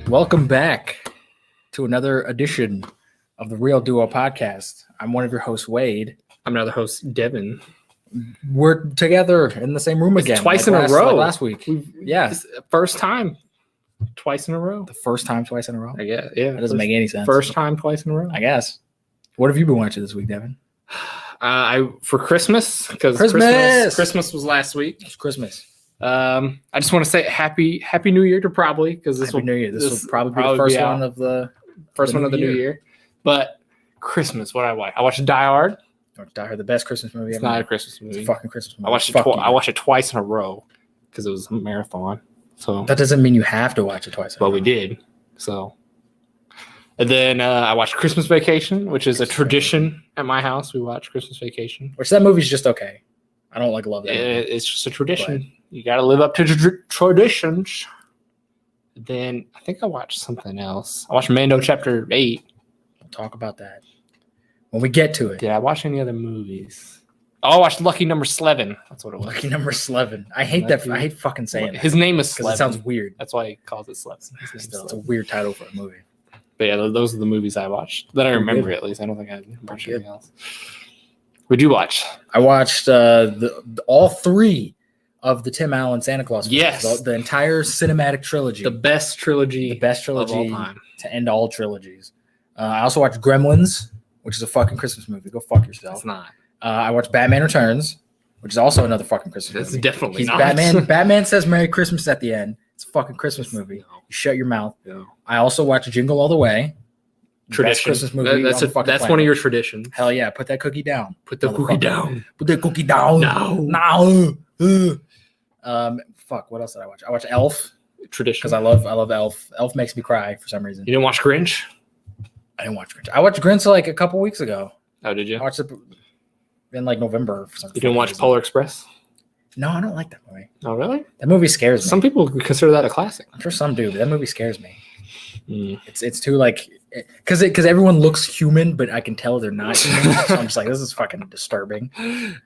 Welcome back to another edition of the Real Duo Podcast. I'm one of your hosts, Wade. I'm another host, Devin. We're together in the same room again. Twice in a row. Like last week. First time. Twice in a row. The first time twice in a row? Yeah. That doesn't make any sense. First time twice in a row. I guess. What have you been watching this week, Devin? For Christmas, because Christmas was last week. It's Christmas. I just want to say happy New Year to probably, because Happy New Year. This will probably be the first one of the new year. But Christmas, what I watch? I watched Die Hard. Die Hard, the best Christmas movie ever. It's not a Christmas movie. It's a fucking Christmas movie. I watched it twice in a row because it was a marathon. So that doesn't mean you have to watch it twice. But we did. So, and then I watched Christmas Vacation, which is a tradition at my house. We watch Christmas Vacation. Which that movie's just okay. I don't love that. It's just a tradition. But you got to live up to traditions. Then I think I watched something else. I watched Mando Chapter 8. We'll talk about that when we get to it. Did I watch any other movies? Oh, I watched Lucky Number 11. That's what it was. Lucky Number 11. I hate that. I hate fucking saying that. His name is Slevin. It sounds weird. That's why he calls it Slevin. Still, it's a weird title for a movie. But yeah, those are the movies I watched that I remember at least. I don't think I watched anything else. What'd you watch? I watched all three of the Tim Allen Santa Claus films. Yes. The entire cinematic trilogy. The best trilogy of all time. To end all trilogies. I also watched Gremlins, which is a fucking Christmas movie. Go fuck yourself. It's not. I watched Batman Returns, which is also another fucking Christmas movie. It's definitely He's not. Batman says Merry Christmas at the end. It's a fucking Christmas movie. You shut your mouth. No. I also watched Jingle All the Way. Tradition. Christmas movie. That's one of your traditions. Hell yeah. Put that cookie down. Put the cookie down. Put that cookie down. No. Fuck. What else did I watch? I watched Elf. Tradition. Because I love Elf. Elf makes me cry for some reason. You didn't watch Grinch? I didn't watch Grinch. I watched Grinch like a couple weeks ago. Oh, did you? I watched it in like November. For some You didn't watch Polar Express? No, I don't like that movie. Oh, really? That movie scares me. Some people consider that a classic. I'm sure some do, but that movie scares me. It's too like because everyone looks human, but I can tell they're not human. So I'm just like, this is fucking disturbing.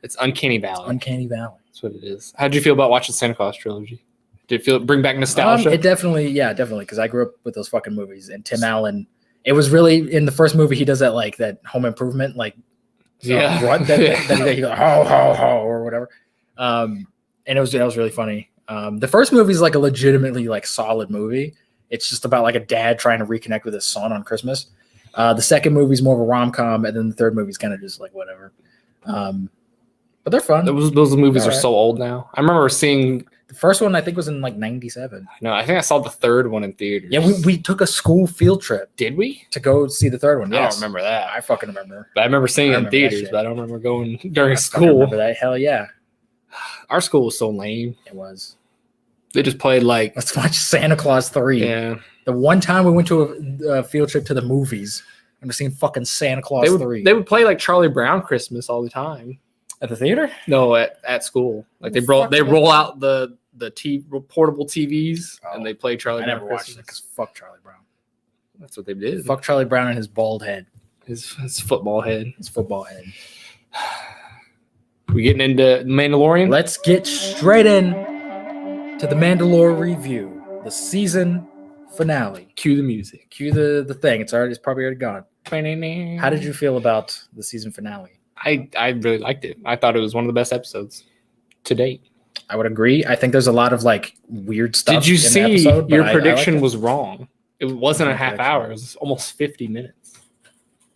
It's Uncanny Valley. Uncanny Valley. That's what it is. How did you feel about watching Santa Claus trilogy? Did it feel bring back nostalgia? It definitely, because I grew up with those fucking movies. And Tim Allen, it was really in the first movie he does that like that Home Improvement grunt that he goes ho ho ho or whatever. And it was really funny. The first movie is like a legitimately like solid movie. It's just about like a dad trying to reconnect with his son on Christmas. The second movie is more of a rom-com, and then the third movie is kind of just like whatever. But they're fun. Those movies are so old now. I remember seeing the first one. I think was in like '97. No, I think I saw the third one in theaters. Yeah, we took a school field trip. Did we? To go see the third one. Yes. I don't remember that. I fucking remember. But I remember seeing it in theaters, but I don't remember going during school. Remember that? Hell yeah. Our school was so lame. It was. They just played like let's watch Santa Claus 3. Yeah. The one time we went to a field trip to the movies and we're seeing fucking Santa Claus 3. They would play like Charlie Brown Christmas all the time. At the theater? No, at school. Like they roll out the portable TVs and they play Charlie Brown Christmas. Watched it because fuck Charlie Brown. That's what they did. Fuck Charlie Brown and his bald head. His football head. His football head. We getting into Mandalorian? Let's get straight in to the Mandalorian review, the season finale. Cue the music. Cue the thing. It's probably already gone. How did you feel about the season finale? I really liked it. I thought it was one of the best episodes to date. I would agree. I think there's a lot of like weird stuff. Did you see the episode, your prediction was wrong? It wasn't a half hour. It was almost 50 minutes.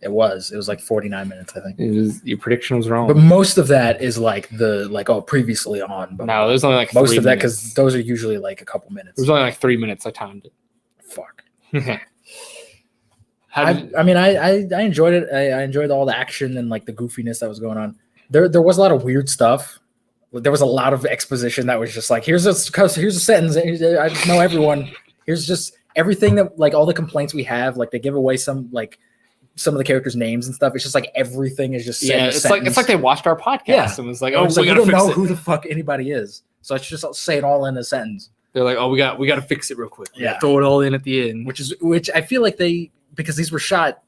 It was like 49 minutes, I think. Your prediction was wrong. But most of that is like previously on. But no, there's only like most of that because those are usually like a couple minutes. It was only like 3 minutes. I timed it. Fuck. I enjoyed it. I enjoyed all the action and like the goofiness that was going on. There was a lot of weird stuff. There was a lot of exposition that was just like, here's a sentence. I just know everyone. Here's just everything that like all the complaints we have. Like they give away some of the characters' names and stuff. It's just like everything is just it's like they watched our podcast and was like, oh, we don't know who the fuck anybody is. So it's just say it all in a sentence. They're like, oh, we got to fix it real quick. Yeah, throw it all in at the end. Which I feel like because these were shot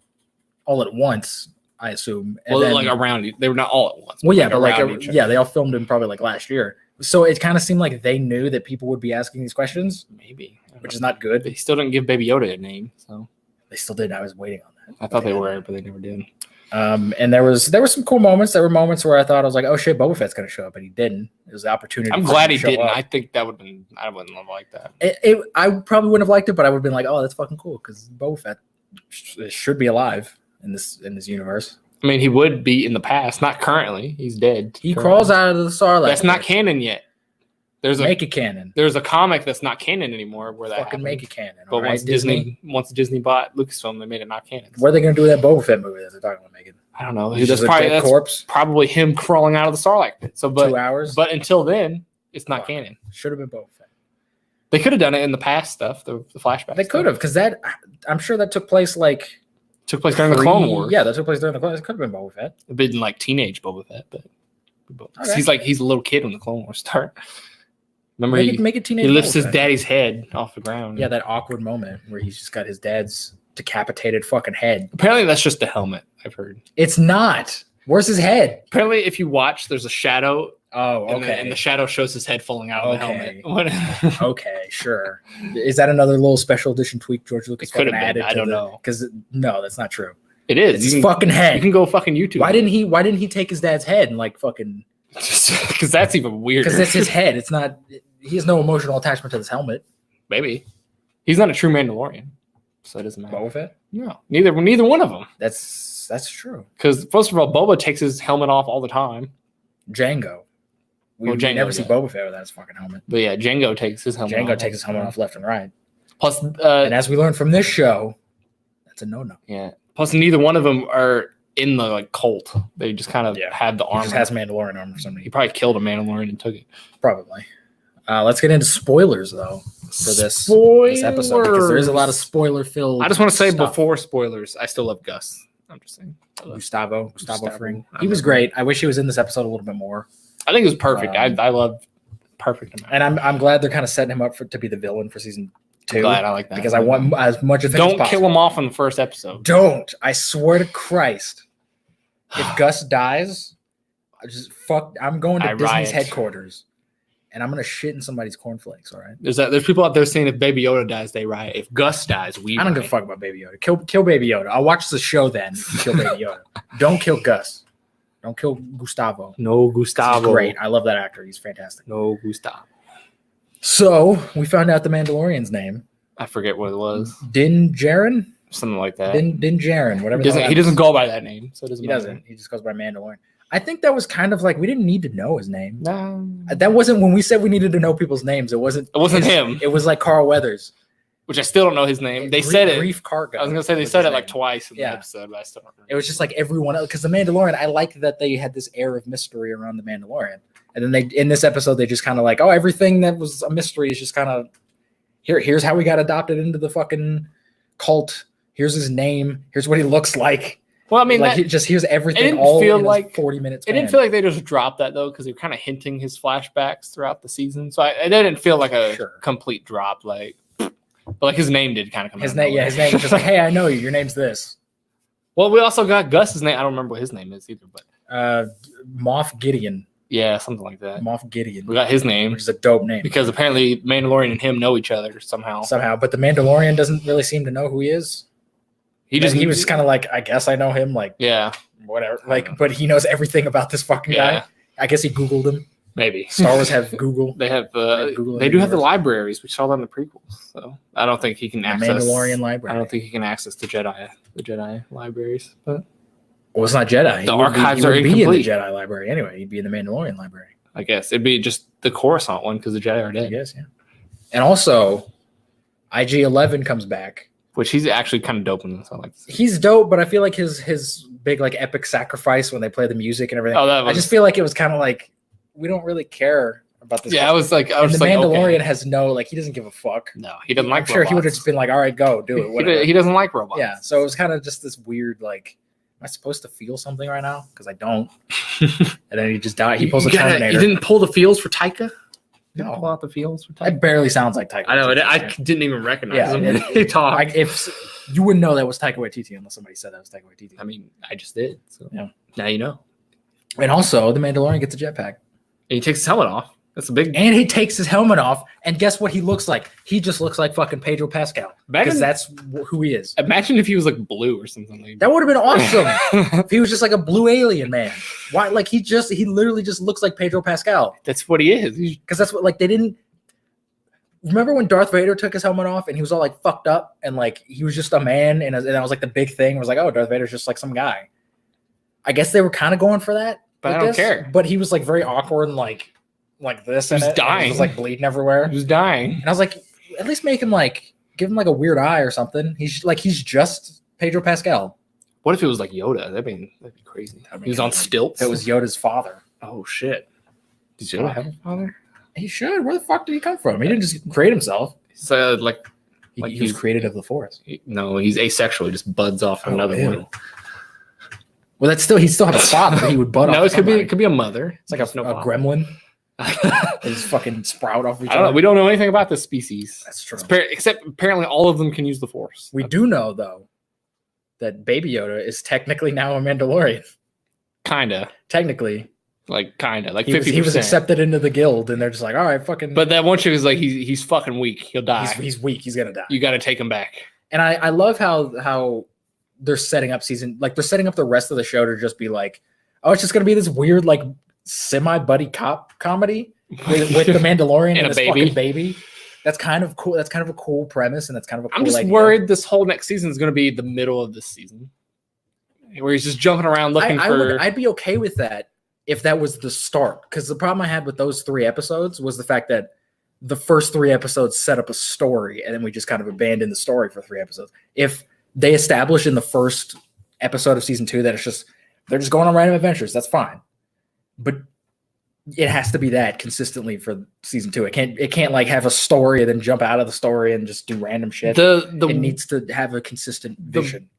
all at once. I assume. And Well, like around, they were not all at once. Well, yeah, but they all filmed him probably like last year. So it kind of seemed like they knew that people would be asking these questions. Maybe, which is not good. They still didn't give Baby Yoda a name, so they still did. I was waiting on that. I thought they were, but they never did. And there were some cool moments. There were moments where I thought I was like, "Oh shit, Boba Fett's gonna show up," and he didn't. It was the opportunity. I'm glad he didn't. I think that would have been. I wouldn't have liked that. I probably wouldn't have liked it, but I would have been like, "Oh, that's fucking cool," because Boba Fett should be alive in this universe. I mean, he would be in the past, not currently. He's dead. He crawls out of the Sarlacc. That's not canon yet. Make it canon. There's a comic that's not canon anymore where that fucking make it canon. But once Disney bought Lucasfilm, they made it not canon. What are they gonna do with that Boba Fett movie that they're talking about making? I don't know. That's probably him crawling out of the Sarlacc pit. So, 2 hours. But until then, it's not canon. Should have been Boba Fett. They could have done it in the past stuff, the flashback. They could have, because I'm sure that took place during the Clone Wars. Yeah, that took place during the Clone Wars. It could have been Boba Fett. It'd been like teenage Boba Fett, but he's a little kid when the Clone Wars start. Remember, make it teenage. He lifts his daddy's head off the ground. Yeah, that awkward moment where he's just got his dad's decapitated fucking head. Apparently, that's just the helmet. I've heard it's not. Where's his head? Apparently, if you watch, there's a shadow. Oh, okay. And the shadow shows his head falling out of the helmet. Okay, sure. Is that another little special edition tweak George Lucas could have added? I don't know. Because no, that's not true. It is. It's his fucking head. You can go fucking YouTube. Why didn't he take his dad's head and like fucking? Because that's even weirder. Because that's his head. It's not. He has no emotional attachment to this helmet. Maybe he's not a true Mandalorian, so it doesn't matter. Boba Fett? No, neither one of them. That's true. Because first of all, Boba takes his helmet off all the time. Jango. We never see Boba Fett without his fucking helmet. But yeah, Jango takes his helmet. Jango takes his helmet off left and right. Plus, and as we learned from this show, that's a no-no. Yeah. Plus, neither one of them are in the cult. They just kind of have the armor. He just has Mandalorian armor or something. He probably killed a Mandalorian and took it. Probably. Let's get into spoilers though for this episode because there is a lot of spoiler-filled. I just want to say before spoilers, I still love Gus. I'm just saying. Gustavo Fring. He was great. I wish he was in this episode a little bit more. I think it was perfect. I love perfect amount. And I'm glad they're kind of setting him up to be the villain for season 2. I'm glad I like that. Because I want as much of it as possible. Don't kill him off in the first episode. Don't. I swear to Christ. If Gus dies, I'm going to Disney's headquarters. And I'm gonna shit in somebody's cornflakes. All right. There's people out there saying if Baby Yoda dies, they riot. If Gus dies, we. I don't give a fuck about Baby Yoda. Kill Baby Yoda. I'll watch the show then. Kill Baby Yoda. Don't kill Gus. Don't kill Gustavo. No Gustavo. Great. I love that actor. He's fantastic. No Gustavo. So we found out the Mandalorian's name. I forget what it was. Din Djarin. Something like that. Din Djarin. Whatever. He doesn't go by that name, so it doesn't. He doesn't. He just goes by Mandalorian. I think that was kind of like we didn't need to know his name. No, that wasn't when we said we needed to know people's names. It wasn't him. It was like Carl Weathers, which I still don't know his name. They said it. Grief Cargo. I was gonna say they said it like twice in the episode, but I still don't remember. It was just like everyone else because the Mandalorian. I liked that they had this air of mystery around the Mandalorian, and then they in this episode they just kind of like everything that was a mystery is just kind of here's how we got adopted into the fucking cult. Here's his name. Here's what he looks like. Well, I mean, here's everything all in like 40 minutes. It didn't feel like they just dropped that though, because they're kind of hinting his flashbacks throughout the season. So it didn't feel like a complete drop. But like his name did kind of come. His name was just like, hey, I know you. Your name's this. Well, we also got Gus's name. I don't remember what his name is either, but Moff Gideon. Yeah, something like that. Moff Gideon. We got his name, which is a dope name because apparently Mandalorian and him know each other somehow. But the Mandalorian doesn't really seem to know who he is. He was kind of like, I guess I know him, like, yeah, whatever. Like, but he knows everything about this fucking guy. I guess he Googled him. Maybe Star Wars have Google. They have Google. They do have the libraries. We saw that in the prequels. So I don't think he can access Mandalorian library. I don't think he can access the Jedi libraries. But it's not Jedi. The archives are incomplete. Be in the Jedi library anyway. He'd be in the Mandalorian library. I guess it'd be just the Coruscant one because the Jedi are dead. I guess, yeah. And also, IG-11 comes back. Which he's actually kind of dope in this. I like to see. He's dope, but I feel like his big like epic sacrifice when they play the music and everything. I just feel like it was kind of like we don't really care about this. Yeah, I was like, the Mandalorian has no he doesn't give a fuck. No, he doesn't like. I'm sure he would have just been like, all right, go do it. Whatever. He doesn't like robots. Yeah, so it was kind of just this weird like, am I supposed to feel something right now? Because I don't. And then he just died. He pulls a Terminator. You didn't pull the feels for Taika. No. Pull out the feels for Taika. It barely sounds like Taika. I know. I didn't even recognize him. He talked. You wouldn't know that was Taika Waititi unless somebody said that was Taika Waititi. I mean, I just did. So Yeah. Now you know. And also, the Mandalorian gets a jetpack. And he takes his helmet off. That's a big. And he takes his helmet off, and guess what he looks like? He just looks like fucking Pedro Pascal. Because that's who he is. Imagine if he was like blue or something like that. That would have been awesome. If he was just like a blue alien man. Why? Like he literally just looks like Pedro Pascal. That's what he is. Because that's what like they didn't. Remember when Darth Vader took his helmet off and he was all like fucked up and like he was just a man and that was like the big thing. It was like, oh, Darth Vader's just like some guy. I guess they were kind of going for that. But I don't care. But he was like very awkward and like this. He was dying. He was like bleeding everywhere. He was dying. And I was like, at least make him like give him like a weird eye or something. He's just Pedro Pascal. What if it was like Yoda? That'd be crazy. He was on stilts. It was Yoda's father. Oh shit! Does Yoda have a father? He should. Where the fuck did he come from? He didn't just create himself. So he was created of the Force. No, he's asexual. He just buds off another one. Well, he still has a father. But he would bud off. No, it could be a mother. It's like a gremlin. They just fucking sprout off each other. We don't know anything about this species. That's true. Except apparently all of them can use the Force. We do know though that Baby Yoda is technically now a Mandalorian. Kinda. Technically. Like 50%. He was accepted into the guild, and they're just like, all right, fucking. But that one chick is like, he's fucking weak. He'll die. He's weak. He's gonna die. You got to take him back. And I love how they're setting up they're setting up the rest of the show to just be like, oh, it's just gonna be this weird like semi-buddy cop comedy with the Mandalorian and this fucking baby. That's kind of cool. That's kind of a cool premise, and that's kind of a cool I'm just idea. worried this whole next season is gonna be the middle of this season, where he's just jumping around looking for. I'd be okay with that if that was the start, because the problem I had with those 3 episodes was the fact that the first 3 episodes set up a story, and then we just kind of abandoned the story for 3 episodes. If they established in the first episode of season 2 that they're just going on random adventures, that's fine. But it has to be that consistently for season 2. It can't like have a story and then jump out of the story and just do random shit. It needs to have a consistent vision.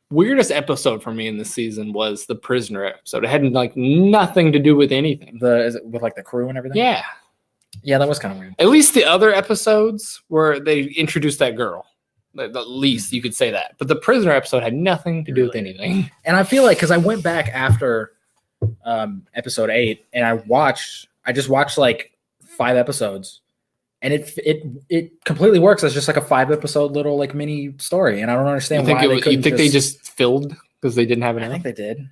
Weirdest episode for me in this season was the prisoner episode. It had like nothing to do with anything. Is it with like the crew and everything? Yeah, that was kind of weird. At least the other episodes where they introduced that girl. At least you could say that. But the prisoner episode had nothing to do with anything. And I feel like because I went back after episode 8 and I just watched like 5 episodes. And it completely works as just like a 5-episode little like mini story, and I don't understand why they couldn't. You think they just filled because they didn't have enough? I think they did.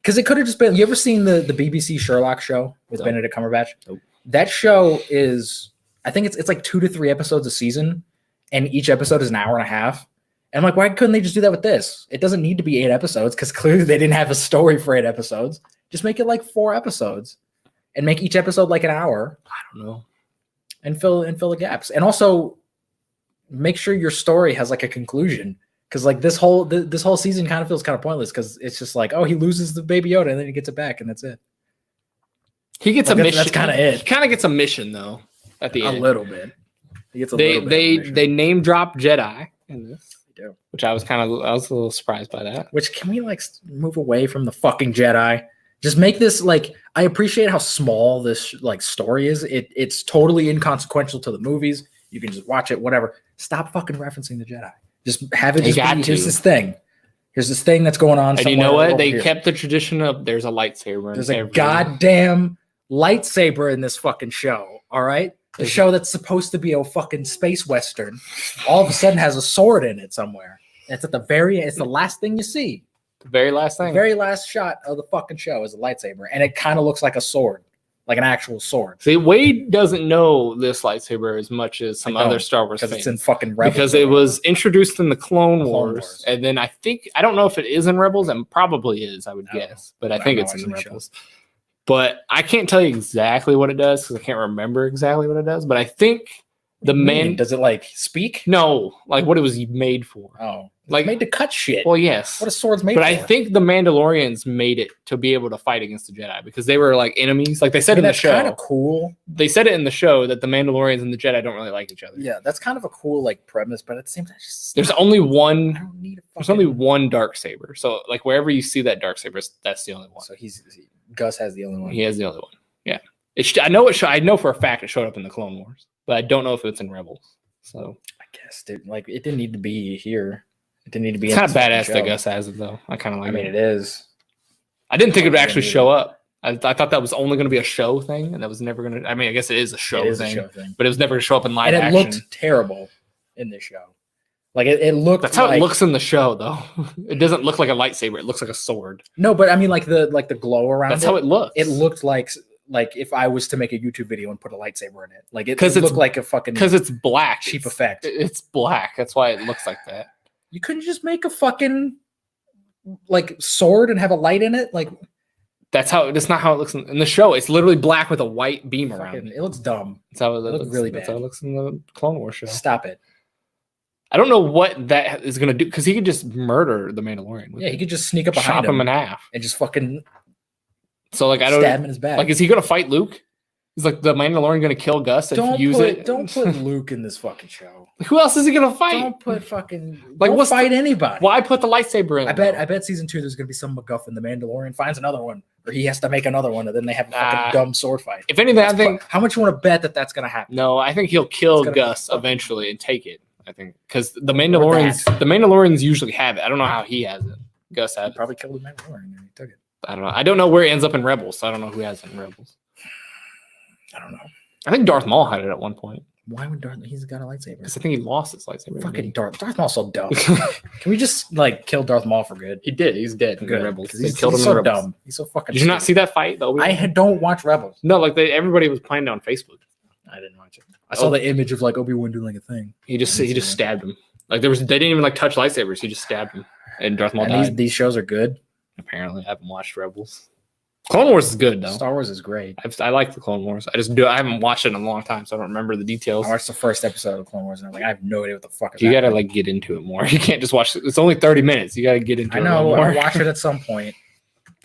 Because it could have just been. You ever seen the BBC Sherlock show with Benedict Cumberbatch? Nope. That show is, I think it's like 2 to 3 episodes a season, and each episode is an hour and a half. And I'm like, why couldn't they just do that with this? It doesn't need to be 8 episodes because clearly they didn't have a story for 8 episodes. Just make it like 4 episodes, and make each episode like an hour. I don't know. And fill the gaps, and also make sure your story has like a conclusion. Because like this whole season kind of feels kind of pointless because it's just like, oh, he loses the Baby Yoda and then he gets it back and that's it. He gets a mission. That's kind of it. He kind of gets a mission though at the end. A little bit. He gets they name drop Jedi in this. They do. Which I was a little surprised by that. Which, can we like move away from the fucking Jedi? Just make this like, I appreciate how small this like story is. It's totally inconsequential to the movies. You can just watch it, whatever. Stop fucking referencing the Jedi. Just have it. Here's this thing. Here's this thing that's going on. And you know what? They kept the tradition of there's a lightsaber. There's a goddamn lightsaber in this fucking show. All right. The show that's supposed to be a fucking space western, all of a sudden has a sword in it somewhere. It's at the it's the last thing you see. The very last thing. The very last shot of the fucking show is a lightsaber, and it kind of looks like a sword, like an actual sword. See, Wade doesn't know this lightsaber as much as some other Star Wars fans. Because it's in fucking Rebels. Because it was introduced in the Clone Wars, and then I don't know if it is in Rebels, and probably is, I would guess, but I think it's in Rebels. But I can't tell you exactly what it does because I can't remember exactly what it does. But I think does it like speak? No, like what it was made for. Oh, like made to cut shit. Well, yes. What a sword's made for. But I think the Mandalorians made it to be able to fight against the Jedi because they were like enemies. Like they said in the show. That's kind of cool. They said it in the show that the Mandalorians and the Jedi don't really like each other. Yeah, that's kind of a cool like premise, but at the same time, there's only one. I don't need a there's only one dark saber. So like wherever you see that dark saber, that's the only one. So Gus has the only one. He has the only one. Yeah, I know for a fact it showed up in the Clone Wars, but I don't know if it's in Rebels. So I guess, dude. Like, it didn't need to be here. It didn't need to be. It's kind of badass that Gus has it though. I kind of like. I mean, it is. I didn't think it would actually show up. I thought that was only going to be a show thing, and that was never going to. I mean, I guess it is a show thing, but it was never going to show up in live action. And it looked terrible in this show. Like it looked. That's how it looks in the show, though. It doesn't look like a lightsaber. It looks like a sword. No, but I mean, like the glow around. That's how it looks. It looked like if I was to make a YouTube video and put a lightsaber in it, like it looked like a fucking because it's black, cheap effect. It's black. That's why it looks like that. You couldn't just make a fucking like sword and have a light in it, like. That's not how it looks in the show. It's literally black with a white beam around it. It looks dumb. That's how it looks really bad. That's how it looks in the Clone Wars show. Stop it. I don't know what that is going to do because he could just murder the Mandalorian. Yeah, he could just sneak up behind him in half and just fucking. So like I don't stab him in his back. Like, is he going to fight Luke? Is like the Mandalorian going to kill Gus and use it? Don't put Luke in this fucking show. Who else is he going to fight? Don't put fucking. Like, don't fight anybody. Why put the lightsaber in? I bet season 2 there's going to be some MacGuffin. The Mandalorian finds another one, or he has to make another one, and then they have a fucking dumb sword fight. If anything, I think. How much you want to bet that that's going to happen? No, I think he'll kill Gus eventually and take it. I think because the Mandalorians usually have it. I don't know how he has it. Gus had it. Probably killed the Mandalorian and he took it. I don't know. I don't know where it ends up in Rebels, so I don't know who has it in Rebels. I don't know. I think Darth Maul had it at one point. Why would Darth? He's got a lightsaber. Because I think he lost his lightsaber. Fucking Darth Maul's so dumb. Can we just like kill Darth Maul for good? He did. He's dead in Rebels. He's killed him so in Rebels. Dumb. He's so fucking. Did you not see that fight though? I don't watch Rebels. No, like everybody was playing it on Facebook. I didn't watch it. I saw the image of like Obi-Wan doing like a thing. He just stabbed him. Like they didn't even like touch lightsabers. He just stabbed him, and Darth Maul died. These shows are good. Apparently, I haven't watched Rebels. Clone Wars is good though. Star Wars is great. I like the Clone Wars. I haven't watched it in a long time, so I don't remember the details. I watched the first episode of Clone Wars, and I'm like, I have no idea what the fuck is. You gotta like get into it more. You can't just watch it. It's only 30 minutes. You gotta get into it. I know. I'll watch it at some point.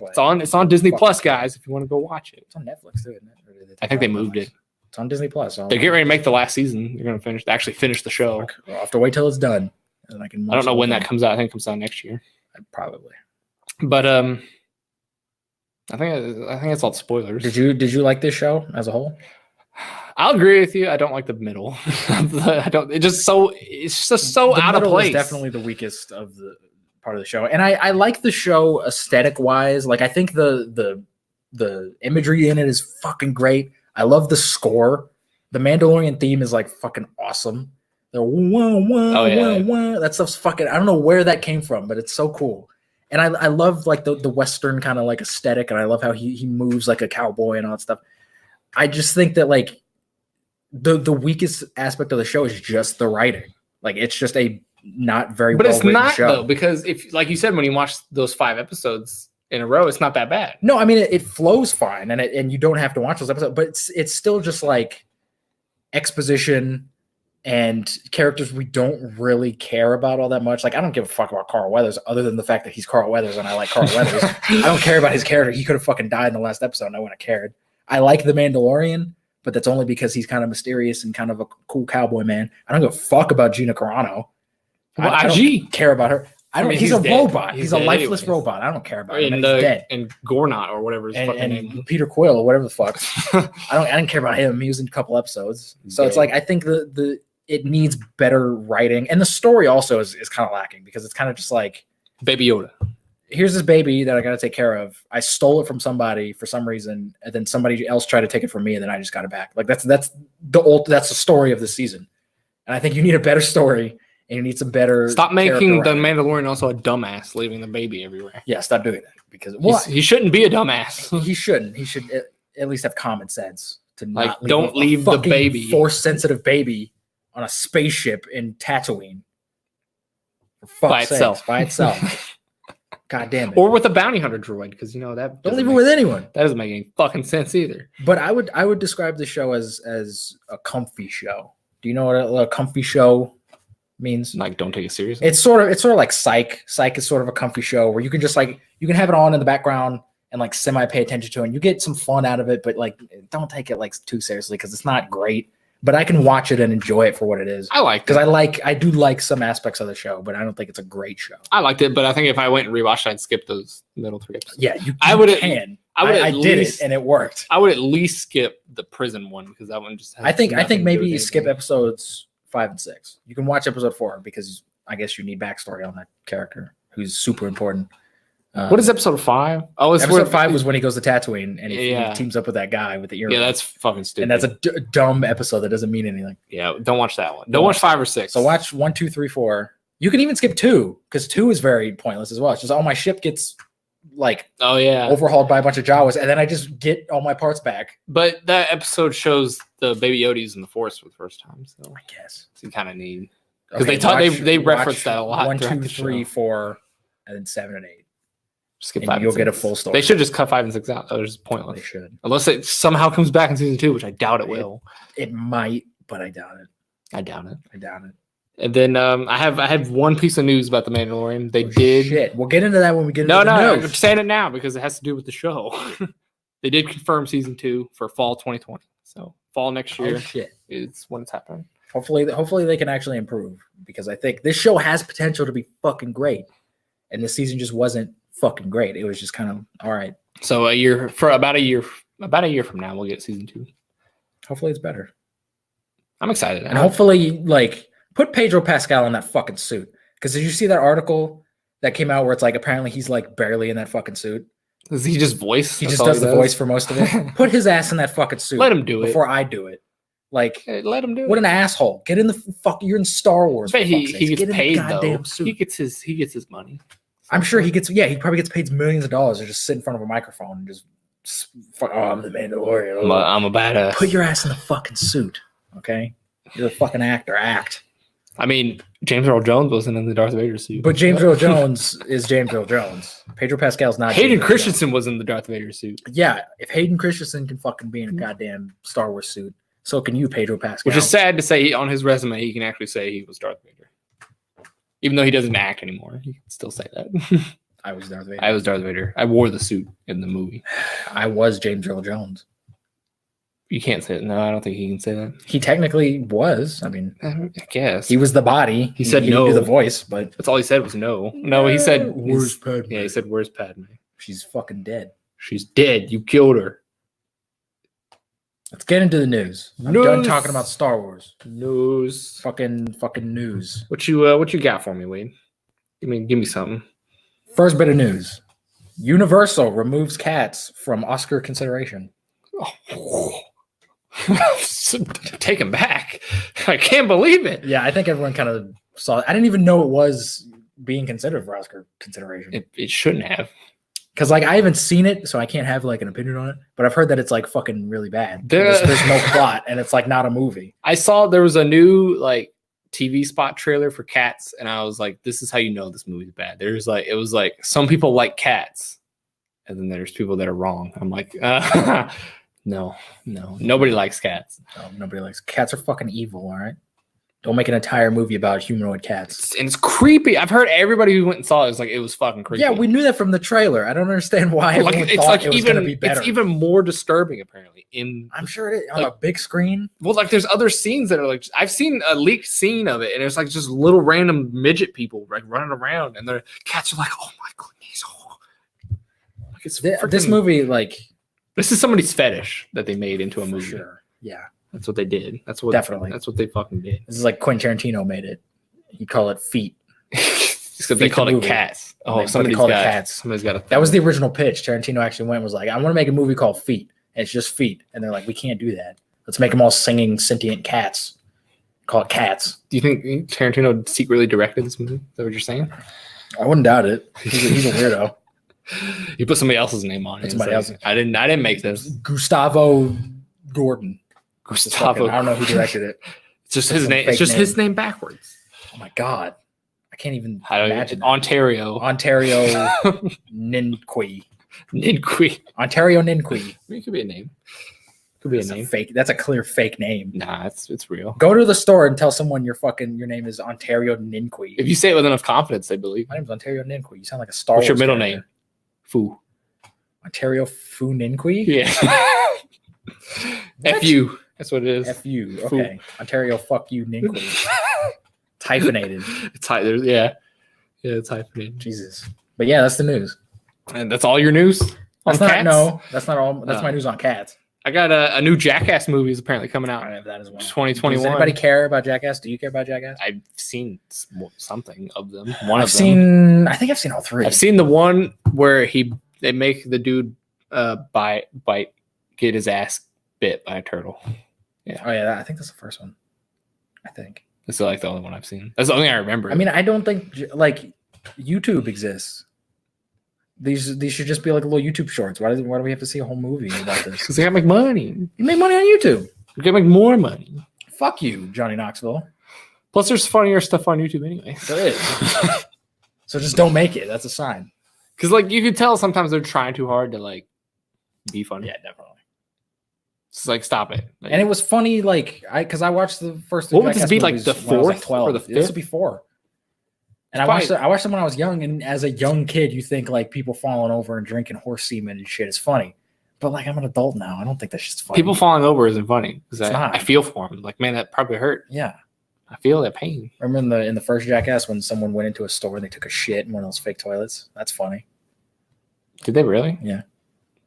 It's on Disney Plus, guys. If you want to go watch it, it's on Netflix too, isn't it? I think they moved it. It's on Disney Plus. They're getting ready to make the last season. They're gonna actually finish the show. I'll have to wait till it's done, and I can. I don't know when that comes out. I think it comes out next year. Probably. But I think it's all spoilers. Did you like this show as a whole? I'll agree with you. I don't like the middle. I don't. It's just so out of place. Is definitely the weakest of the part of the show, and I like the show aesthetic wise. Like I think the imagery in it is fucking great. I love the score. The Mandalorian theme is like fucking awesome. The wah, that stuff's fucking. I don't know where that came from, but it's so cool. And I love like the Western kind of like aesthetic, and I love how he moves like a cowboy and all that stuff. I just think that like the weakest aspect of the show is just the writing. Like it's just a not very but well it's not show. Though, because if like you said when you watch those 5 episodes in a row, it's not that bad. No, I mean it flows fine, and you don't have to watch those episodes, but it's still just like exposition and characters we don't really care about all that much. Like, I don't give a fuck about Carl Weathers other than the fact that he's Carl Weathers and I like Carl Weathers. I don't care about his character. He could have fucking died in the last episode and I wouldn't have cared. I like the Mandalorian, but that's only because he's kind of mysterious and kind of a cool cowboy man. I don't give a fuck about Gina Carano. I don't care about her. I mean, he's a dead. Robot. He's a lifeless robot. I don't care about him. He's dead. And Gornot or whatever his fucking name. Peter Quill or whatever the fuck. I didn't care about him. He was in a couple episodes. So it's like I think it needs better writing, and the story also is kind of lacking because it's kind of just like Baby Yoda. Here's this baby that I got to take care of. I stole it from somebody for some reason, and then somebody else tried to take it from me, and then I just got it back. Like that's the story of the season, and I think you need a better story, and you need some better. Stop making the Mandalorian also a dumbass, leaving the baby everywhere. Yeah, stop doing that because he shouldn't be a dumbass. He shouldn't. He should at least have common sense to not don't leave the baby, force sensitive baby, on a spaceship in Tatooine. By itself. God damn it. Or with a bounty hunter droid, because that don't leave it with anyone. That doesn't make any fucking sense either. But I would describe the show as a comfy show. Do you know what a comfy show means? Like don't take it seriously. It's sort of like Psych. Psych is sort of a comfy show where you can just like you can have it on in the background and like semi pay attention to it and you get some fun out of it, but like don't take it like too seriously because it's not great. But I can watch it and enjoy it for what it is. I like because I do like some aspects of the show, but I don't think it's a great show. I liked it, but I think if I went and rewatched it, I'd skip those middle 3 episodes. Yeah, I did it and it worked. I would at least skip the prison one because that one just. I think maybe skip episodes 5 and 6. You can watch episode 4 because I guess you need backstory on that character who's super important. What is episode 5? Oh, it's episode 5 was when he goes to Tatooine and he teams up with that guy with the earring. Yeah, that's fucking stupid. And that's a dumb episode that doesn't mean anything. Yeah, don't watch that one. Don't watch 5 or 6. So watch 1, 2, 3, 4. You can even skip 2 because 2 is very pointless as well. It's just my ship gets overhauled by a bunch of Jawas, and then I just get all my parts back. But that episode shows the Baby Yodas in the Force for the first time. So I guess you kind of need because they reference that a lot. 1, 2, 3, 4, and then 7 and 8. Skip and 5. You'll get a full story. They should just cut 5 and 6 out. That was pointless. They should, unless it somehow comes back in season 2, which I doubt it will. It might, but I doubt it. I doubt it. And then I have one piece of news about the Mandalorian. They did. Shit. We'll get into that when we get into the news. I'm saying it now because it has to do with the show. They did confirm season 2 for fall 2020. So fall next year is when it's happening. Hopefully they can actually improve because I think this show has potential to be fucking great, and this season just wasn't fucking great. It was just kind of all right. So about a year from now, we'll get season 2. Hopefully it's better. I'm excited, and hopefully put Pedro Pascal in that fucking suit. Because did you see that article that came out where it's apparently he's barely in that fucking suit? Does he just voice? He just does the voice for most of it. Put his ass in that fucking suit. Let him do it before I do it. Let him do it. What an asshole! Get in the fuck. You're in Star Wars. But he gets paid though. Suit. He gets his money. I'm sure he gets. Yeah, he probably gets paid millions of dollars to just sit in front of a microphone and just. I'm the Mandalorian. I'm a badass. Put your ass in the fucking suit, okay? You're a fucking actor. Act. I mean, James Earl Jones wasn't in the Darth Vader suit. But James Earl Jones is James Earl Jones. Pedro Pascal's not. Hayden Christensen was in the Darth Vader suit. Yeah, if Hayden Christensen can fucking be in a goddamn Star Wars suit, so can you, Pedro Pascal. Which is sad to say on his resume, he can actually say he was Darth Vader. Even though he doesn't act anymore, he can still say that. I was Darth Vader. I was Darth Vader. I wore the suit in the movie. I was James Earl Jones. You can't say it. No, I don't think he can say that. He technically was. I mean, I guess. He was the body. He said no. He did the voice, but... That's all he said was no. No, he said... Where's Padme? Yeah, he said, where's Padme? She's fucking dead. She's dead. You killed her. Let's get into the news. I'm done talking about Star Wars. News. Fucking news. What you got for me, Wade? Give me something. First bit of news. Universal removes cats from Oscar consideration. Oh. Taken back. I can't believe it. Yeah, I think everyone kind of saw it. I didn't even know it was being considered for Oscar consideration. It shouldn't have. Because I haven't seen it, so I can't have an opinion on it. But I've heard that it's fucking really bad. There's no plot, and it's not a movie. I saw there was a new TV spot trailer for Cats, and I was like, this is how you know this movie's bad. There's it was some people like cats, and then there's people that are wrong. I'm like, no, nobody likes cats. No, nobody likes cats. Are fucking evil, all right? Don't make an entire movie about humanoid cats. And it's creepy. I've heard everybody who went and saw it was it was fucking creepy. Yeah, we knew that from the trailer. I don't understand why everyone thought it was going to be better. It's even more disturbing, apparently. I'm sure it is. On a big screen. Well, there's other scenes that are I've seen a leaked scene of it, and it's just little random midget people running around, and their cats are oh my goodness. Oh. It's this movie, this is somebody's fetish that they made into a movie. For sure. Yeah. That's what they did. Definitely. That's what they fucking did. This is Quentin Tarantino made it. You call it feet. Except they called it cats. Oh, somebody's called it cats. Somebody's got a. That was the original pitch. Tarantino actually went and was I want to make a movie called Feet. And it's just feet. And they're we can't do that. Let's make them all singing sentient cats. Call it Cats. Do you think Tarantino secretly directed this movie? Is that what you're saying? I wouldn't doubt it. He's a weirdo. He put somebody else's name on it. Somebody else. I didn't make this. Gustavo Gordon. Gustavo. I don't know who directed it. It's just his name. It's just his name backwards. Oh my god. I can't even imagine that. Ontario Ninqui. Ontario Ninqui. It could be a name. Could be a name. Fake. That's a clear fake name. Nah, it's real. Go to the store and tell someone your name is Ontario Ninqui. If you say it with enough confidence, they believe. My name's Ontario Ninqui. You sound like a Star Wars. What's your middle name? Fu. Ontario Fu Ninqui? Yeah. F-U. That's what it is. F-U. Okay. Fu. Ontario fuck you Ninqui. It's hyphenated. Yeah, it's hyphenated. Jesus. But yeah, that's the news. And that's all your news? That's not all. That's my news on cats. I got a new Jackass movie is apparently coming out. I have that as well. 2021. Does anybody care about Jackass? Do you care about Jackass? I've seen something of them. I think I've seen all three. I've seen the one where they make the dude get his ass bit by a turtle. Yeah. Oh yeah, I think that's the first one. I think this is like the only one I've seen. That's the only thing I remember. I mean, I don't think like YouTube exists. These should just be like little YouTube shorts. Why do we have to see a whole movie about this? Because they gotta make money. You make money on YouTube. You gotta make more money. Fuck you, Johnny Knoxville. Plus, there's funnier stuff on YouTube anyway. There is. So just don't make it. That's a sign. Because like you could tell sometimes they're trying too hard to like be funny. Yeah, definitely. It's like stop it. Like, and it was funny, like because I watched the first. What would this be like the fourth or the fifth? This would be 4. And I watched them when I was young, and as a young kid, you think like people falling over and drinking horse semen and shit is funny. But like I'm an adult now, I don't think that shit's funny. People falling over isn't funny because I feel for them. Like man, that probably hurt. Yeah, I feel that pain. Remember in the first Jackass when someone went into a store and they took a shit in one of those fake toilets? That's funny. Did they really? Yeah.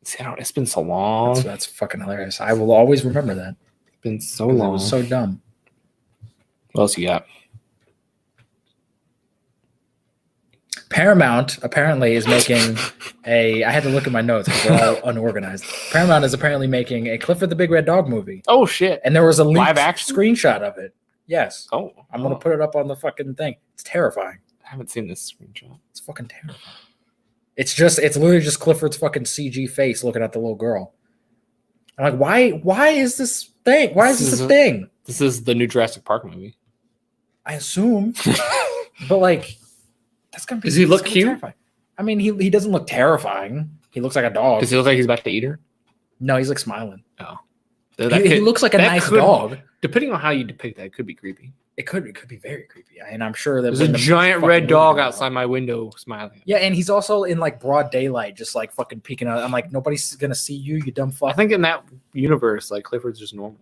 See, it's been so long. That's fucking hilarious. I will always remember that. It's been so long. It was so dumb. What else you got? Paramount apparently is making I had to look at my notes because they're all unorganized. Paramount is apparently making a Clifford the Big Red Dog movie. Oh, shit. And there was a live action screenshot of it. Yes. Oh. I'm going to put it up on the fucking thing. It's terrifying. I haven't seen this screenshot. It's fucking terrifying. It's literally just Clifford's fucking CG face looking at the little girl. I'm like, why is this thing? Why is this a thing? This is the new Jurassic Park movie. I assume. But like, that's gonna be. Does he look cute? Terrifying. I mean, he doesn't look terrifying. He looks like a dog. Does he look like he's about to eat her? No, he's like smiling. Oh, he looks like a nice dog. Depending on how you depict that, it could be creepy. It could be very creepy, and I'm sure that there's a giant red dog outside my window smiling. Yeah, and he's also in like broad daylight, just like fucking peeking out. I'm like, nobody's gonna see you, you dumb fuck. I think in that universe, like Clifford's just normal.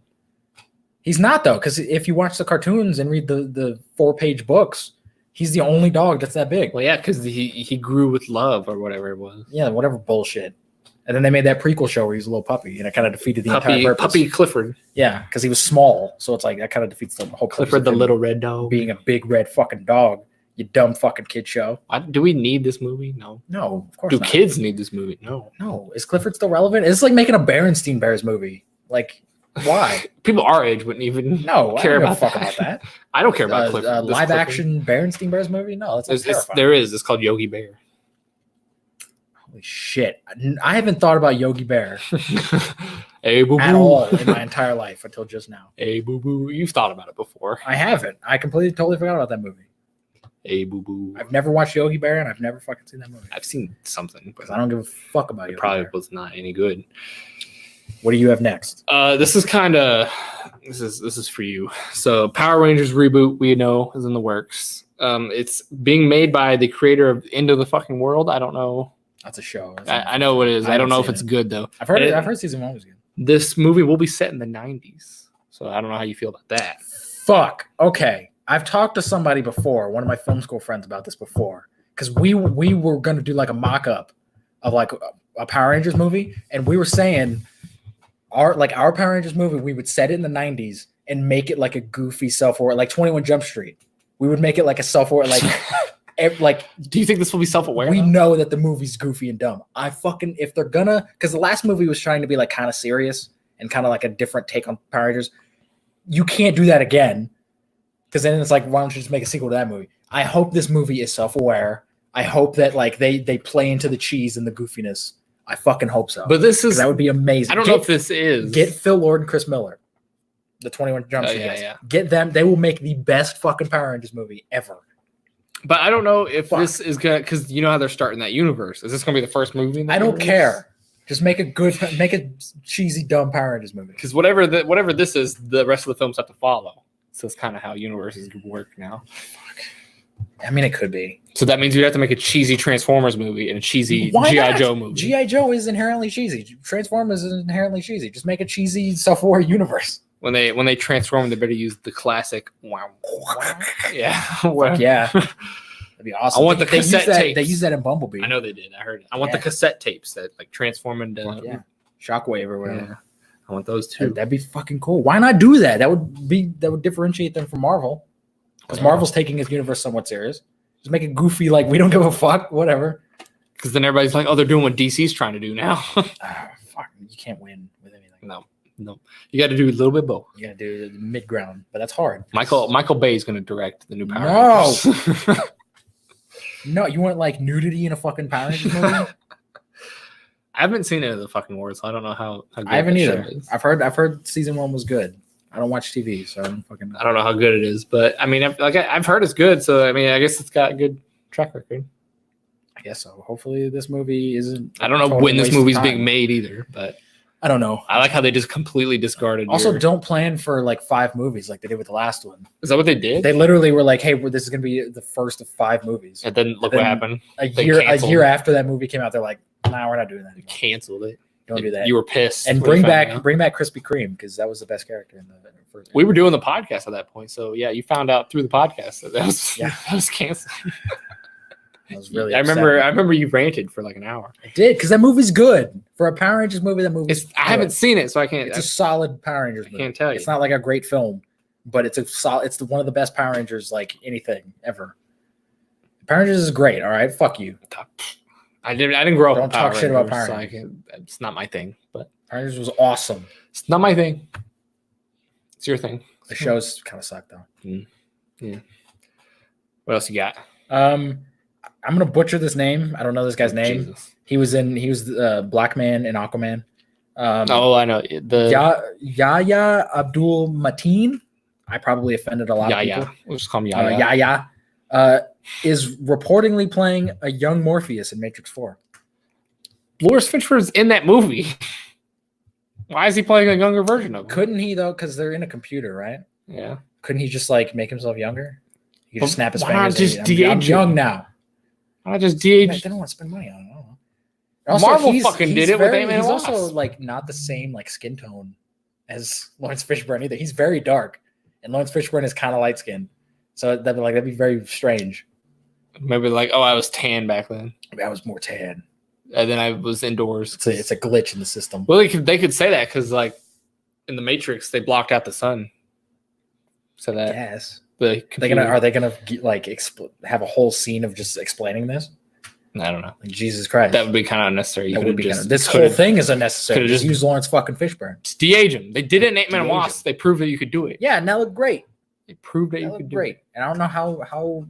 He's not though, because if you watch the cartoons and read the 4-page books, he's the only dog that's that big. Well, yeah, because he grew with love or whatever it was. Yeah, whatever bullshit. And then they made that prequel show where he's a little puppy, and it kind of defeated the entire purpose. Puppy Clifford. Yeah, because he was small, so it's like that kind of defeats the whole Clifford, the little red dog, being a big red fucking dog. You dumb fucking kid show. Do we need this movie? No. No, of course not. Do kids need this movie? No. No. Is Clifford still relevant? It's like making a Berenstain Bears movie. Like, why? People our age wouldn't even care about that. I don't care about Clifford. Live action Berenstain Bears movie? No, that's terrifying. There is. It's called Yogi Bear. Holy shit. I haven't thought about Yogi Bear hey, boo-boo. at all in my entire life until just now. Hey, boo-boo. You've thought about it before. I haven't. I totally forgot about that movie. Hey, boo-boo. I've never watched Yogi Bear, and I've never fucking seen that movie. I've seen something. Because I don't give a fuck about Yogi probably Bear. Was not any good. What do you have next? This is for you. So Power Rangers reboot, we know, is in the works. It's being made by the creator of End of the Fucking World. I don't know. That's a show. I know what it is. I don't know if it's good though. I've heard season 1 was good. This movie will be set in the 90s. So I don't know how you feel about that. Fuck. Okay. I've talked to somebody before, one of my film school friends, about this before. Because we were going to do like a mock-up of like a Power Rangers movie. And we were saying our Power Rangers movie, we would set it in the 90s and make it like a goofy self-aware, like 21 Jump Street. We would make it like a self-aware, like do you think this will be self-aware? We know that the movie's goofy and dumb. If they're gonna, because the last movie was trying to be like kind of serious and kind of like a different take on Power Rangers. You can't do that again, because then it's like, why don't you just make a sequel to that movie? I hope this movie is self-aware. I hope that like they play into the cheese and the goofiness. I fucking hope so. But that would be amazing. I don't know if this is. Get Phil Lord and Chris Miller, the 21 Jump Street guys. Yeah. Get them. They will make the best fucking Power Rangers movie ever. But I don't know if this is gonna, because you know how they're starting that universe. Is this gonna be the first movie? I don't care. Just make a cheesy, dumb Power Rangers movie. Because whatever this is, the rest of the films have to follow. So it's kind of how universes work now. Fuck. I mean, it could be. So that means you'd have to make a cheesy Transformers movie and a cheesy G.I. Joe movie. G.I. Joe is inherently cheesy. Transformers is inherently cheesy. Just make a cheesy, self-aware universe. When they transform, they better use the classic wow. Yeah. Yeah. That'd be awesome. I want the cassette tapes. They use that in Bumblebee. I know they did. I heard it. I want the cassette tapes that like transform into Shockwave or whatever. Yeah. I want those too. That'd be fucking cool. Why not do that? That would differentiate them from Marvel. Because Marvel's taking his universe somewhat serious. Just make it goofy, like we don't give a fuck, whatever. Because then everybody's like, oh, they're doing what DC's trying to do now. Fuck, you can't win with anything. No. You got to do a little bit both. You got to do the mid ground, but that's hard. Michael Bay is going to direct the new Power Rangers. No, you want like nudity in a fucking Power Rangers movie? I haven't seen it in the fucking wars, so I don't know how good I haven't either. I've heard season 1 was good. I don't watch TV, so I don't fucking know. I don't know how good it is, but I mean, I've heard it's good, so I mean, I guess it's got a good track record. I guess so. Hopefully, this movie isn't. I don't know when this movie's being made either, but I don't know. I like how they just completely discarded. Also, don't plan for like 5 movies like they did with the last one. Is that what they did? They literally were like, "Hey, this is going to be the first of 5 movies." And then look what happened. A year after that movie came out, they're like, "Nah, we're not doing that anymore." Canceled it. Don't do that. You were pissed. And bring back Krispy Kreme because that was the best character in the first. We were doing the podcast at that point, so yeah, you found out through the podcast that was canceled. I was really. I remember you ranted for like an hour. I did because that movie's good for a Power Rangers movie. That movie. I haven't seen it, so I can't. It's a solid Power Rangers movie. I can't tell you. It's not like a great film, but it's a solid. It's one of the best Power Rangers like anything ever. Power Rangers is great. All right, fuck you. I didn't grow up. Don't talk shit about Power Rangers. It's not my thing. But Power Rangers was awesome. It's not my thing. It's your thing. The shows kind of suck though. Yeah. What else you got? I'm gonna butcher this name. I don't know this guy's name. Jesus. He was Black Man in Aquaman. I know Yahya Abdul Mateen. I probably offended a lot of people. We'll just call him Yahya. Is reportedly playing a young Morpheus in Matrix 4. Lawrence Fishburne's in that movie. Why is he playing a younger version of him? Couldn't he though? Because they're in a computer, right? Yeah. Couldn't he just like make himself younger? He could just snap his why not fingers. just de-age I'm young now. Why not just de-age? They don't want to spend money on it. I don't know. Also, Marvel fucking did it with Ant-Man. He's also like not the same like skin tone as Lawrence Fishburne either. He's very dark, and Lawrence Fishburne is kind of light skinned. So that'd be very strange. Maybe like, I was tan back then. Maybe I was more tan. And then I was indoors. It's a glitch in the system. Well, they could say that because like in the Matrix they blocked out the sun. So that yes. Are they gonna like have a whole scene of just explaining this? I don't know. Like, Jesus Christ, that would be kind of unnecessary. This whole thing is unnecessary. Just use Lawrence fucking Fishburne. Just de-age him. They did it in Ant-Man and Wasp. They proved that you could do it. Yeah, and that looked great. They proved that you could do it. And I don't know how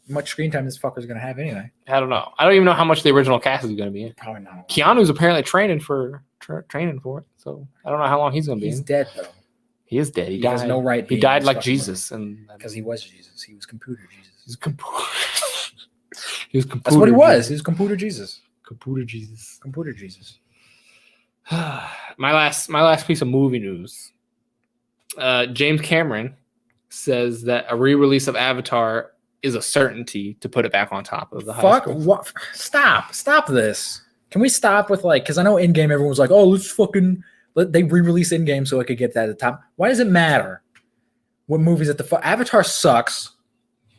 much screen time this fucker's gonna have anyway. I don't know. I don't even know how much the original cast is gonna be in. Probably not. Keanu's apparently training for it, so I don't know how long he's gonna be. He's dead though. He is dead. He died. Has no right. He died like Jesus, and because he was Jesus. He was computer Jesus. He's computer. He was computer. That's what he was. He was computer Jesus. Computer Jesus. Computer Jesus. My last piece of movie news. James Cameron says that a re-release of Avatar is a certainty to put it back on top of the high school. What? Stop this. Can we stop with like? Because I know in game everyone was like, oh, they re-release in game so it could get that at the top. Why does it matter what movies at the Avatar sucks?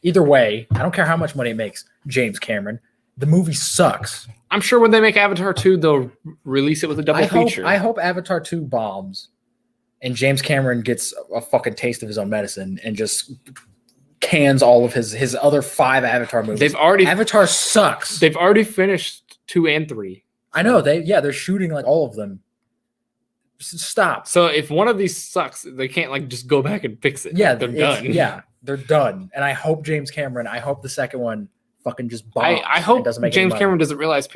Either way, I don't care how much money it makes. James Cameron, the movie sucks. I'm sure when they make Avatar 2, they'll release it with a double feature. I hope Avatar 2 bombs, and James Cameron gets a fucking taste of his own medicine and just cans all of his other 5 Avatar movies. Avatar sucks. They've already finished 2 and 3. I know they're shooting like all of them. Stop. So if one of these sucks, they can't like just go back and fix it. Yeah, they're done. Yeah, they're done. And I hope James Cameron. I hope the second one fucking just bombs. I hope James Cameron doesn't realize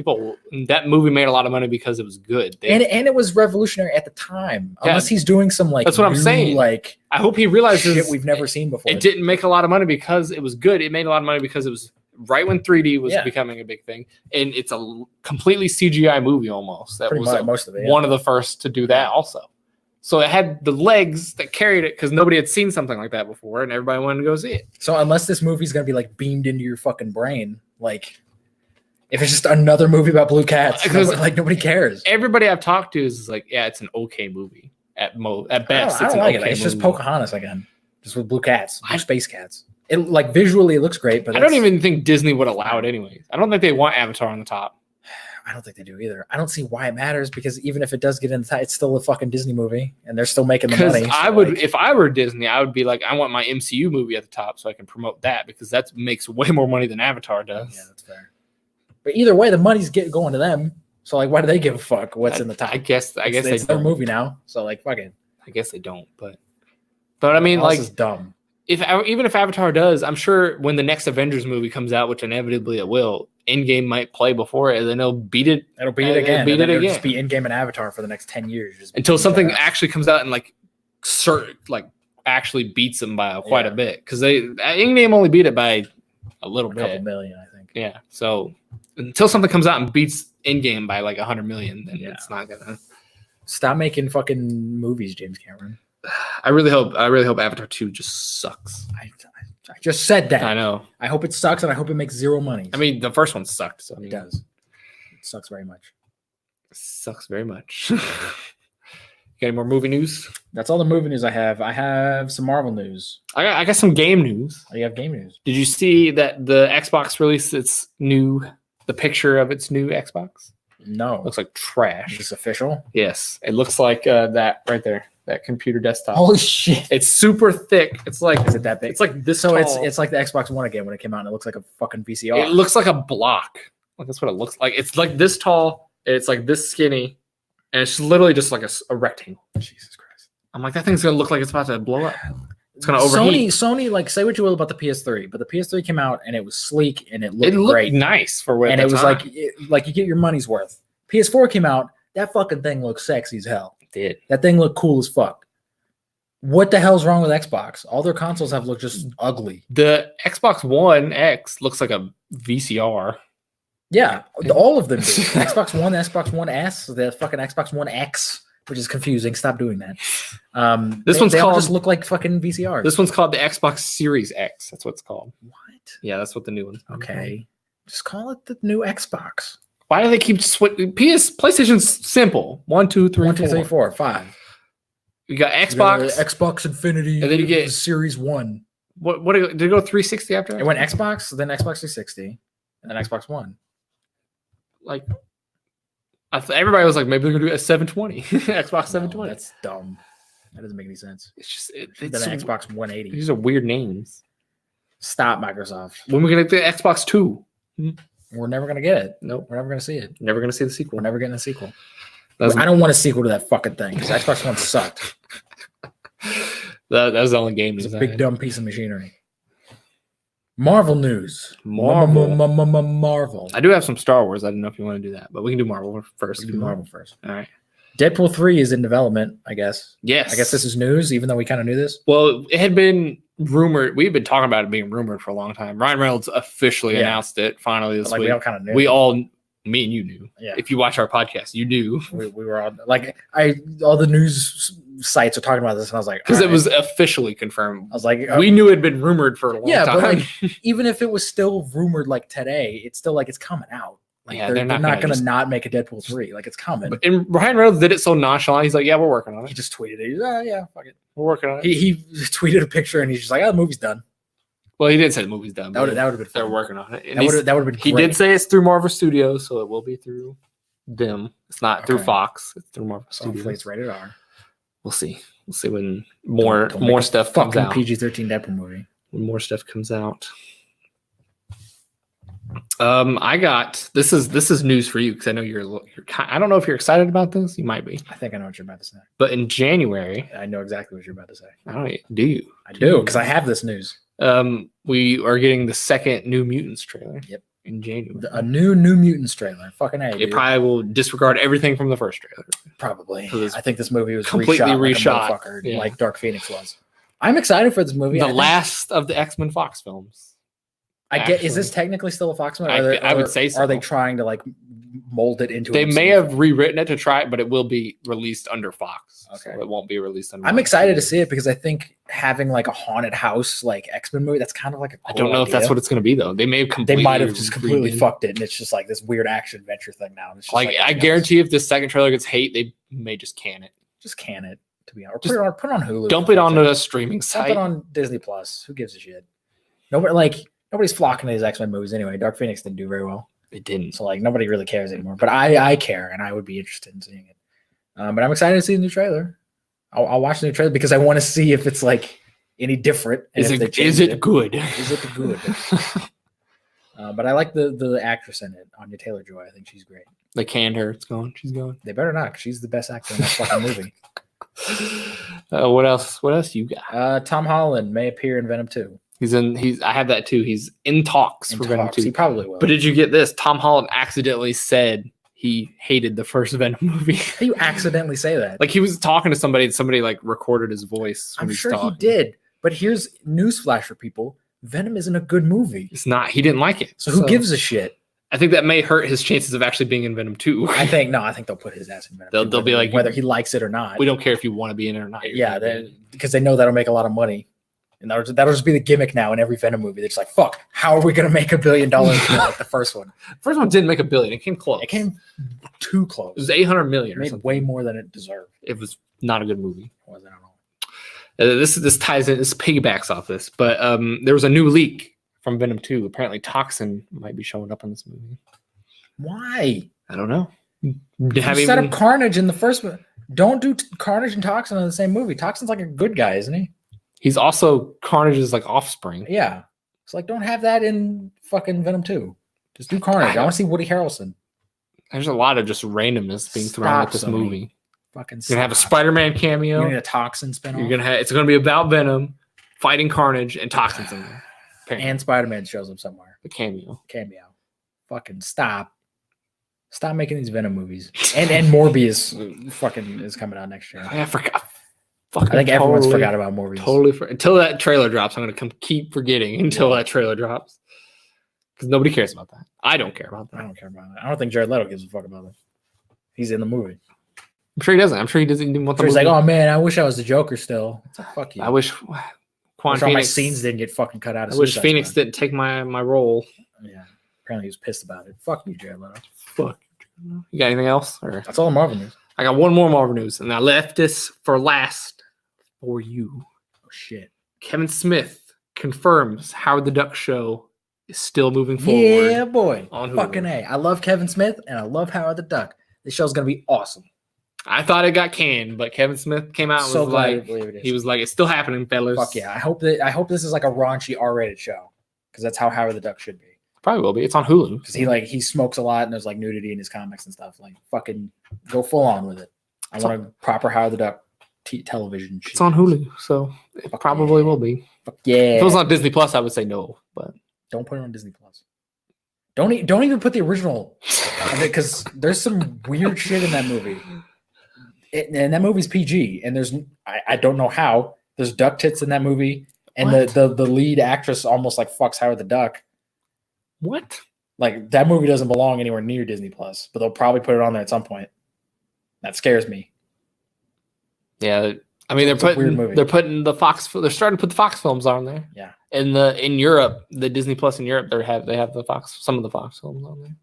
that movie made a lot of money because it was good. And it was revolutionary at the time. Yeah, unless he's doing some like that's what I'm saying. Like I hope he realizes shit we've never seen before. It didn't make a lot of money because it was good. It made a lot of money because it was right when 3D was becoming a big thing, and it's a completely CGI movie almost. That was most of it, one of the first to do that also. So it had the legs that carried it because nobody had seen something like that before, and everybody wanted to go see it. So unless this movie's gonna be like beamed into your fucking brain, like if it's just another movie about blue cats, nobody cares. Everybody I've talked to is like, yeah, it's an okay movie at best. I don't like it. It's just Pocahontas again, just with blue cats, space cats. It like visually it looks great, but I don't even think Disney would allow it anyways. I don't think they want Avatar on the top. I don't think they do either. I don't see why it matters because even if it does get in the it's still a fucking Disney movie and they're still making the money. I would, if I were Disney, I would be like, I want my MCU movie at the top so I can promote that because that makes way more money than Avatar does. Yeah, that's fair. But either way, the money's going to them. So like, why do they give a fuck what's in the top? I guess it's their movie now. So like, fuck it. I guess they don't, but I mean, like, is dumb. Even if Avatar does, I'm sure when the next Avengers movie comes out, which inevitably it will, Endgame might play before it, and then it'll beat it. It'll beat it again. It'll just be Endgame and Avatar for the next 10 years. Just until something actually comes out and actually beats them by quite a bit. Because Endgame only beat it by a little bit. A couple million, I think. Yeah. So until something comes out and beats Endgame by like 100 million, then it's not gonna. Stop making fucking movies, James Cameron. I really hope Avatar 2 just sucks. I just said that. I know. I hope it sucks and I hope it makes zero money. I mean, the first one sucked. So it does. It sucks very much. Sucks very much. You got any more movie news? That's all the movie news I have. I have some Marvel news. I got some game news. Oh, you have game news. Did you see that the Xbox released the picture of its new Xbox? No. It looks like trash. Is this official? Yes. It looks like that right there. That computer desktop. Holy shit! It's super thick. It's like, is it that big? It's like this. So tall. it's like the Xbox One again when it came out, and it looks like a fucking VCR. It looks like a block. Like that's what it looks like. It's like this tall. And it's like this skinny, and it's literally just like a rectangle. Jesus Christ! I'm like, that thing's gonna look like it's about to blow up. It's gonna overheat. Sony, like, say what you will about the PS3, but the PS3 came out and it was sleek and it looked great, nice for what. And it was like you get your money's worth. PS4 came out. That fucking thing looked sexy as hell. It did. That thing looked cool as fuck. What the hell's wrong with Xbox? All their consoles have looked just ugly. The Xbox One X looks like a VCR. Yeah, all of them do. Xbox One, Xbox One S, the fucking Xbox One X, which is confusing. Stop doing that. They all just look like fucking VCRs. This one's called the Xbox Series X. That's what it's called. What? Yeah, that's what the new one's called. Okay. Just call it the new Xbox. Why do they keep PlayStation's simple. 1, 2, 3, 1, 2, 3, 4, 5. You got Xbox, Xbox Infinity, and then you get Series 1. What did it go 360 after? It went Xbox, then Xbox 360, and then Xbox One. Like, everybody was like, maybe they're gonna do a 720, Xbox 720. That's dumb. That doesn't make any sense. It's just it's an Xbox 180. These are weird names. Stop, Microsoft. When are we gonna get the Xbox 2? We're never gonna get it. Nope. We're never gonna see it. Never gonna see the sequel. We're never getting a sequel. I don't want a sequel to that fucking thing because Xbox One sucked. That was the only game. It's a big dumb piece of machinery. Marvel news. Marvel. I do have some Star Wars. I don't know if you want to do that, but we can do Marvel first. We can do Marvel first. All right. Deadpool 3 is in development, I guess. Yes. I guess this is news, even though we kind of knew this. Well, it had been rumored. We've been talking about it being rumored for a long time. Ryan Reynolds officially announced it finally this week. We all kind of knew. Me and you knew. Yeah. If you watch our podcast, you knew. We were all like, all the news sites are talking about this, and I was like, because it was officially confirmed. I was like, we knew it had been rumored for a long time. But like, even if it was still rumored like today, it's still like it's coming out. Like they're not going to not make a Deadpool 3. Like it's coming. And Ryan Reynolds did it so nonchalant. He's like, yeah, we're working on it. He just tweeted it. He's like, yeah, fuck it. We're working on it. He tweeted a picture and he's just like, oh, the movie's done. Well, he didn't say the movie's done. That would have been fun. They're working on it. And that would have been great. He did say it's through Marvel Studios, so it will be through them. It's not through Fox. It's through Marvel Studios. Hopefully it's rated R. We'll see. We'll see when more stuff comes out. PG-13 Deadpool movie. When more stuff comes out. I got this is news for you because I know you're I don't know if you're excited about this. You might be. I think I know what you're about to say. But in January, I know exactly what you're about to say. I don't. Do you? I do because I have this news. We are getting the second New Mutants trailer. Yep. In January. A new Mutants trailer. Fucking A. It probably will disregard everything from the first trailer. Probably. I think this movie was completely reshot like Dark Phoenix was. I'm excited for this movie. The last of the X-Men Fox films. Is this technically still a Fox movie? I would say so. Are they trying to like mold it into? They may have rewritten it to try it, but it will be released under Fox. Okay, so it won't be released under. I'm excited to see it because I think having like a haunted house like X-Men movie, that's kind of like a. Cool I don't know if that's what it's going to be though. They might have just completely fucked it, and it's just like this weird action adventure thing now. It's just like I guarantee if this second trailer gets hate, they may just can it. Just can it. To be honest, or put it on Hulu. Dump it onto a streaming site. Dump it on Disney Plus. Who gives a shit? Nobody's flocking to these X-Men movies anyway. Dark Phoenix didn't do very well. It didn't. So like nobody really cares anymore. But I care, and I would be interested in seeing it. But I'm excited to see the new trailer. I'll watch the new trailer because I want to see if it's like any different. Is it good? Is it good? But I like the actress in it, Anya Taylor-Joy. I think she's great. They canned her. She's going. They better not, because she's the best actor in that fucking movie. What else? What else you got? Tom Holland may appear in Venom 2. I have that too. He's in talks for Venom 2. He probably will. But did you get this? Tom Holland accidentally said he hated the first Venom movie. How do you accidentally say that? Like he was talking to somebody and somebody like recorded his voice. I'm sure he did. But here's newsflash for people. Venom isn't a good movie. It's not. He didn't like it. So who gives a shit? I think that may hurt his chances of actually being in Venom 2. I think they'll put his ass in Venom. They'll be like, whether he likes it or not. We don't care if you want to be in it or not. Yeah, because they know that'll make a lot of money. And that'll just be the gimmick now in every Venom movie. They're just like, fuck, how are we going to make $1 billion like the first one? The first one didn't make $1 billion. It came close. It came too close. It was $800 million. It made way more than it deserved. It was not a good movie. It wasn't at all. This ties in. This piggybacks off this. But there was a new leak from Venom 2. Apparently, Toxin might be showing up in this movie. Why? I don't know. You set up Carnage in the first one. Don't do Carnage and Toxin in the same movie. Toxin's like a good guy, isn't he? He's also Carnage's like offspring. Yeah. It's like, don't have that in fucking Venom 2. Just do Carnage. I want to see Woody Harrelson. There's a lot of just randomness being thrown at this movie. Fucking You're gonna have a Spider-Man cameo. You need a Toxin spinoff. It's gonna be about Venom fighting Carnage and Toxins in there. Apparently. And Spider-Man shows up somewhere. The cameo. Fucking stop. Stop making these Venom movies. And Morbius fucking is coming out next year. I forgot. I think everyone's forgot about Morbius. Until that trailer drops, I'm gonna keep forgetting until that trailer drops. Because nobody cares about that. I don't care about that. I don't care about that. I don't think Jared Leto gives a fuck about it. He's in the movie. I'm sure he doesn't. I'm sure he doesn't even want the movie. He's like, oh man, I wish I was the Joker still. It's like, fuck you. I wish all my scenes didn't get fucking cut out. I wish Phoenix didn't take my role. Yeah. Apparently he was pissed about it. Fuck you, Jared Leto. Fuck. You got anything else? Or that's all Marvel news. I got one more Marvel news, and I left this for last for you. Oh shit. Kevin Smith confirms Howard the Duck show is still moving forward. Yeah, boy. On Hulu. Fucking A. I love Kevin Smith and I love Howard the Duck. This show's gonna be awesome. I thought it got canned, but Kevin Smith came out and was like, he was like, it's still happening, fellas. Fuck yeah. I hope this is like a raunchy R-rated show. Because that's how Howard the Duck should be. Probably will be. It's on Hulu. Because he smokes a lot and there's like nudity in his comics and stuff. Like fucking go full on with it. I want a proper Howard the Duck television show. It's on Hulu, so it probably will be. Fuck yeah. If it was on Disney Plus, I would say no, but don't put it on Disney Plus. Don't even put the original, because there's some weird shit in that movie. And that movie's PG, and there's I don't know how there's duck tits in that movie, and the lead actress almost like fucks Howard the Duck. What? Like that movie doesn't belong anywhere near Disney Plus, but they'll probably put it on there at some point. That scares me. Yeah, I mean they're putting the Fox. They're starting to put the Fox films on there. Yeah. In Europe, the Disney Plus in Europe, they have some of the Fox films on there.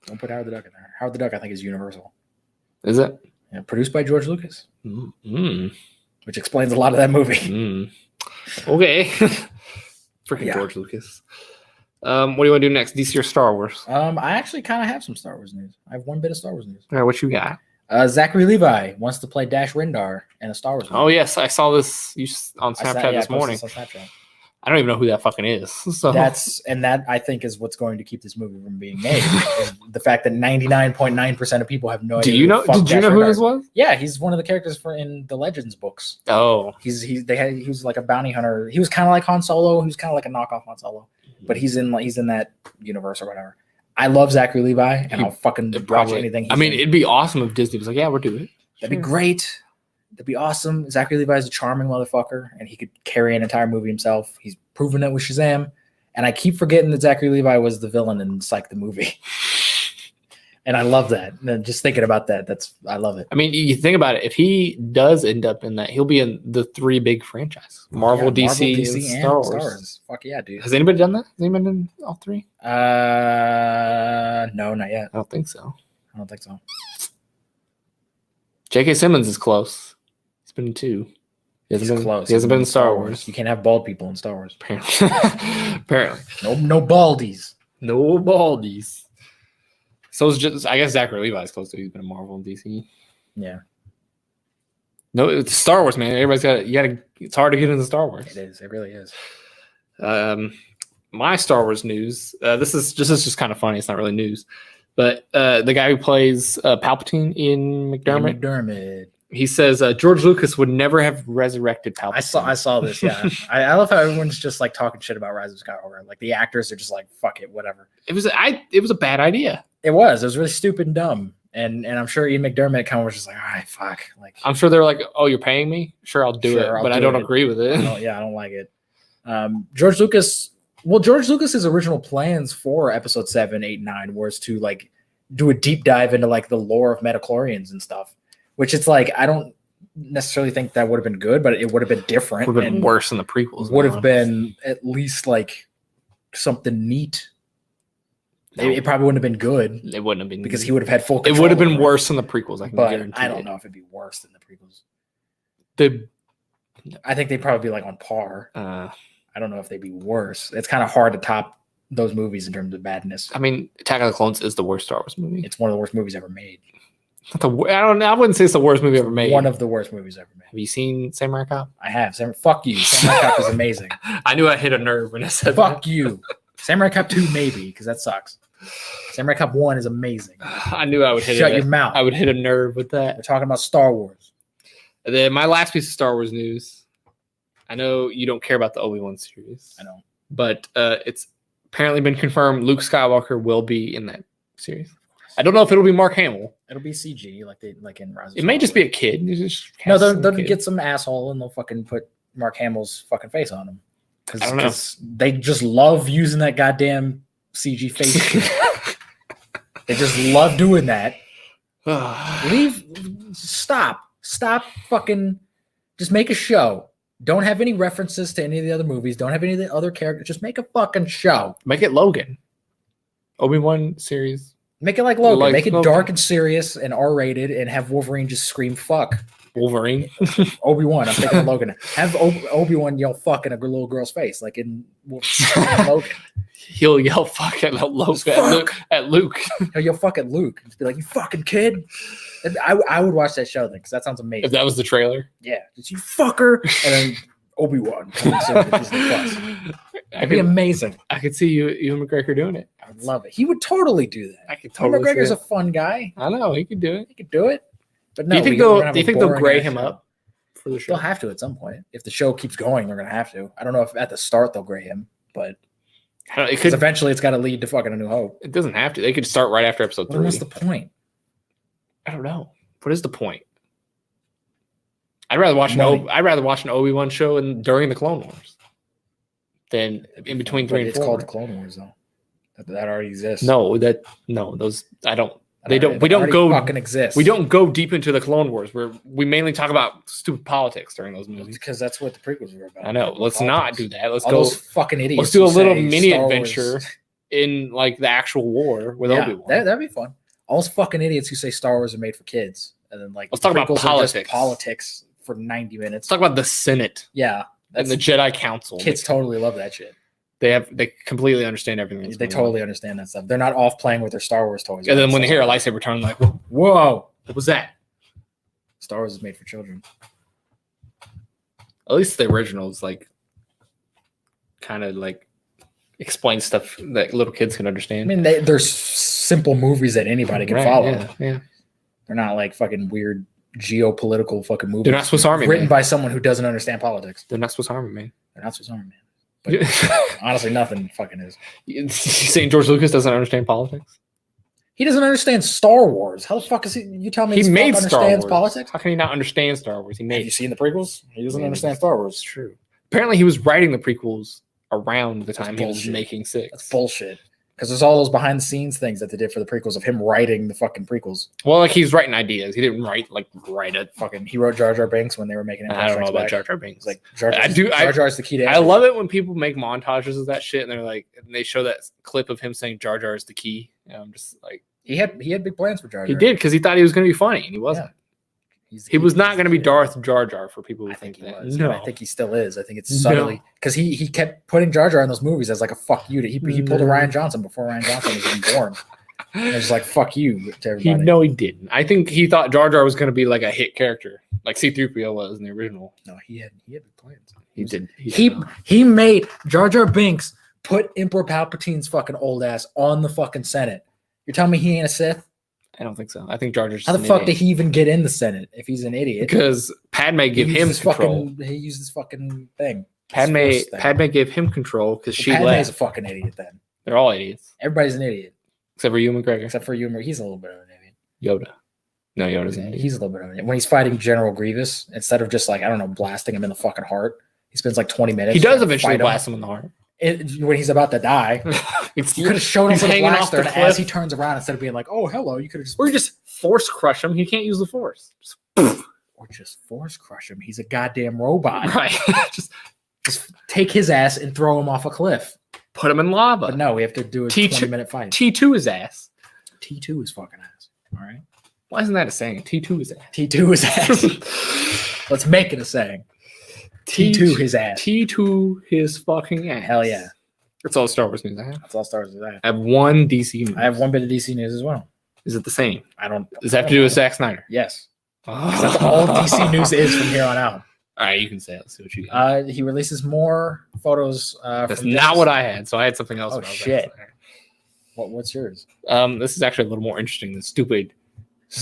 Don't put Howard the Duck in there. Howard the Duck, I think, is Universal. Is it? Yeah, produced by George Lucas. Mm-hmm. Which explains a lot of that movie. Okay. Freaking George Lucas. What do you want to do next? DC or Star Wars? I actually kind of have some Star Wars news. I have one bit of Star Wars news. All right, what you got? Zachary Levi wants to play Dash Rendar in a Star Wars movie. Oh, yes. I saw this on Snapchat this morning. I don't even know who that fucking is. So that I think is what's going to keep this movie from being made. Is the fact that 99.9% of people have no idea. Did you know who this was? Yeah, he's one of the characters in the Legends books. Oh, he was like a bounty hunter. He was kind of like Han Solo. He was kind of like a knockoff Han Solo, but he's in that universe or whatever. I love Zachary Levi, and I'll fucking watch anything. It'd be awesome if Disney was like, yeah, we'll do it. That'd be great. That'd be awesome. Zachary Levi is a charming motherfucker, and he could carry an entire movie himself. He's proven it with Shazam. And I keep forgetting that Zachary Levi was the villain in Psych the movie. And I love that. And just thinking about that, I love it. I mean, you think about it. If he does end up in that, he'll be in the three big franchises. Marvel, DC, and Star Wars. Fuck yeah, dude. Has anybody done that? Has anybody done all three? No, not yet. I don't think so. J.K. Simmons is close. He's been in two. He hasn't been in Star Wars. You can't have bald people in Star Wars. Apparently. No baldies. No baldies. So it's just, I guess Zachary Levi's close to. He's been a Marvel and DC. Yeah. No, it's Star Wars, man. Everybody's got. You got to. It's hard to get into Star Wars. It is. It really is. My Star Wars news. This is just kind of funny. It's not really news, but the guy who plays Palpatine, Ian McDermott. He says George Lucas would never have resurrected Palpatine. I saw this. Yeah, I love how everyone's just like talking shit about Rise of Skywalker. Like the actors are just like, fuck it, whatever. It was a bad idea. It was really stupid and dumb. And I'm sure Ian McDermott kind of was just like, all right, fuck. Like I'm sure they're like, oh, you're paying me? Sure, I'll do it, but I don't agree with it. I don't like it. George Lucas's original plans for episode 7, 8, 9 was to like do a deep dive into like the lore of midichlorians and stuff, which it's like, I don't necessarily think that would have been good, but it would have been different. Would have been worse than the prequels. Would have been at least like something neat. No. It probably wouldn't have been good. It wouldn't have been because he would have had full control. It would have been worse than the prequels. I can guarantee. I don't know if it'd be worse than the prequels. I think they'd probably be like on par. I don't know if they'd be worse. It's kind of hard to top those movies in terms of badness. I mean, Attack of the Clones is the worst Star Wars movie. It's one of the worst movies ever made. I wouldn't say it's the worst movie ever made. One of the worst movies ever made. Have you seen Samurai Cop? I have. Fuck you. Samurai Cop is amazing. I knew I hit a nerve when I said fuck you. Samurai Cop 2 maybe, because that sucks. Samurai Cop 1 is amazing. I knew I would hit Shut your mouth. I would hit a nerve with that. We're talking about Star Wars. And then my last piece of Star Wars news. I know you don't care about the Obi-Wan series. I know. But it's apparently been confirmed Luke Skywalker will be in that series. I don't know if it'll be Mark Hamill. It'll be CG like in Rise of Skywalker. It may just be a kid. No, they'll get some asshole and they'll fucking put Mark Hamill's fucking face on him. I don't know. They just love using that goddamn CG face. They just love doing that. Stop fucking, just make a show. Don't have any references to any of the other movies. Don't have any of the other characters. Just make a fucking show. Make it Logan. Obi-Wan series. Make it like Logan. Make it dark and serious and R-rated and have Wolverine just scream fuck. Wolverine? Obi-Wan. I'm thinking of Logan. Have Obi-Wan yell fuck in a little girl's face like in Logan. He'll yell fuck at Luke. He'll yell fuck at Luke. Just be like, you fucking kid. And I would watch that show then because that sounds amazing. If that was the trailer? Yeah. Just you fucker. And then Obi-Wan comes in with Disney Plus. It'd be amazing. I could see Ewan McGregor doing it. I would love it. He would totally do that. I could totally. Ewan McGregor's a fun guy. I know. He could do it. He could do it. But no, do you think they'll gray him up for the show? They'll have to at some point. If the show keeps going, they're going to have to. I don't know if at the start they'll gray him, but eventually it's got to lead to fucking A New Hope. It doesn't have to. They could start right after episode 3. What's the point? I don't know. What is the point? I'd rather watch an Obi-Wan show during the Clone Wars than in between 3 and 4. It's called the Clone Wars though. That already exists. Those I don't. We don't go deep into the Clone Wars where we mainly talk about stupid politics during those movies. Because that's what the prequels were about. I know. Let's not do that. Let's go. Those fucking idiots. Let's do a little mini adventure in like the actual war with Obi-Wan. That'd be fun. All those fucking idiots who say Star Wars are made for kids, and then like let's talk about politics for 90 minutes. Let's talk about the Senate. Yeah, and the Jedi Council. Kids totally love that shit. They completely understand everything. They totally understand that stuff. They're not off playing with their Star Wars toys. And then when they hear a lightsaber turn, like, whoa, what was that? Star Wars is made for children. At least the originals, like, kind of like explain stuff that little kids can understand. I mean, they're simple movies that anybody can follow. Yeah. They're not like fucking weird geopolitical fucking movies. They're not Swiss Army written by someone who doesn't understand politics. They're not Swiss Army Man. They're not Swiss Army Man. But honestly, nothing fucking is. You saying George Lucas doesn't understand politics? He doesn't understand Star Wars. How the fuck is he? You tell me he made Star understands Wars. Politics? How can he not understand Star Wars? Have you seen the prequels? He doesn't understand Star Wars. It's true. Apparently, he was writing the prequels around the time he was making 6. That's bullshit. Because there's all those behind the scenes things that they did for the prequels of him writing the fucking prequels. Well, like he's writing ideas. He didn't write it. Fucking, he wrote Jar Jar Binks when they were making it. I don't know about Jar Jar Binks. Like Jar Jar's the key to everything. I love it when people make montages of that shit and they're like, and they show that clip of him saying Jar Jar is the key. And I'm just like, he had big plans for Jar Jar. He did because he thought he was going to be funny and he wasn't. He was not going to be Darth Jar Jar for people who think that. No, I think he still is. I think it's subtly because he kept putting Jar Jar in those movies as like a fuck you to he pulled a Ryan Johnson before Ryan Johnson was even born. It was like fuck you to everybody. He didn't. I think he thought Jar Jar was going to be like a hit character, like C-3PO was in the original. No, he had plans. He made Jar Jar Binks put Emperor Palpatine's fucking old ass on the fucking Senate. You're telling me he ain't a Sith? I don't think so. I think Jar Jar's how the fuck did he even get in the Senate if he's an idiot? Because Padme gave him control. He used this fucking thing. Padme gave him control because she left. Padme's a fucking idiot then. They're all idiots. Everybody's an idiot. Except for Ewan McGregor. Except for Ewan McGregor. He's a little bit of an idiot. Yoda. No, Yoda's an idiot. He's a little bit of an idiot. When he's fighting General Grievous, instead of just like, I don't know, blasting him in the fucking heart, he spends like 20 minutes. He does eventually blast him in the heart. When he's about to die. You could have shown him with a blaster, and as he turns around, instead of being like, oh, hello, you could have just... Or you just force crush him. He can't use the force. Or just force crush him. He's a goddamn robot. Right. just take his ass and throw him off a cliff. Put him in lava. But no, we have to do a 20-minute fight. T2 is ass. T2 is fucking ass. All right? Why isn't that a saying? T2 is ass. T2 is ass. Let's make it a saying. T2 his ass. T2 his fucking ass. Hell yeah. That's all Star Wars news I have. That's all Star Wars news I have. I have one DC news. I have one bit of DC news as well. Is it the same? Does it have to do with Zack Snyder? Yes. That's all DC news is from here on out. All right, you can say it. Let's see what you got. He releases more photos. That's not what I had, so I had something else. Oh, shit. What's yours? This is actually a little more interesting than stupid.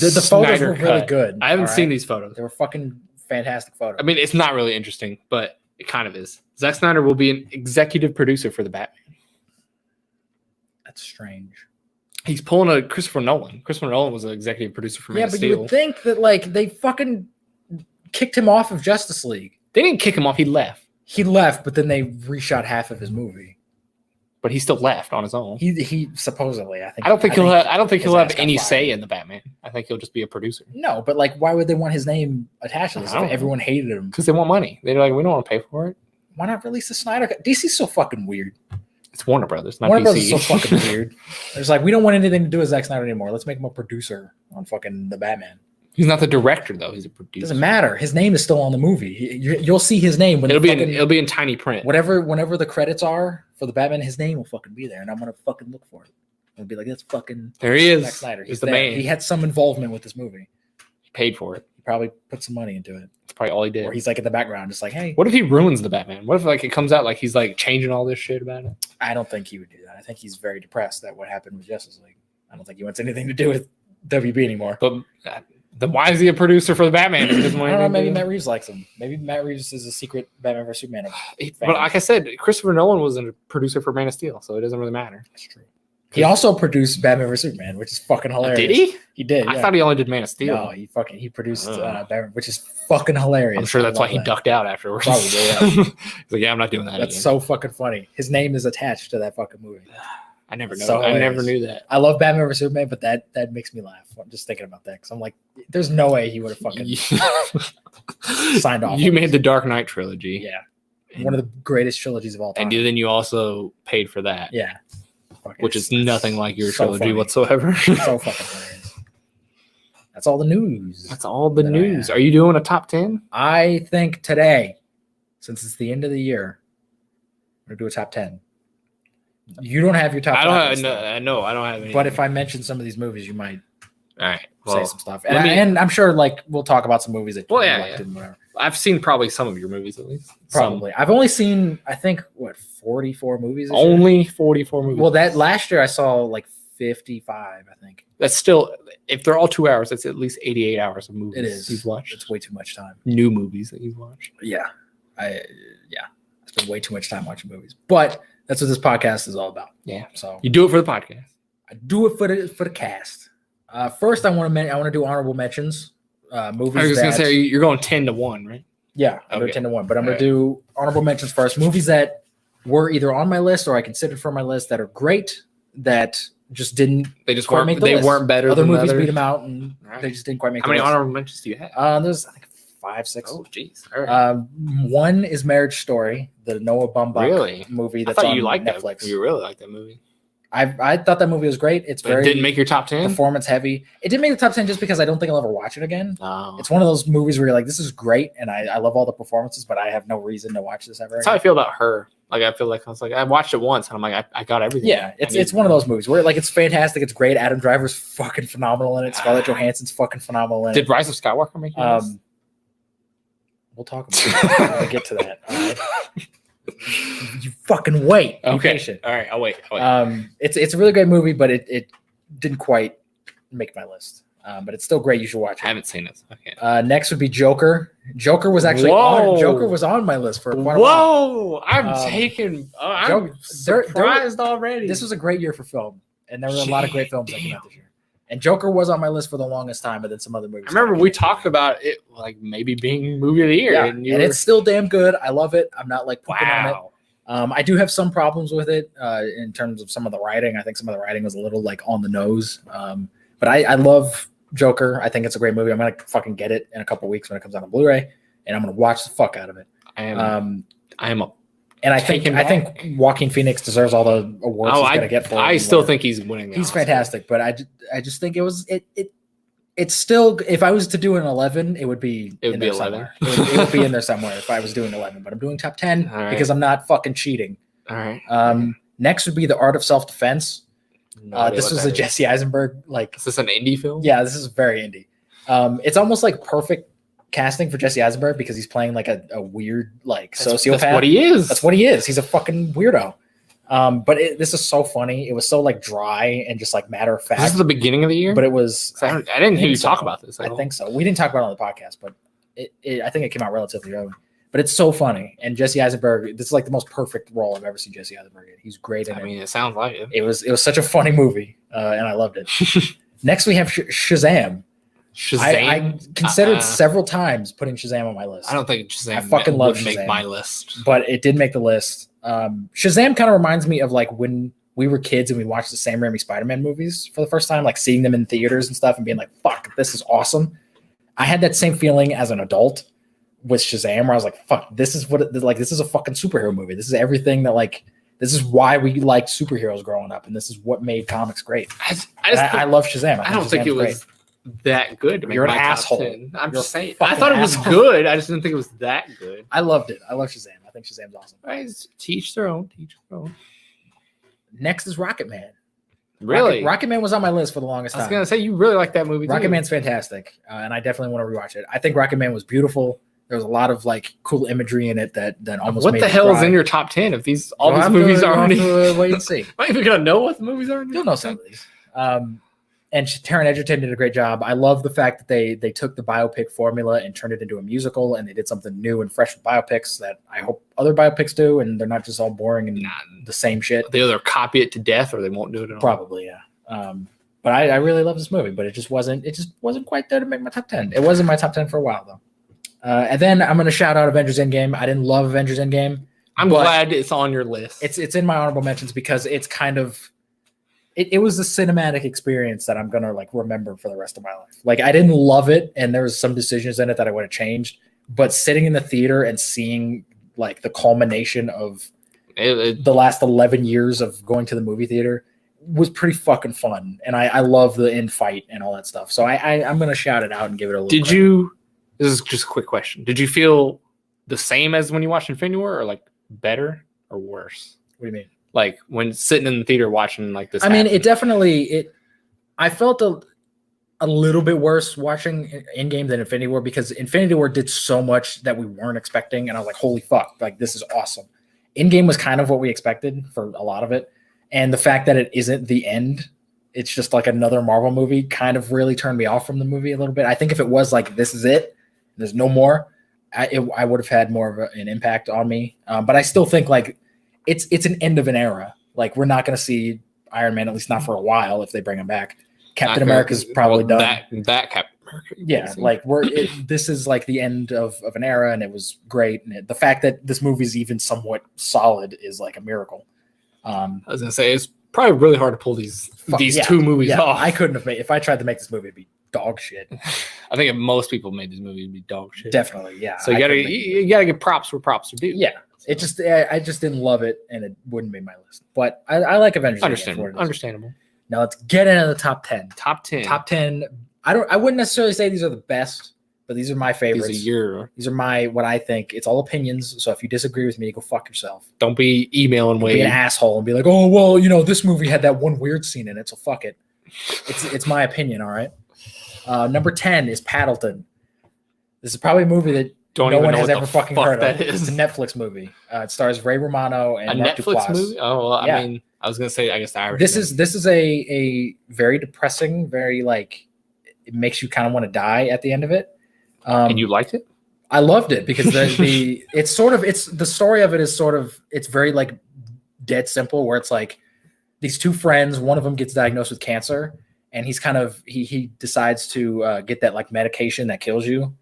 The photos were really good. I haven't seen these photos. They were fucking fantastic photos. I mean, it's not really interesting, but it kind of is. Zack Snyder will be an executive producer for the Batman. That's strange. He's pulling a Christopher Nolan. Christopher Nolan was an executive producer for Man of Steel. You would think that like they fucking kicked him off of Justice League. They didn't kick him off. He left. He left, but then they reshot half of his movie. But he still left on his own. He supposedly. I don't think he'll have any say in the Batman. I think he'll just be a producer. No, but like, why would they want his name attached to this if everyone hated him? Because they want money. They're like, we don't want to pay for it. Why not release the Snyder Cut? DC's so fucking weird. It's Warner Brothers, not Warner DC. Brothers is so fucking weird. It's like, we don't want anything to do with Zack Snyder anymore. Let's make him a producer on fucking the Batman. He's not the director though. He's a producer. Doesn't matter. His name is still on the movie. You'll see his name when it'll be in tiny print. Whenever the credits are for the Batman, his name will fucking be there, and I'm gonna fucking look for it. I'll be like, that's fucking there he is. Zack Snyder. He's the man. He had some involvement with this movie. He paid for it. He probably put some money into it. That's probably all he did. Or he's like in the background, just like, hey. What if he ruins the Batman? What if like it comes out like he's like changing all this shit about it? I don't think he would do that. I think he's very depressed at what happened with Justice League. I don't think he wants anything to do with WB anymore. But then why is he a producer for the Batman? He doesn't want I don't know. Maybe Matt Reeves likes him. Maybe Matt Reeves is a secret Batman vs Superman. But like I said, Christopher Nolan was a producer for Man of Steel, so it doesn't really matter. That's true. He also produced Batman vs Superman, which is fucking hilarious. Did he? He did. I thought he only did Man of Steel. No, he produced Batman, which is fucking hilarious. I'm sure that's why he ducked out afterwards. Probably, yeah. He's like, yeah, I'm not doing that. That's again. so fucking funny. His name is attached to that fucking movie. I never know. So I never knew that. I love Batman vs Superman, but that makes me laugh. I'm just thinking about that because I'm like, there's no way he would have fucking signed off. You made the Dark Knight trilogy. Yeah, one of the greatest trilogies of all time. And then you also paid for that. Yeah, which is nothing like your trilogy whatsoever. So fucking hilarious. That's all the news. That's all the news. Are you doing a top 10? I think today, since it's the end of the year, we're gonna do a top 10. You don't have your top 5. I know. I don't have any. But if I mention some of these movies, you might say some stuff. And I'm sure like we'll talk about some movies that you liked and whatever. I've seen probably some of your movies at least. Probably. I've only seen, I think, 44 movies this year? 44 movies. Well, that last year I saw like 55, I think. That's still, if they're all 2 hours, that's at least 88 hours of movies. It is. You've watched. It's way too much time. New movies that you've watched. Yeah. I spend way too much time watching movies. But that's what this podcast is all about. Yeah. So you do it for the podcast. I do it for the cast. First, I want to do honorable mentions. Movies. I was going to say you're going 10-1, right? Yeah, I'm going 10-1. But I'm going to do honorable mentions first. Movies that were either on my list or I considered for my list that are great that just didn't. They just weren't. They weren't better. Other than movies others. beat them out, and they just didn't quite make. How many honorable mentions do you have? There's I think 5, 6. Oh, jeez. All right. One is Marriage Story, the Noah Baumbach movie that's on Netflix. You really like that movie. I thought that movie was great. It's But it didn't make your top 10? performance heavy. It didn't make the top 10 just because I don't think I'll ever watch it again. Oh. It's one of those movies where you're like, this is great, and I love all the performances, but I have no reason to watch this ever. That's how I feel about Her. Like I feel like I watched it once, and I'm like, I got everything. Yeah, it's one of those movies where like it's fantastic. It's great. Adam Driver's fucking phenomenal in it. Scarlett Johansson's fucking phenomenal in it. Did Rise of Skywalker make you? We'll talk about it when we get to that. All right? You fucking wait. Be Okay. patient. All right. I'll wait. It's a really great movie, but it didn't quite make my list. But it's still great. You should watch I it. haven't seen it. Okay. Next would be Joker. Joker was actually on my list for quite a while. Whoa! I'm surprised already. This was a great year for film, and there were a lot of great films that came out this year. And Joker was on my list for the longest time, but then some other movies. I remember we talked about it like maybe being movie of the year, and it's still damn good. I love it. I'm not like pooping on it. I do have some problems with it in terms of some of the writing. I think some of the writing was a little like on the nose. But I love Joker. I think it's a great movie. I'm gonna fucking get it in a couple weeks when it comes out on Blu-ray, and I'm gonna watch the fuck out of it. I think Joaquin Phoenix deserves all the awards he's gonna get for it. I still think he's winning. He's fantastic, but I just think it's still, if I was to do an 11, it would be 11. Somewhere. It would be in there somewhere if I was doing 11, but I'm doing top 10 because I'm not fucking cheating. All right. Next would be The Art of Self-Defense. This was a Jesse Eisenberg, is this an indie film? Yeah, this is very indie. It's almost like perfect casting for Jesse Eisenberg because he's playing like a weird sociopath. That's what he is. That's what he is. He's a fucking weirdo. But this is so funny. It was so like dry and just like matter of fact. This is the beginning of the year, but it was. I didn't hear you talk about this. I think so. We didn't talk about it on the podcast, but I think it came out relatively early. But it's so funny, and Jesse Eisenberg. This is like the most perfect role I've ever seen Jesse Eisenberg in. He's great in it. I mean, it sounds like it. It was such a funny movie, and I loved it. Next, we have Shazam. I considered several times putting Shazam on my list. I don't think Shazam I fucking love would Shazam, make my list, but it did make the list. Shazam kind of reminds me of like when we were kids and we watched the Sam Raimi Spider-Man movies for the first time, like seeing them in theaters and stuff and being like, fuck, this is awesome. I had that same feeling as an adult with Shazam where I was like, fuck, this is a fucking superhero movie. This is everything that this is why we liked superheroes growing up, and this is what made comics great. I love Shazam. I don't think it was that good to make You're an my asshole. top 10. I'm just saying. fucking I thought it was asshole. good. I just didn't think it was that good. I loved it. I love Shazam. I think Shazam's awesome. Guys, teach their own. Next is Rocket Man. Really? Rocket Man was on my list for the longest I was time. going to say, you really like that movie, Rocket too. Man's fantastic, and I definitely want to rewatch it. I think Rocket Man was beautiful. There was a lot of like cool imagery in it that almost What made the me hell cry. is in your top 10 if these movies are already... Wait and see. Am I even going to know what the movies are in You'll know some of these. And Taron Egerton did a great job. I love the fact that they took the biopic formula and turned it into a musical, and they did something new and fresh with biopics that I hope other biopics do, and they're not just all boring and the same shit. They either copy it to death or they won't do it at all. Probably, yeah. But I really love this movie, but it just wasn't quite there to make my top 10. It was in my top 10 for a while though. And then I'm going to shout out Avengers Endgame. I didn't love Avengers Endgame. I'm glad it's on your list. It's in my honorable mentions because it's kind of it was a cinematic experience that I'm going to like remember for the rest of my life. Like I didn't love it, and there was some decisions in it that I would have changed, but sitting in the theater and seeing like the culmination of the last 11 years of going to the movie theater was pretty fucking fun. And I love the end fight and all that stuff. So I'm going to shout it out and give it a little This is just a quick question. Did you feel the same as when you watched Infinity War, or like better or worse? What do you mean? Like when sitting in the theater watching like this? I mean, I felt a little bit worse watching Endgame than Infinity War because Infinity War did so much that we weren't expecting. And I was like, holy fuck, like this is awesome. Endgame was kind of what we expected for a lot of it. And the fact that it isn't the end, it's just like another Marvel movie, kind of really turned me off from the movie a little bit. I think if it was like, this is it, there's no more, I would have had more of an impact on me. But I still think like it's an end of an era. Like we're not going to see Iron Man, at least not for a while, if they bring him back. Captain America's probably done. That Captain America. Yeah, like this is like the end of an era, and it was great. And the fact that this movie is even somewhat solid is like a miracle. I was gonna say it's probably really hard to pull these two movies off. I couldn't have made. If I tried to make this movie, it'd be dog shit. I think if most people made this movie, it'd be dog shit. Definitely, yeah. So you gotta give props where props are due. Yeah, So. I just didn't love it, and it wouldn't be my list. But I like Avengers. Understandable. Now let's get into the top 10. Top 10. I wouldn't necessarily say these are the best, but these are my favorites. These are my what I think. It's all opinions. So if you disagree with me, go fuck yourself. Don't be emailing Wade. Be an asshole and be like, oh well, this movie had that one weird scene in it, so fuck it. It's my opinion, all right. Number 10 is Paddleton. This is probably a movie that no one has ever fucking heard of. It's a Netflix movie. It stars Ray Romano and Mark Netflix Duplass. Movie. Oh well, yeah. I mean, I was gonna say, I guess the Irish. This is a very depressing, very like it makes you kind of want to die at the end of it. And you liked it? I loved it because the story of it is it's very like dead simple, where it's like these two friends, one of them gets diagnosed with cancer, and he's kind of he decides to get that like medication that kills you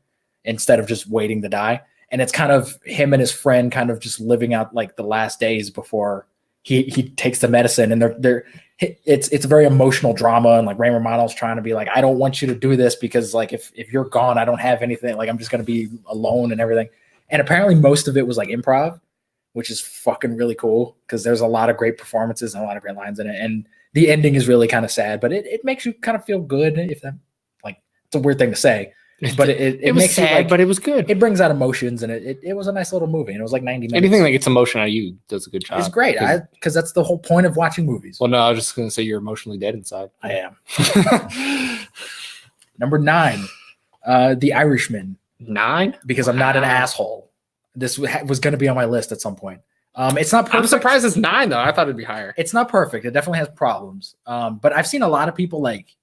instead of just waiting to die. And it's kind of him and his friend kind of just living out like the last days before he takes the medicine. And it's a very emotional drama. And like Ray Romano's trying to be like, I don't want you to do this because like if you're gone, I don't have anything. Like I'm just going to be alone and everything. And apparently most of it was like improv, which is fucking really cool because there's a lot of great performances and a lot of great lines in it. And the ending is really kind of sad, but it makes you kind of feel good. If that, like, it's a weird thing to say. But it was makes sad, like, but it was good. It brings out emotions, and it was a nice little movie, and it was like 90 minutes. Anything that gets emotion out of you does a good job. It's great, because that's the whole point of watching movies. Well, no, I was just going to say you're emotionally dead inside. I am. Number 9, The Irishman. 9? Because I'm not an asshole. This was going to be on my list at some point. It's not perfect. I'm surprised it's 9, though. I thought it'd be higher. It's not perfect. It definitely has problems. But I've seen a lot of people like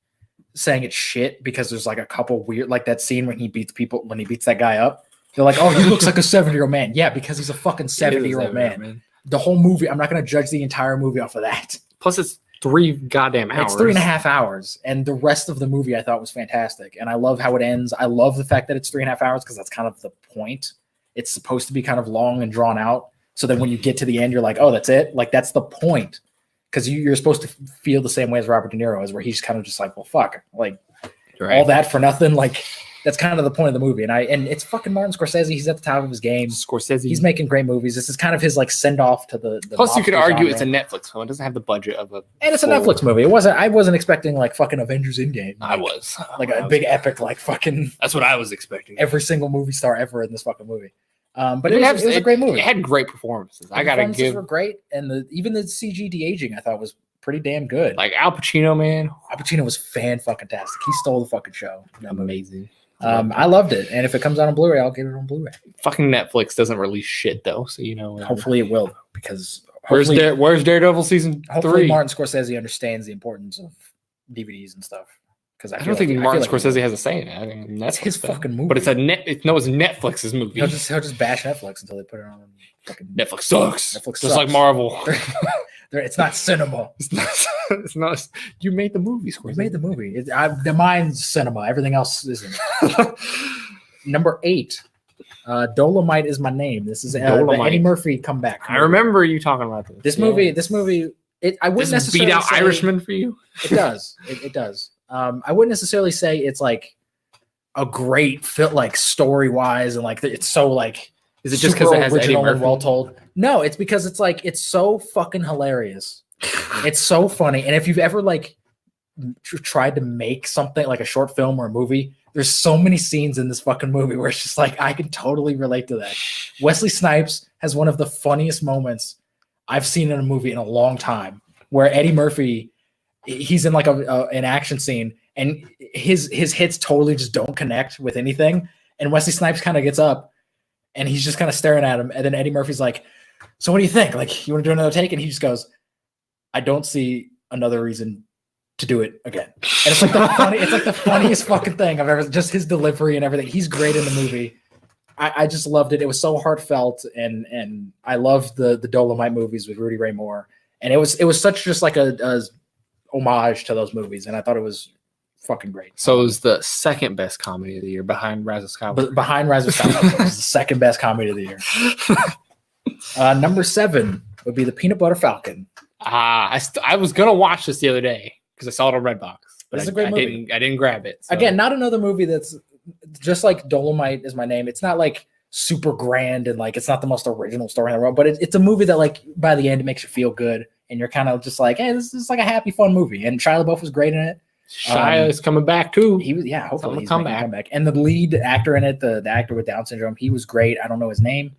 saying it's shit because there's like a couple weird, like that scene when he beats that guy up. They're like, oh, he looks like a 70-year-old man. Yeah, because he's a fucking 70-year-old man. The whole movie, I'm not going to judge the entire movie off of that. Plus, it's 3 goddamn hours. It's 3.5 hours. And the rest of the movie I thought was fantastic. And I love how it ends. I love the fact that it's 3.5 hours because that's kind of the point. It's supposed to be kind of long and drawn out. So that when you get to the end, you're like, oh, that's it? Like, that's the point. Because you're supposed to feel the same way as Robert De Niro is, where he's kind of just like, well, fuck. Like, all that for nothing? Like, that's kind of the point of the movie. And it's fucking Martin Scorsese. He's at the top of his game. He's making great movies. This is kind of his like send-off to the Plus, you could argue it's a Netflix film. It doesn't have the budget of a... And it's a Netflix movie. I wasn't expecting like fucking Avengers Endgame. I was. Like a big epic, like fucking... That's what I was expecting. Every single movie star ever in this fucking movie. But it was a great movie. It had great performances. The performances were great, and even the CG de-aging I thought was pretty damn good. Like Al Pacino, man. Al Pacino was fan-fucking-tastic. He stole the fucking show. Amazing. I loved it, and if it comes out on Blu-ray, I'll get it on Blu-ray. Fucking Netflix doesn't release shit though, so you know. Hopefully it will, because where's Daredevil season 3? Hopefully Martin Scorsese understands the importance of DVDs and stuff. Because I don't think Martin Scorsese has a say in it. I mean, that's his fucking movie. But it's it's Netflix's movie. He'll just bash Netflix until they put it on. Fucking Netflix sucks. Netflix just like Marvel. It's not cinema. It's not. You made the movie, Scorsese. You made the movie. The mine's cinema. Everything else isn't. Number 8. Dolomite Is My Name. This is Eddie Murphy comeback. I remember you talking about this. This movie. I wouldn't necessarily beat out Irishman for you. It does. It does. I wouldn't necessarily say it's like a great fit, like story wise, and like it's so like. Is it just because it has original and well told? No, it's because it's like it's so fucking hilarious. It's so funny, and if you've ever like tried to make something like a short film or a movie, there's so many scenes in this fucking movie where it's just like I can totally relate to that. Wesley Snipes has one of the funniest moments I've seen in a movie in a long time, where Eddie Murphy. He's in like an action scene, and his hits totally just don't connect with anything. And Wesley Snipes kind of gets up, and he's just kind of staring at him. And then Eddie Murphy's like, "So what do you think? Like, you want to do another take?" And he just goes, "I don't see another reason to do it again." And it's like the funniest fucking thing I've ever. Just his delivery and everything. He's great in the movie. I just loved it. It was so heartfelt, and I loved the Dolomite movies with Rudy Ray Moore. And it was such just like a homage to those movies, and I thought it was fucking great. So it was the second best comedy of the year behind Rise of Skywalker. But behind Rise of Skywalker was the second best comedy of the year. Number 7 would be The Peanut Butter Falcon. I was gonna watch this the other day because I saw it on Redbox, but it's a great movie. I didn't grab it. So. Again, not another movie that's just like Dolomite Is My Name. It's not like super grand and like it's not the most original story in the world, but it's a movie that like by the end it makes you feel good and you're kind of just like, hey, this is like a happy, fun movie. And Shia LaBeouf was great in it. Shia is coming back too. He was, hopefully he's making a comeback. And the lead actor in it, the actor with Down syndrome, he was great. I don't know his name.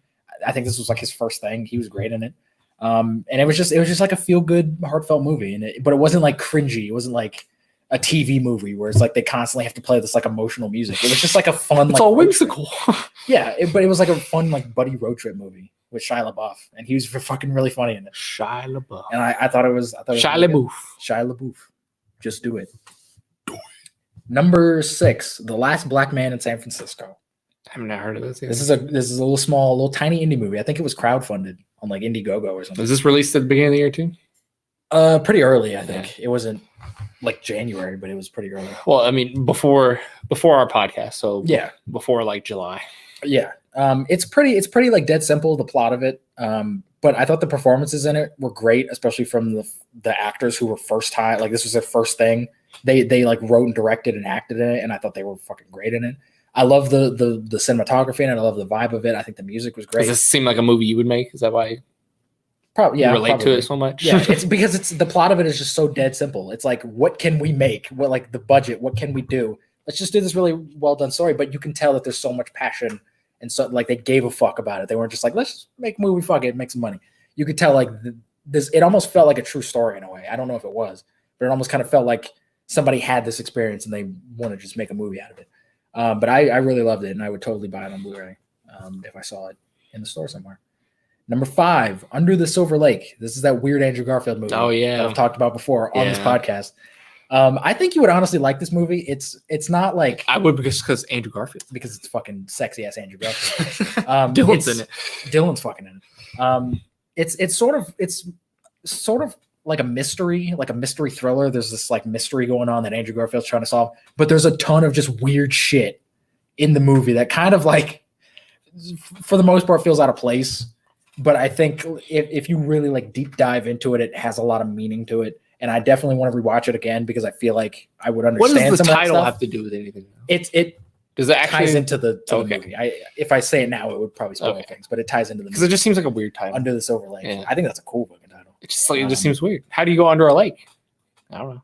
I think this was like his first thing. He was great in it. And it was just like a feel good, heartfelt movie. But it wasn't like cringy. it wasn't like a TV movie where it's like they constantly have to play this like emotional music. It was just like a fun, it's like all whimsical. Yeah, but it was like a fun like buddy road trip movie with Shia LaBeouf, and he was fucking really funny in it. Shia LaBeouf, and I thought it was Shia LaBeouf. Shia LaBeouf, just do it. Number 6, The Last Black Man in San Francisco. I've never heard of this yet. This is a little small, little tiny indie movie. I think it was crowdfunded on like Indiegogo or something. Was this released at the beginning of the year too? Pretty early, I think. It wasn't like January, but it was pretty early. Well, I mean, before our podcast, so yeah, before like July. Yeah, it's pretty like dead simple, the plot of it. But I thought the performances in it were great, especially from the actors who were first time. Like this was their first thing. They like wrote and directed and acted in it, and I thought they were fucking great in it. I love the cinematography and I love the vibe of it. I think the music was great. Does this seem like a movie you would make? Is that why? Probably, yeah. You relate to it so much. Yeah, it's because it's the plot of it is just so dead simple. It's like, what can we make? What like the budget? What can we do? Let's just do this really well done story. But you can tell that there's so much passion and so like they gave a fuck about it. They weren't just like, let's just make a movie, fuck it, make some money. You could tell like this. It almost felt like a true story in a way. I don't know if it was, but it almost kind of felt like somebody had this experience and they want to just make a movie out of it. But I really loved it, and I would totally buy it on Blu-ray if I saw it in the store somewhere. Number 5, Under the Silver Lake. This is that weird Andrew Garfield movie. Oh yeah, that I've talked about before on this podcast. I think you would honestly like this movie. It's not like I would because Andrew Garfield, because it's fucking sexy ass Andrew Garfield. Dylan's in it. Dylan's fucking in it. It's sort of like a mystery thriller. There's this like mystery going on that Andrew Garfield's trying to solve, but there's a ton of just weird shit in the movie that kind of like, for the most part, feels out of place. But I think if you really like deep dive into it, it has a lot of meaning to it. And I definitely want to rewatch it again because I feel like I would understand. What does the some title of that have to do with anything? It does it actually ties into the movie. If I say it now, it would probably spoil things, but it ties into the movie. Because it just seems like a weird title. Under the Silver Lake. Yeah. I think that's a cool fucking title. It's just like it just seems weird. How do you go under a lake? I don't know.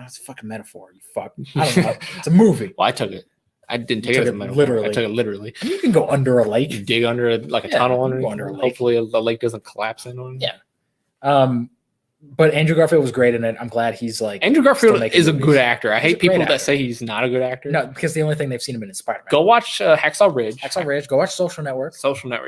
It's a fucking metaphor. You fuck. I don't know. It's a movie. Well, I took it. I didn't take it as a metaphor. Literally. I took it literally. You can go under a lake. You dig under a tunnel under a lake. Hopefully the lake doesn't collapse in on you. Yeah. But Andrew Garfield was great in it. I'm glad he's like Andrew Garfield is a good actor. I hate people that say he's not a good actor. No, because the only thing they've seen him in is Spider-Man. Go watch Hacksaw Ridge. Go watch Social Network.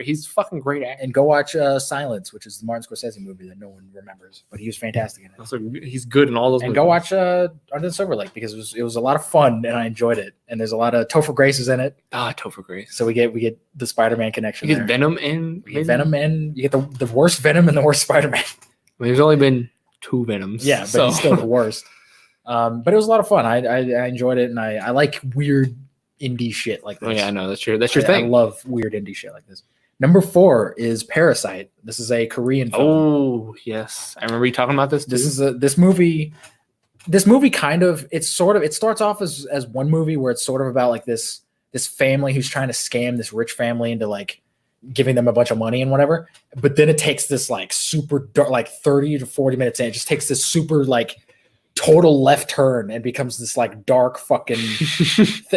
He's a fucking great actor. And go watch Silence, which is the Martin Scorsese movie that no one remembers, but he was fantastic in it. Also, he's good in all those. And movies. Go watch Under the Silver Lake because it was a lot of fun and I enjoyed it. And there's a lot of Topher Grace is in it. Topher Grace. So we get the Spider-Man connection. You get Venom and Venom, and you get the worst Venom and the worst Spider-Man. I mean, there's only been 2 Venoms. Yeah, but it's still the worst. But it was a lot of fun. I enjoyed it, and I like weird indie shit like this. Oh yeah, I know that's your thing. I love weird indie shit like this. Number 4 is Parasite. This is a Korean film. Oh yes, I remember you talking about this. This movie. This movie kind of it starts off as one movie where it's sort of about like this family who's trying to scam this rich family into like giving them a bunch of money and whatever, but then it takes this like super dark, like 30 to 40 minutes in, it just takes this super like total left turn and becomes this like dark fucking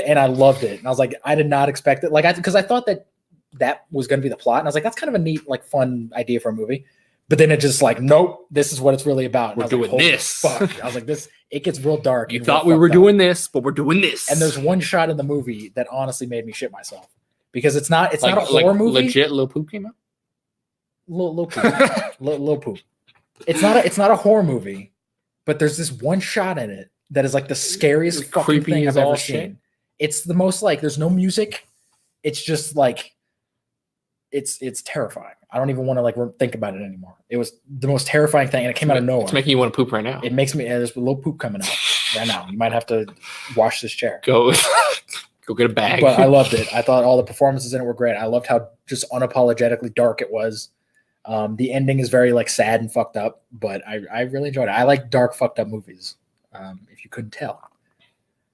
and I loved it. And I was like, I did not expect it. Like because I thought that was going to be the plot. And I was like, that's kind of a neat, like fun idea for a movie. But then it just like, nope, this is what it's really about. And we're doing this. Fuck. I was like, it gets real dark. You thought we were doing this, but we're doing this. And there's one shot in the movie that honestly made me shit myself. Because it's not a horror movie. Legit, Lil Poop came out. Lil Poop, Lil Poop. It's not a horror movie, but there's this one shot in it that is like the scariest fucking thing I've ever seen. It's the most like there's no music. It's just like it's terrifying. I don't even want to like think about it anymore. It was the most terrifying thing, and it came out of nowhere. It's making you want to poop right now. It makes me. There's a little poop coming out right now. You might have to wash this chair. Go get a bag. But I loved it. I thought all the performances in it were great. I loved how just unapologetically dark it was. The ending is very like sad and fucked up, but I really enjoyed it. I like dark, fucked up movies. If you couldn't tell,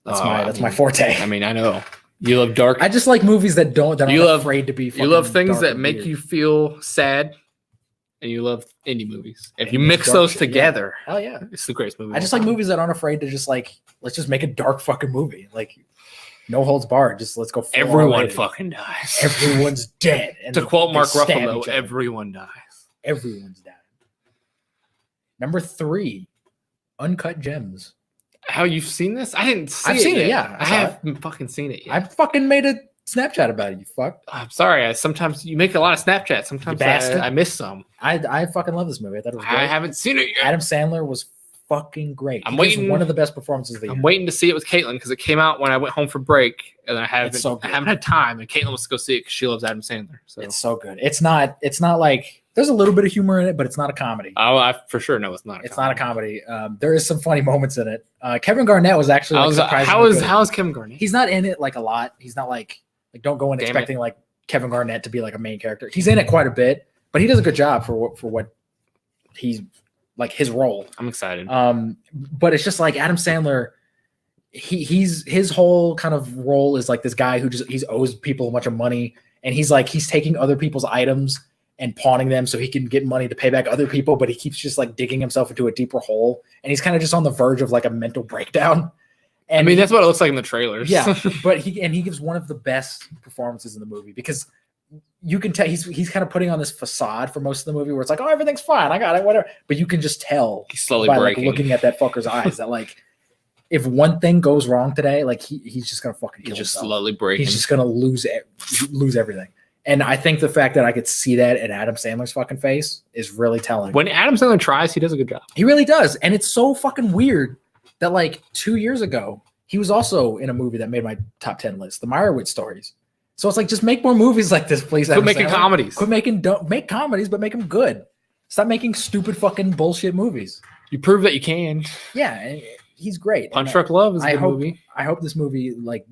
that's my forte. I mean, I know. You love dark. I just like movies that aren't afraid to be. You love things dark that and make weird. you feel sad, and you love indie movies. If you And mix dark those shit, together, hell yeah, it's the greatest movie. I just like movies that aren't afraid to just like let's just make a dark fucking movie, like no holds barred. Just let's go. Everyone fucking dies. Everyone's dead. And to quote Mark stab Ruffalo, each other. everyone dies. Everyone's dead. Number 3, Uncut Gems. How you've seen this? I didn't see it. I've seen yet. it. Yeah, I haven't fucking seen it yet. I fucking made a Snapchat about it. You fuck. I'm sorry. Sometimes you make a lot of Snapchats. Sometimes I miss some. I fucking love this movie. I thought it was great. I haven't seen it yet. Adam Sandler was fucking great. I'm waiting. One of the best performances of the year. I'm waiting to see it with Caitlin because it came out when I went home for break, and I haven't had time. And Caitlin wants to go see it because she loves Adam Sandler. So it's so good. It's not like there's a little bit of humor in it, but it's not a comedy. Oh, I for sure know it's not. It's not a comedy. There is some funny moments in it. Kevin Garnett was actually surprisingly good. How is Kevin Garnett? He's not in it like a lot. He's not like don't go in expecting like Kevin Garnett to be like a main character. He's in it quite a bit, but he does a good job for what he's like his role. I'm excited. But it's just like Adam Sandler. His whole kind of role is like this guy who he owes people a bunch of money, and he's taking other people's items and pawning them so he can get money to pay back other people, but he keeps just like digging himself into a deeper hole, and he's kind of just on the verge of like a mental breakdown. And I mean, that's what it looks like in the trailers. Yeah, but he gives one of the best performances in the movie because you can tell he's kind of putting on this facade for most of the movie where it's like, oh, everything's fine, I got it, whatever. But you can just tell he's slowly by breaking. Like, looking at that fucker's eyes that like if one thing goes wrong today, like he's just gonna fucking kill himself. Slowly breaking. He's just gonna lose everything. And I think the fact that I could see that in Adam Sandler's fucking face is really telling. When Adam Sandler tries, he does a good job. He really does. And it's so fucking weird that like 2 years ago, he was also in a movie that made my top 10 list, The Meyerowitz Stories. So it's like, just make more movies like this, please. Quit making comedies. Quit making, don't make comedies, but make them good. Stop making stupid fucking bullshit movies. You prove that you can. Yeah, he's great. Punch Drunk Love is a good movie. I hope this movie like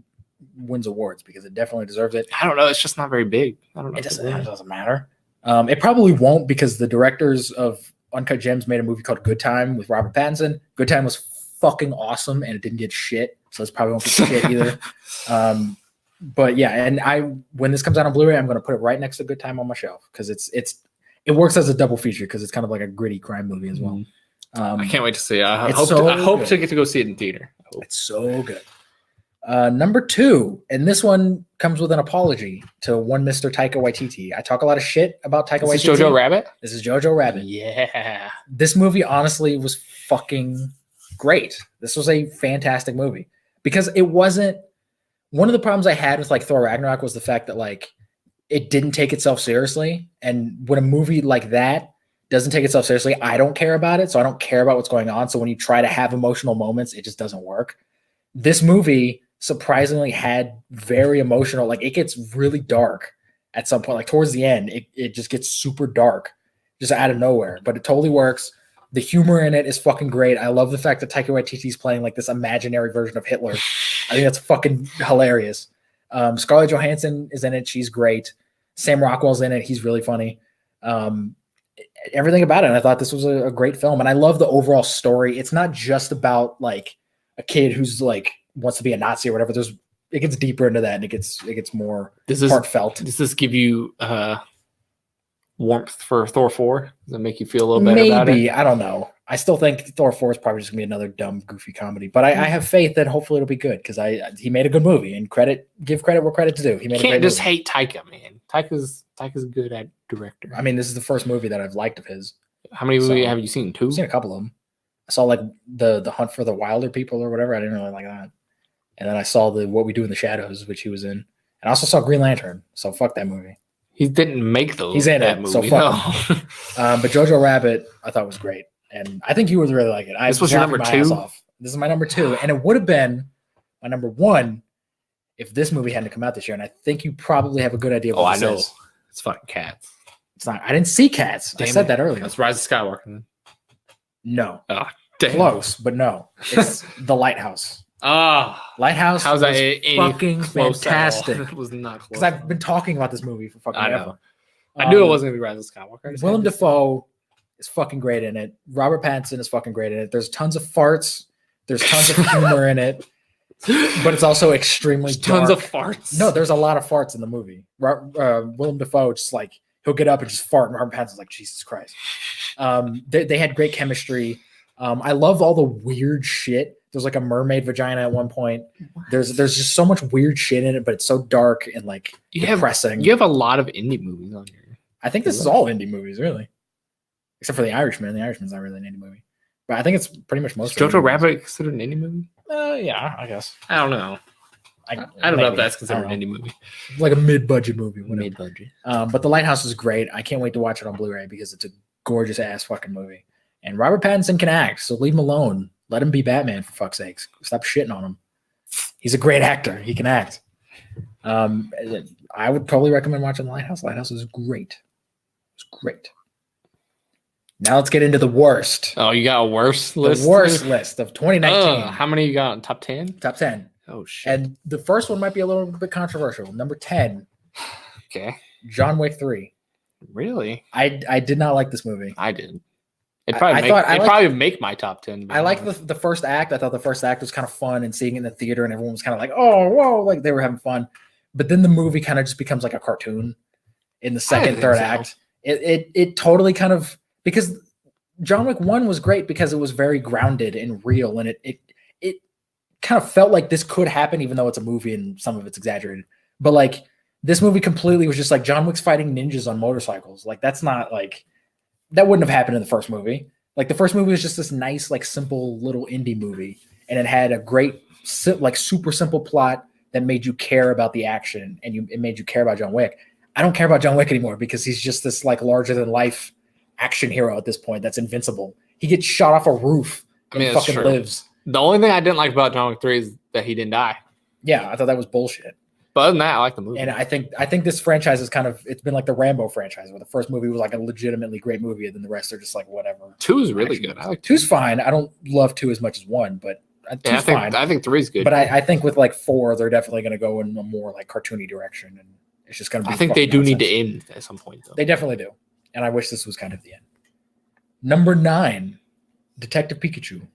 wins awards because it definitely deserves it. I don't know. It's just not very big. I don't know. It doesn't matter. It probably won't because the directors of Uncut Gems made a movie called Good Time with Robert Pattinson. Good Time was fucking awesome and it didn't get shit. So this probably won't get shit either. But yeah, and when this comes out on Blu-ray, I'm going to put it right next to Good Time on my shelf because it works as a double feature because it's kind of like a gritty crime movie as well. I can't wait to see it. I I hope to get to go see it in theater. It's so good. Number 2, and this one comes with an apology to one Mr. Taika Waititi. I talk a lot of shit about Taika Waititi. Is this Jojo Rabbit? This is Jojo Rabbit. Yeah. This movie honestly was fucking great. This was a fantastic movie because it wasn't one of the problems I had with like Thor Ragnarok was the fact that like it didn't take itself seriously. And when a movie like that doesn't take itself seriously, I don't care about it. So I don't care about what's going on. So when you try to have emotional moments, it just doesn't work. This movie surprisingly had very emotional, like it gets really dark at some point, like towards the end, it just gets super dark just out of nowhere, but it totally works. The humor in it is fucking great. I love the fact that Taika Waititi is playing like this imaginary version of Hitler. I think that's fucking hilarious. Scarlett Johansson is in it. She's great. Sam Rockwell's in it. He's really funny. Everything about it. And I thought this was a great film. And I love the overall story. It's not just about like a kid who's like wants to be a Nazi or whatever. It gets deeper into that and it gets more heartfelt. Does this give you warmth for Thor 4? Does it make you feel a little better about it? Maybe. I don't know. I still think Thor 4 is probably just gonna be another dumb, goofy comedy. But I have faith that hopefully it'll be good because he made a good movie and give credit where credit's due. He made can't just hate Taika, man. Taika's good at director. I mean, this is the first movie that I've liked of his. How many movies have you seen? 2? I've seen a couple of them. I saw like the Hunt for the Wilder People or whatever. I didn't really like that. And then I saw the What We Do in the Shadows, which he was in. And I also saw Green Lantern. So fuck that movie. He didn't make those. He's in it, movie, so fuck him. But Jojo Rabbit, I thought was great, and I think you would really like it. This was your number 2. This is my number 2, and it would have been my number 1 if this movie hadn't come out this year. And I think you probably have a good idea. What this I know. Is. It's fucking Cats. It's not. I didn't see Cats. I said that earlier. That's Rise of Skywalker. No. Oh, damn. Close, but no. It's The Lighthouse. Lighthouse. How's that fucking fantastic? It was not close. Because I've been talking about this movie for fucking ever. I knew it wasn't gonna be Rise of Skywalker. Willem Dafoe is fucking great in it. Robert Pattinson is fucking great in it. There's tons of farts. There's tons of humor in it. but it's also extremely tons dark. of farts. No, there's a lot of farts in the movie. Willem Dafoe just like he'll get up and just fart, and Robert Pattinson's like, Jesus Christ. They had great chemistry. I love all the weird shit. There's like a mermaid vagina at one point. What? There's just so much weird shit in it, but it's so dark and like depressing. You have a lot of indie movies on here. I think this is all indie movies, really, except for The Irishman. The Irishman's not really an indie movie, but I think it's pretty much most. Is Jojo Rabbit considered an indie movie? Yeah, I guess. I don't know. I don't know if that's considered an indie movie. Like a mid-budget movie. Mid-budget. But The Lighthouse is great. I can't wait to watch it on Blu-ray because it's a gorgeous ass fucking movie. And Robert Pattinson can act, so leave him alone. Let him be Batman, for fuck's sakes. Stop shitting on him. He's a great actor. He can act. I would totally recommend watching The Lighthouse. Lighthouse is great. It's great. Now let's get into the worst. Oh, you got a worst list? The worst list of 2019. How many you got in top 10? Top 10. Oh, shit. And the first one might be a little bit controversial. Number 10. Okay. John Wick 3. Really? I did not like this movie. I did. It'd probably make my top 10. I like the first act. I thought the first act was kind of fun, and seeing it in the theater and everyone was kind of like, oh, whoa, like they were having fun. But then the movie kind of just becomes like a cartoon in the second, third act. It totally kind of, because John Wick 1 was great because it was very grounded and real, and it kind of felt like this could happen, even though it's a movie and some of it's exaggerated. But like this movie completely was just like John Wick's fighting ninjas on motorcycles. Like that's not like, that wouldn't have happened in the first movie. Like the first movie was just this nice, like simple little indie movie, and it had a great, like super simple plot that made you care about the action, and it made you care about John Wick. I don't care about John Wick anymore because he's just this like larger than life action hero at this point that's invincible. He gets shot off a roof and fucking lives. The only thing I didn't like about John Wick 3 is that he didn't die. Yeah, I thought that was bullshit. But other than that, I like the movie. And I think this franchise is kind of, it's been like the Rambo franchise, where the first movie was like a legitimately great movie, and then the rest are just like whatever. 2 is really good. I like 2's fine. I don't love 2 as much as 1, but 2's fine. I think 3 is good. But I think with like 4, they're definitely going to go in a more like cartoony direction, and it's just going to be. I think they do need to end at some point, though. They definitely do, and I wish this was kind of the end. Number 9, Detective Pikachu.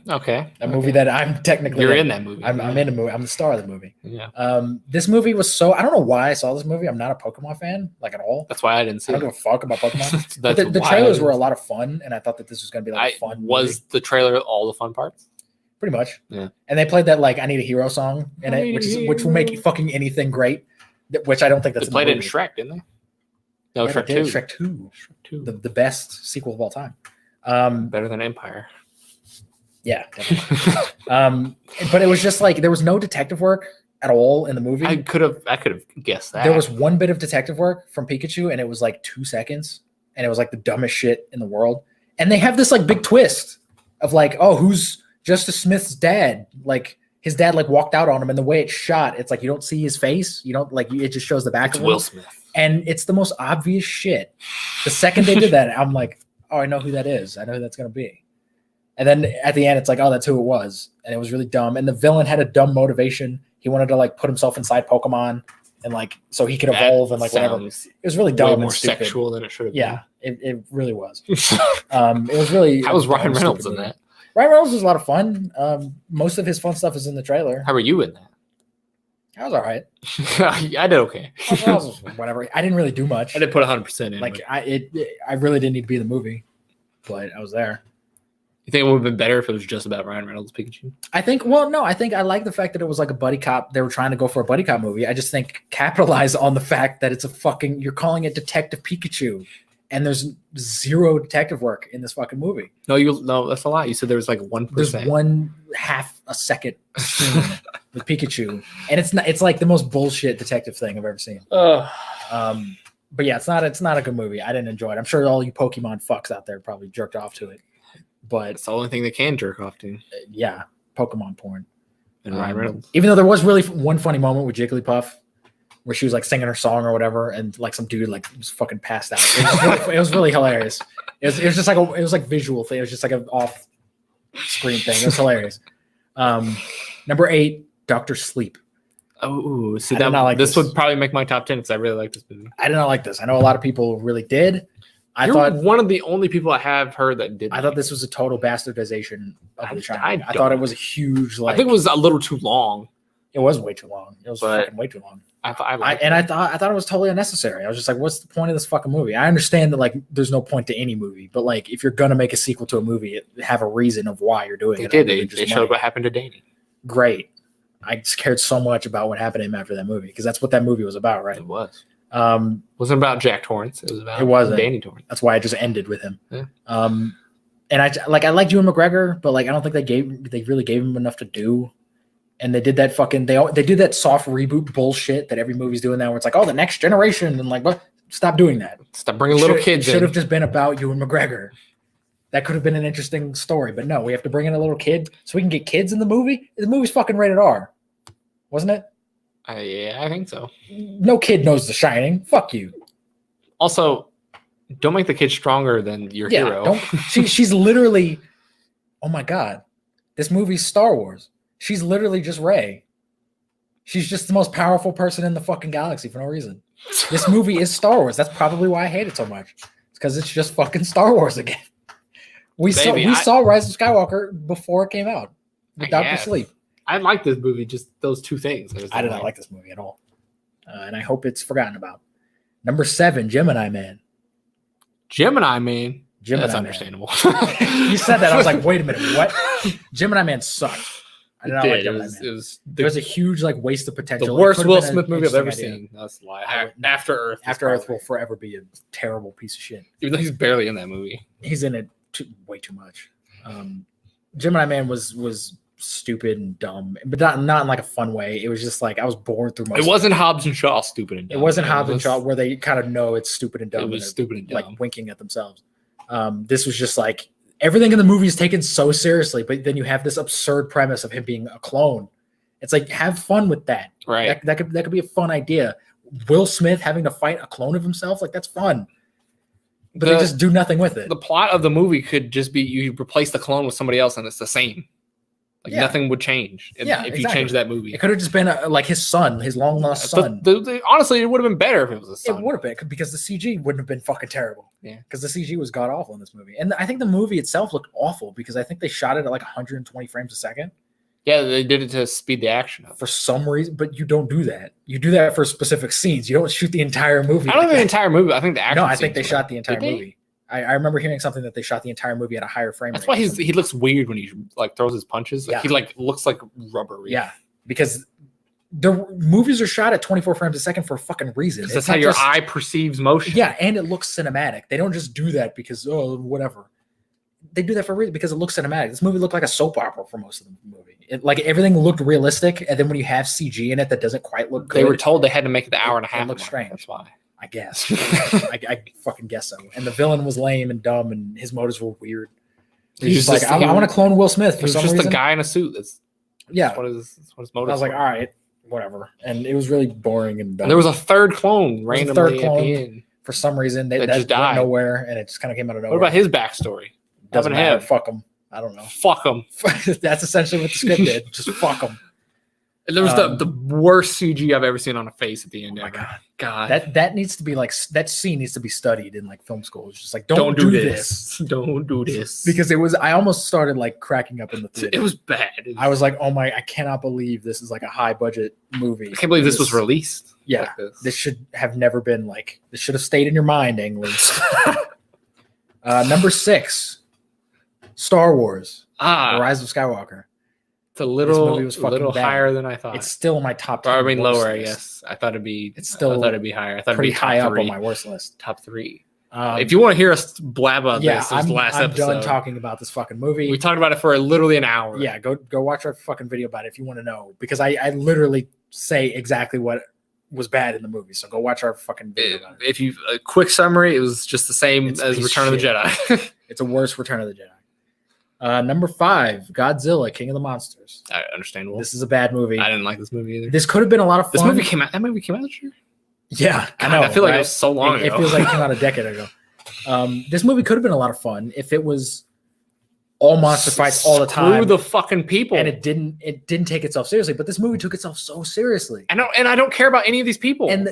Okay. A movie that I'm technically... You're in that movie. I'm in a movie. I'm the star of the movie. Yeah. This movie was so... I don't know why I saw this movie. I'm not a Pokemon fan, like at all. That's why I didn't see it. I don't give a fuck about Pokemon. the trailers were a lot of fun, and I thought that this was going to be like a fun movie. Was the trailer all the fun parts? Pretty much. Yeah. And they played that like I Need a Hero song in it, which will make fucking anything great, which I don't think that's... They played it in Shrek, didn't they? No, Shrek 2. Shrek 2. The best sequel of all time. Better than Empire. Yeah, definitely. But it was just like there was no detective work at all in the movie. I could have guessed that. There was one bit of detective work from Pikachu, and it was like 2 seconds, and it was like the dumbest shit in the world. And they have this like big twist of like, oh, who's Justice Smith's dad? Like his dad like walked out on him, and the way it's shot, it's like you don't see his face. You don't like it just shows the back of him. Will Smith. And it's the most obvious shit. The second they did that, I'm like, oh, I know who that is. I know who that's gonna be. And then at the end, it's like, oh, that's who it was. And it was really dumb. And the villain had a dumb motivation. He wanted to like put himself inside Pokemon and like so he could evolve and like whatever. It was really dumb more and stupid. Sexual than it should have been. Yeah, it really was. It was really. How was Ryan Reynolds in that? Ryan Reynolds was a lot of fun. Most of his fun stuff is in the trailer. How were you in that? I was all right. I did okay. Whatever. I didn't really do much. I didn't put 100% in. Like I really didn't need to be in the movie, but I was there. You think it would have been better if it was just about Ryan Reynolds Pikachu? I think I like the fact that it was like a buddy cop. They were trying to go for a buddy cop movie. I just think capitalize on the fact that it's you're calling it Detective Pikachu, and there's zero detective work in this fucking movie. No, that's a lot. You said there was like 1%. There's 1/2 a second scene with Pikachu, and it's like the most bullshit detective thing I've ever seen. But yeah, it's not a good movie. I didn't enjoy it. I'm sure all you Pokemon fucks out there probably jerked off to it. But it's the only thing they can jerk off to. Yeah, Pokemon porn. And Ryan Reynolds. Even though there was really one funny moment with Jigglypuff where she was like singing her song or whatever, and like some dude like was fucking passed out. It was really hilarious. It was just like it was like visual thing. It was just like an off screen thing. It was hilarious. Number 8, Dr. Sleep. Oh, see that like this would probably make my top 10 because I really like this movie. I did not like this. I know a lot of people really did. You're thought one of the only people I have heard that did. I thought this was a total bastardization of The Shining. I don't thought it know. was a huge. Like, I think it was a little too long. It was way too long. It was fucking way too long. I thought it was totally unnecessary. I was just like, what's the point of this fucking movie? I understand that like there's no point to any movie, but like if you're gonna make a sequel to a movie, have a reason of why you're doing it. They showed what happened to Danny. Great. I cared so much about what happened to him after that movie because that's what that movie was about, right? It was. Wasn't about Jack Torrance. It was about Danny Torrance. That's why I just ended with him. Yeah. And I liked Ewan McGregor, but like I don't think they really gave him enough to do. And they did that fucking they do that soft reboot bullshit that every movie's doing now, where it's like, oh, the next generation, and like, what? Stop doing that. Stop bringing little kids. Should have just been about Ewan McGregor. That could have been an interesting story, but no, we have to bring in a little kid so we can get kids in the movie. The movie's fucking rated R, wasn't it? Yeah, I think so. No kid knows The Shining. Fuck you. Also, don't make the kid stronger than your hero. She's literally, oh my God, this movie's Star Wars. She's literally just Rey. She's just the most powerful person in the fucking galaxy for no reason. This movie is Star Wars. That's probably why I hate it so much. It's because it's just fucking Star Wars again. We saw Rise of Skywalker before it came out with Dr. Sleep. I like this movie, just those two things. I did not like this movie at all. And I hope it's forgotten about. Number 7, Gemini Man. Gemini Man? That's Man. understandable. You said that. I was like, wait a minute. What? Gemini Man sucked. I did not like Gemini Man. There was a huge like waste of potential. The worst Will Smith movie I've ever seen. That's a lie. After Earth. After Earth will forever be a terrible piece of shit. Even though he's barely in that movie. He's in it way too much. Gemini Man was stupid and dumb, but not in like a fun way. It was just like I was bored through most. It wasn't Hobbs and Shaw stupid and dumb. It wasn't Hobbs and Shaw where they kind of know it's stupid and dumb. It was stupid and dumb. Like winking at themselves. This was just like everything in the movie is taken so seriously, but then you have this absurd premise of him being a clone. It's like have fun with that. Right. That could be a fun idea. Will Smith having to fight a clone of himself, like that's fun. But they just do nothing with it. The plot of the movie could just be you replace the clone with somebody else and it's the same. Like nothing would change if you change that movie. It could have just been like his son, his long lost son. Honestly, it would have been better if it was a son. It would have been because the CG wouldn't have been fucking terrible. Yeah, because the CG was god awful in this movie, and I think the movie itself looked awful because I think they shot it at like 120 frames a second. Yeah, they did it to speed the action up for some reason, but you don't do that. You do that for specific scenes. You don't shoot the entire movie. I don't think the entire movie. I think the action. No, I think they shot the entire movie. I remember hearing something that they shot the entire movie at a higher frame rate. That's why he looks weird when he like throws his punches. Like, he like looks like rubbery. Yeah, because the movies are shot at 24 frames a second for a fucking reason. That's how your eye perceives motion. Yeah, and it looks cinematic. They don't just do that because whatever. They do that for a reason because it looks cinematic. This movie looked like a soap opera for most of the movie. Like everything looked realistic, and then when you have CG in it that doesn't quite look good, they were told they had to make it the hour and a half. It looks strange. That's why. I guess. I fucking guess so. And the villain was lame and dumb, and his motives were weird. He's just like, I want to clone Will Smith for some reason. Just a guy in a suit. That's what his motives I was like, all right, whatever. And it was really boring and dumb. And there was a third clone randomly at the end. For some reason, that just went nowhere, and it just kind of came out of nowhere. What about his backstory? Doesn't matter. Fuck him. I don't know. Fuck him. That's essentially what the script did. Just fuck him. There was the worst CG I've ever seen on a face at the end. Oh my God. That needs to be like that scene needs to be studied in like film school. It's just like don't do this. Don't do this. Because I almost started like cracking up in the theater. It was bad. I was like, oh my, I cannot believe this is like a high budget movie. I can't believe this was released. Yeah. Like this should have never been like this should have stayed in your mind, Ang Lee. Number 6, Star Wars. The Rise of Skywalker. It's a little higher than I thought. It's still in my top 10. I mean, lower, I guess. I thought it'd be. I thought it'd be higher. I thought pretty it'd be high up on my worst list. Top 3. If you want to hear us blab about this last episode. I'm done talking about this fucking movie. We talked about it for literally an hour. Yeah, go watch our fucking video about it if you want to know, because I literally say exactly what was bad in the movie. So go watch our fucking video about it. If you a quick summary, it was just the same as Return of the Jedi. It's a worse Return of the Jedi. Number 5, Godzilla, King of the Monsters. Understandable. This is a bad movie. I didn't like this movie either. This could have been a lot of fun. That movie came out this year? Yeah, God, I know. I feel like it was so long ago. It feels like it came out a decade ago. This movie could have been a lot of fun if it was all monster fights all the time. Screw the fucking people. And it didn't take itself seriously, but this movie took itself so seriously. I don't care about any of these people. And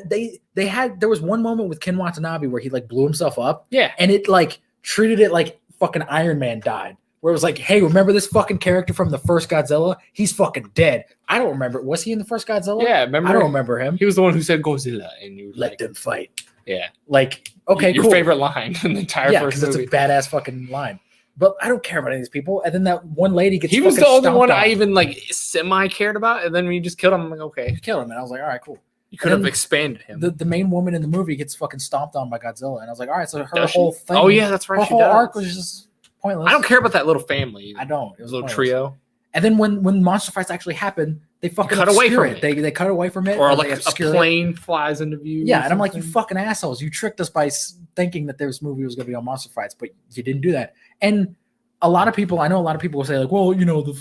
there was one moment with Ken Watanabe where he like blew himself up. Yeah. And it like treated it like fucking Iron Man died. Where it was like, hey, remember this fucking character from the first Godzilla? He's fucking dead. I don't remember. Was he in the first Godzilla? Yeah, remember? I don't remember him. He was the one who said Godzilla, and you let them fight. Yeah. Like, okay, your cool. favorite line in the entire first movie. Because it's a badass fucking line. But I don't care about any of these people. And then that one lady gets. He was the only one I even like semi cared about. And then when you just killed him, I'm like, okay, killed him, and I was like, all right, cool. You could have expanded him. The main woman in the movie gets fucking stomped on by Godzilla, and I was like, all right, so her whole thing. Oh yeah, that's right. Her whole arc was just pointless. I don't care about that little family. I don't. It was a little trio. And then when monster fights actually happen, they fucking cut away from it. They cut away from it, or like a plane flies into view. Yeah, and I'm like, you fucking assholes! You tricked us by thinking that this movie was going to be on monster fights, but you didn't do that. And I know a lot of people will say like, well, you know, the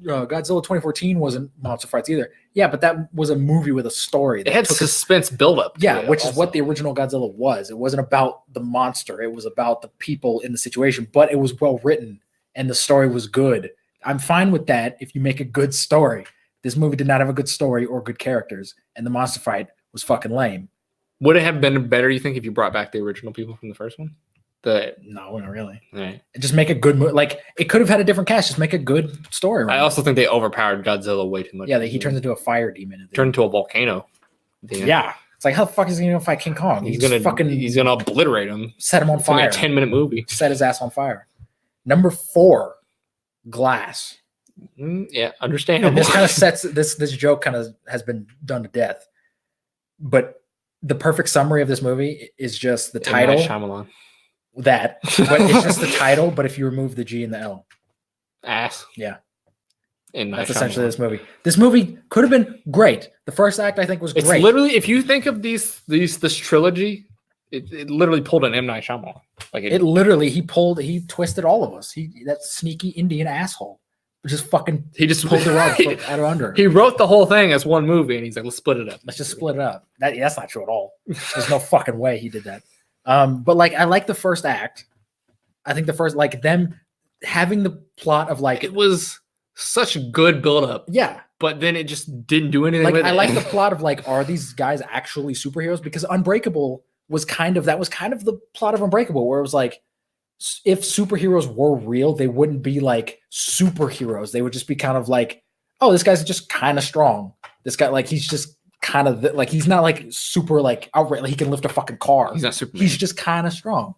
Godzilla 2014 wasn't monster fights either. Yeah, but that was a movie with a story. It had suspense buildup. Yeah, which is what the original Godzilla was. It wasn't about the monster. It was about the people in the situation, but it was well written and the story was good. I'm fine with that if you make a good story. This movie did not have a good story or good characters, and the monster fight was fucking lame. Would it have been better, you think, if you brought back the original people from the first one? No, not really. Right. Just make a good movie. Like, it could have had a different cast. Just make a good story. I also think they overpowered Godzilla way too much. Yeah, he turns into a fire demon. Turned into a volcano. Yeah. It's like, how the fuck is he going to fight King Kong? He's gonna obliterate him. Set him on fire. It's like a 10-minute movie. Set his ass on fire. Number 4, Glass. Yeah, understandable. And this kind of sets this joke kind of has been done to death. But the perfect summary of this movie is just the title. Shyamalan. That, but it's just the title. But if you remove the G and the L, ass. Yeah, and that's essentially this movie. This movie could have been great. The first act I think was great. It's literally, if you think of this trilogy, it literally pulled an M. Night Shyamalan. Like it literally he twisted all of us. That sneaky Indian asshole. Just fucking he just pulled the rug out of under. He wrote the whole thing as one movie, and he's like, let's split it up. Let's just split it up. That's not true at all. There's no fucking way he did that. But like, I like the first act. I think the first, like, them having the plot of like, it was such a good buildup. Yeah. But then it just didn't do anything like, with it. I like the plot of like, are these guys actually superheroes? Because Unbreakable was kind of the plot of Unbreakable, where it was like, if superheroes were real, they wouldn't be like superheroes. They would just be kind of like, oh, this guy's just kind of strong. This guy, like, he's just kind of like, he's not like super like outright, like he can lift a fucking car. He's not Superman. He's just kind of strong.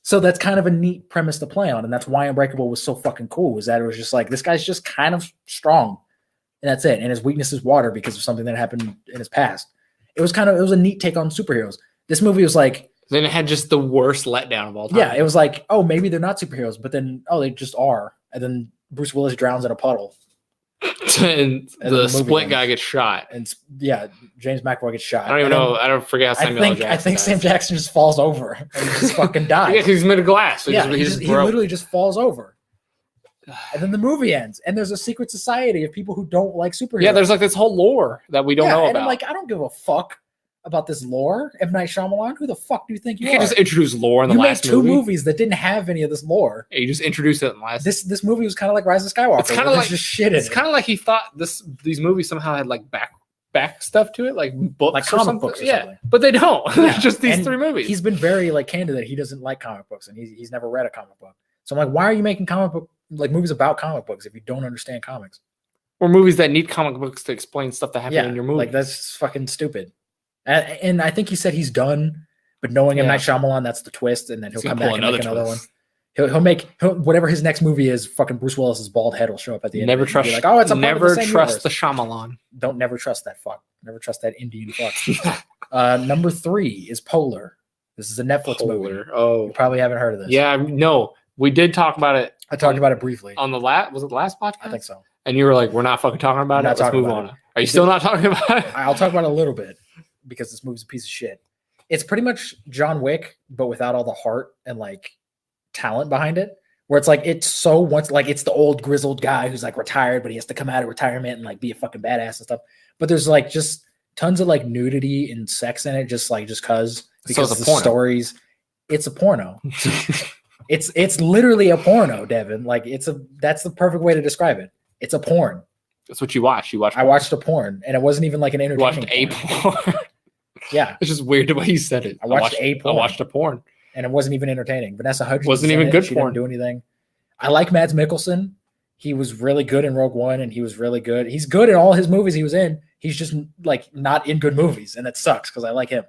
So that's kind of a neat premise to play on, and that's why Unbreakable was so fucking cool. Was that it was just like, this guy's just kind of strong, and that's it. And his weakness is water because of something that happened in his past. It was a neat take on superheroes. This movie was like, then it had just the worst letdown of all time. Yeah, it was like, oh, maybe they're not superheroes, but then, oh, they just are. And then Bruce Willis drowns in a puddle. and the split guy gets shot. And yeah, James McAvoy gets shot. I don't even know. I don't forget how Samuel L. Jackson I think Sam Jackson just falls over and he just fucking dies. Yeah, he's made of glass. So he literally just falls over. And then the movie ends, and there's a secret society of people who don't like superheroes. Yeah, there's like this whole lore that we don't know about. And I'm like, I don't give a fuck about this lore. M. Night Shyamalan, who the fuck do you think you are? You can't just introduce lore in the last movie. You made 2 movies that didn't have any of this lore. Yeah, you just introduced it in the last. This movie was kind of like Rise of Skywalker. It's kind of like just shit. It's kind of like he thought these movies somehow had like back stuff to it, like books, like comic books, or something. But they don't. Yeah. It's just these and 3 movies. He's been very like candid that he doesn't like comic books, and he's never read a comic book. So I'm like, why are you making movies about comic books if you don't understand comics? Or movies that need comic books to explain stuff that happened in your movie. Like, that's fucking stupid. And I think he said he's done, but knowing M. Night Shyamalan, that's the twist, and then he'll come back and make another one. He'll make whatever his next movie is. Fucking Bruce Willis's bald head will show up at the end. Never trust. Like, oh, it's a never the trust the Shyamalan. Don't never trust that fuck. Never trust that Indian fuck. Number 3 is Polar. This is a Netflix movie. Oh, you probably haven't heard of this. Yeah, no, we did talk about it. I talked about it briefly on the last. Was it the last podcast? I think so. And you were like, "We're not fucking talking about it. Let's move on." Are you still not talking about it? I'll talk about it a little bit because this movie's a piece of shit. It's pretty much John Wick, but without all the heart and like talent behind it. Where it's like it's the old grizzled guy who's like retired, but he has to come out of retirement and like be a fucking badass and stuff. But there's like just tons of like nudity and sex in it, because so the stories. It's a porno. It's literally a porno, Devin. Like that's the perfect way to describe it. It's a porn. That's what you watch. I watched a porn, and it wasn't even like an entertaining. You watched a porn. Yeah, it's just weird the way you said it. I watched a porn. I watched a porn, and it wasn't even entertaining. Vanessa Hudgens wasn't even good she porn. Didn't do anything. I like Mads Mikkelsen. He was really good in Rogue One, and he was really good. He's good in all his movies he was in. He's just like not in good movies, and it sucks because I like him.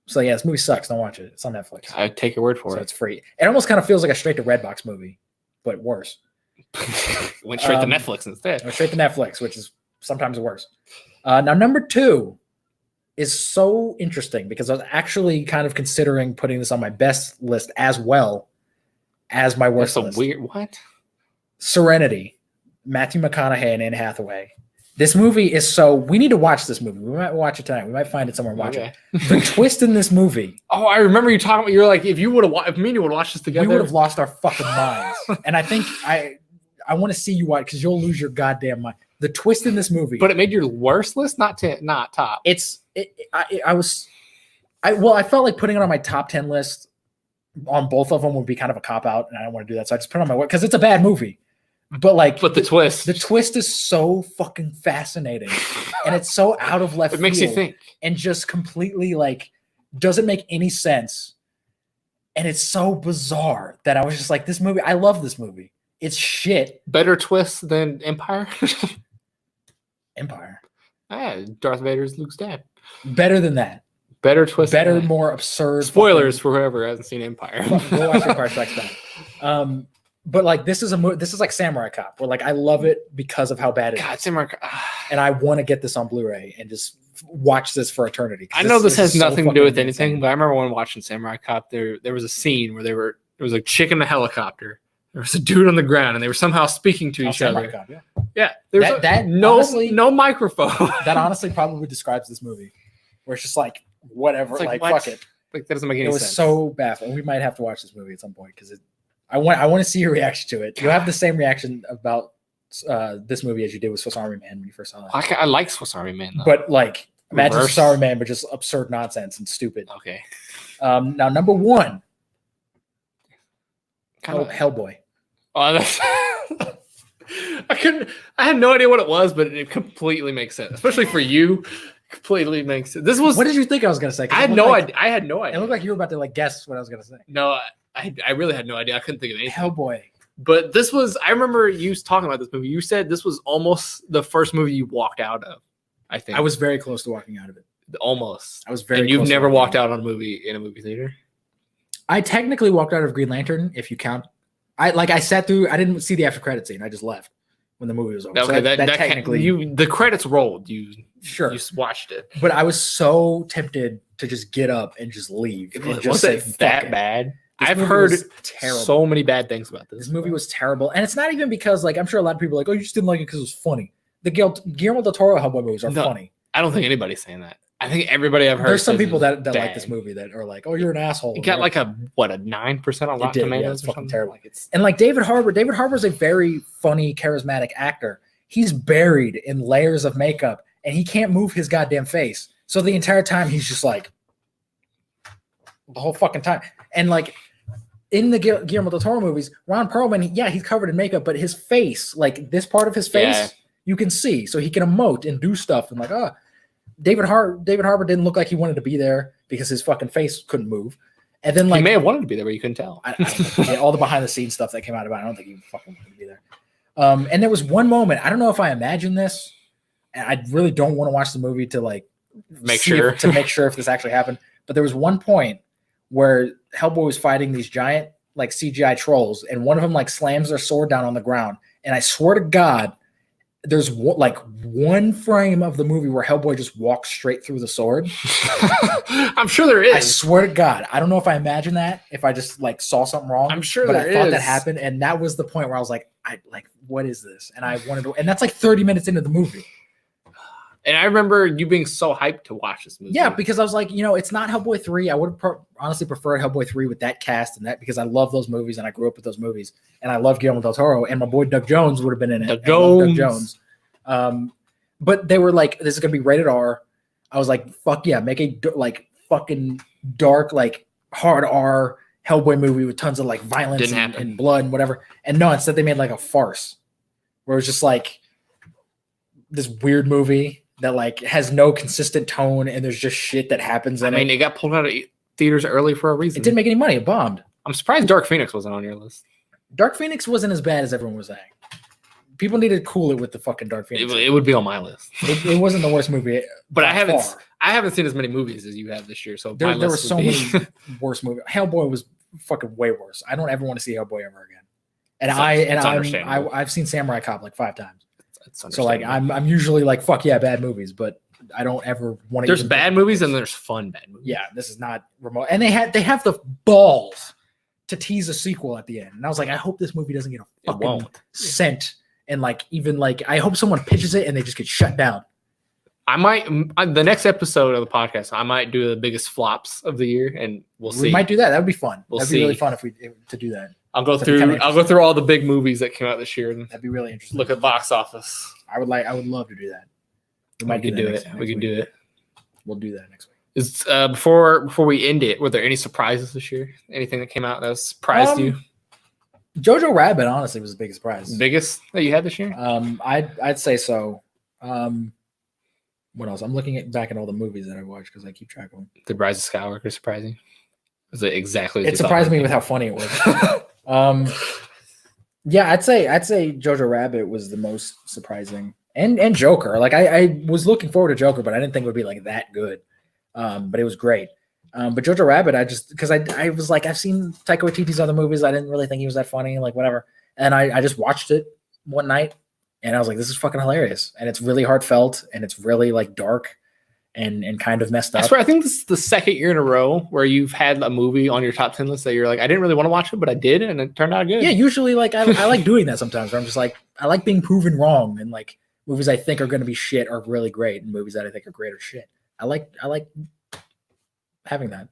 So yeah, this movie sucks. Don't watch it. It's on Netflix. I take your word for it. It's free. It almost kind of feels like a straight to Redbox movie, but worse. Went straight to Netflix instead. Went straight to Netflix, which is sometimes worse. Now, number 2 is so interesting because I was actually kind of considering putting this on my best list as well as my worst list. Weird what? Serenity, Matthew McConaughey and Anne Hathaway. This movie is so. We need to watch this movie. We might watch it tonight. We might find it somewhere and watch it. The twist in this movie. Oh, I remember you talking about. You're like, if me and you would watch this together, we would have lost our fucking minds. And I think I want to see you watch because you'll lose your goddamn mind. The twist in this movie. But it made your worst list, not top. I felt like putting it on my top 10 list on both of them would be kind of a cop out, and I don't want to do that. So I just put it on my because it's a bad movie. But the twist is so fucking fascinating, and it's so out of left. It makes you think, and just completely like doesn't make any sense, and it's so bizarre that I was just like, this movie. I love this movie. It's shit. Better twist than Empire. Empire. Darth Vader's Luke's dad. Better than that. Better twist. Better, more absurd. Spoilers for whoever hasn't seen Empire. Go watch Empire Strikes Back. But like this is like Samurai Cop, where like I love it because of how bad it is. Samurai Cop. And I want to get this on Blu-ray and just watch this for eternity. I know this has nothing to do with anything, but I remember when watching Samurai Cop, there was a scene where there was a chick in a helicopter. There was a dude on the ground, and they were somehow speaking to each other. Cop, yeah. Yeah, there's no microphone. That honestly probably describes this movie, where it's just like whatever, like fuck it. Like that doesn't make any sense. It was so baffling. We might have to watch this movie at some point because I want to see your reaction to it. You'll have the same reaction about this movie as you did with Swiss Army Man when you first saw it. I like Swiss Army Man, though. But like imagine Swiss Army Man, but just absurd nonsense and stupid. Okay. Now number 1, Hellboy. Oh, that's I had no idea what it was, but it completely makes sense, especially for you. Completely makes sense. What did you think I was gonna say? I had no idea. It looked like you were about to like guess what I was gonna say. No, I really had no idea. I couldn't think of anything. Hellboy. But this was. I remember you talking about this movie. You said this was almost the first movie you walked out of. I think I was very close to walking out of it. Almost. I was very. And you've never walked out on a movie in a movie theater. I technically walked out of Green Lantern, if you count. I sat through. I didn't see the after credit scene. I just left when the movie was over. Okay, so that technically the credits rolled. You watched it, but I was so tempted to just get up and just leave. Was it that bad? I've heard so many bad things about this. This movie was terrible, and it's not even because like I'm sure a lot of people are like, oh, you just didn't like it because it was funny. The Guillermo del Toro Hellboy movies are funny. I don't think anybody's saying that. I think everybody I've heard. There's some people that like this movie that are like, "Oh, you're an asshole." It got like a 9% on Rotten Tomatoes. Yeah, it's fucking terrible. And like David Harbour. David Harbour's a very funny, charismatic actor. He's buried in layers of makeup, and he can't move his goddamn face. So the entire time he's just like the whole fucking time. And like in the Guillermo del Toro movies, Ron Perlman, he's covered in makeup, but his face, like this part of his face, you can see, so he can emote and do stuff. And like, David Harbour didn't look like he wanted to be there because his fucking face couldn't move. And then like he may have wanted to be there, but you couldn't tell. I don't know. All the behind the scenes stuff that came out about it, I don't think he fucking wanted to be there. And there was one moment, I don't know if I imagined this, and I really don't want to watch the movie to like make sure if this actually happened. But there was one point where Hellboy was fighting these giant like CGI trolls, and one of them like slams their sword down on the ground. And I swear to God, there's one frame of the movie where Hellboy just walks straight through the sword. I'm sure there is. I swear to God. I don't know if I imagined that, if I just like saw something wrong. I'm sure but there I thought is. that happened. And that was the point where I was like, what is this? And I wanted to, and that's like 30 minutes into the movie. And I remember you being so hyped to watch this movie. Yeah, because I was like, it's not Hellboy 3. I would have honestly preferred Hellboy 3 with that cast and that, because I love those movies and I grew up with those movies. And I love Guillermo del Toro, and my boy Doug Jones would have been in it. Doug Jones. But they were like, this is going to be rated R. I was like, fuck yeah, make a like fucking dark, like hard R, Hellboy movie with tons of like violence and blood and whatever. And no, instead they made like a farce where it was just like this weird movie that like has no consistent tone and there's just shit that happens. I mean, it got pulled out of theaters early for a reason. It didn't make any money. It bombed. I'm surprised Dark Phoenix wasn't on your list. Dark Phoenix wasn't as bad as everyone was saying. People need to cool it with the fucking Dark Phoenix. It would be on my list. It wasn't the worst movie, but I haven't seen as many movies as you have this year. So there were so many worse movies. Hellboy was fucking way worse. I don't ever want to see Hellboy ever again. And I've seen Samurai Cop like 5 times. So like I'm usually like fuck yeah, bad movies, but I don't ever want to. There's bad movies and there's fun bad movies. Yeah, this is not remote. And they have the balls to tease a sequel at the end. And I was like, I hope this movie doesn't get a fucking cent. And like even like I hope someone pitches it and they just get shut down. I might the next episode of the podcast. I might do the biggest flops of the year, and we'll see. We might do that. That would be fun. That'd be really fun if we to do that. I'll go through all the big movies that came out this year, and that'd be really interesting. Look at box office. I would love to do that. We can do it. We can do it. We'll do that next week. Is before we end it, were there any surprises this year? Anything that came out that surprised you? Jojo Rabbit honestly was the biggest surprise. Biggest that you had this year? I'd say so. What else? I'm looking back at all the movies that I watched because I keep track of them. The Rise of Skywalker surprising? Was it exactly? It surprised me with how funny it was. Yeah, I'd say Jojo Rabbit was the most surprising, and Joker. Like I was looking forward to Joker, but I didn't think it would be like that good. But it was great. But Jojo Rabbit, because I was like, I've seen Taika Waititi's other movies. I didn't really think he was that funny, like whatever. And I just watched it one night, and I was like, this is fucking hilarious. And it's really heartfelt, and it's really like dark and kind of messed up. I swear, I think this is the second year in a row where you've had a movie on your top 10 list that you're like, I didn't really want to watch it, but I did, and it turned out good. Yeah, usually like I like doing that sometimes where I'm just like, I like being proven wrong, and like movies I think are going to be shit are really great, and movies that I think are great are shit. I like having that.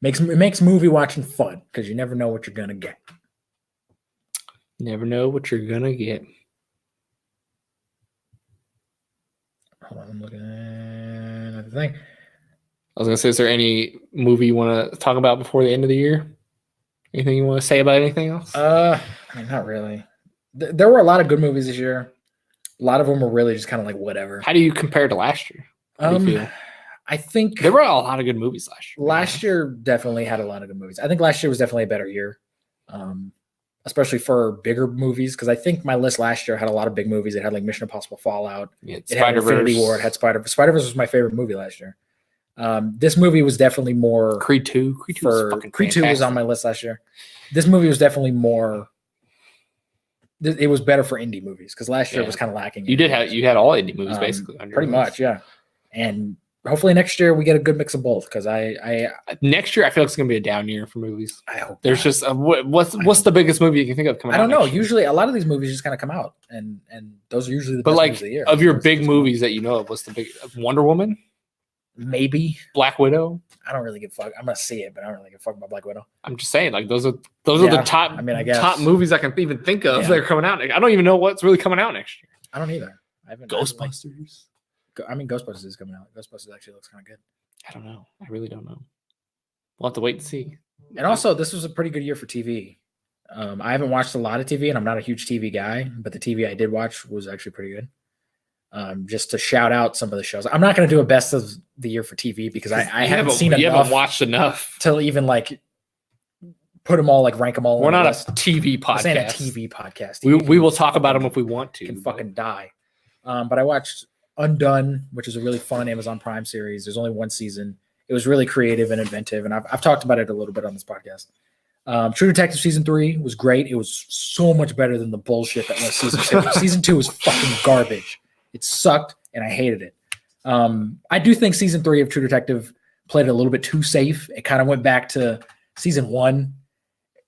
It makes movie watching fun because you never know what you're gonna get. Never know what you're gonna get. Hold on, I'm looking at the thing. I was gonna say, is there any movie you want to talk about before the end of the year? Anything you want to say about anything else? I mean, not really. There were a lot of good movies this year. A lot of them were really just kind of like whatever. How do you compare to last year? How do you feel? I think there were a lot of good movies last year. Last year definitely had a lot of good movies. I think last year was definitely a better year, especially for bigger movies. Because I think my list last year had a lot of big movies. It had like Mission Impossible Fallout. Yeah, it had Infinity War. It had Spider-Verse was my favorite movie last year. This movie was definitely more Creed 2. Creed 2 was on my list last year. This movie was definitely more. It was better for indie movies because last year it was kind of lacking. You had all indie movies basically. Pretty much, yeah. And hopefully next year we get a good mix of both because next year I feel like it's gonna be a down year for movies. I hope there's just what's the biggest movie you can think of coming out? I don't know. Usually a lot of these movies just kind of come out and those are usually the best movies of the year. Of your big movies that you know of, what's the big Wonder Woman? Maybe Black Widow. I don't really give a fuck. I'm gonna see it, but I don't really give a fuck about Black Widow. I'm just saying, like those are the top. I mean, I guess top movies I can even think of that are coming out. I don't even know what's really coming out next year. I don't either. Ghostbusters. Ghostbusters is coming out. Ghostbusters actually looks kind of good. I don't know. I really don't know. We'll have to wait and see. And also, this was a pretty good year for TV. I haven't watched a lot of TV, and I'm not a huge TV guy, but the TV I did watch was actually pretty good. Just to shout out some of the shows. I'm not going to do a best of the year for TV because I haven't seen enough. You haven't watched enough to even like put them all, like rank them all. We're not a TV podcast. This ain't a TV podcast. We will talk about them if we want to. Can fucking die. But I watched Undone, which is a really fun Amazon Prime series. There's only one season. It was really creative and inventive, and I've talked about it a little bit on this podcast. True Detective season 3 was great. It was so much better than the bullshit that was season 2. Season 2 was fucking garbage. It sucked, and I hated it. I do think season 3 of True Detective played it a little bit too safe. It kind of went back to season 1,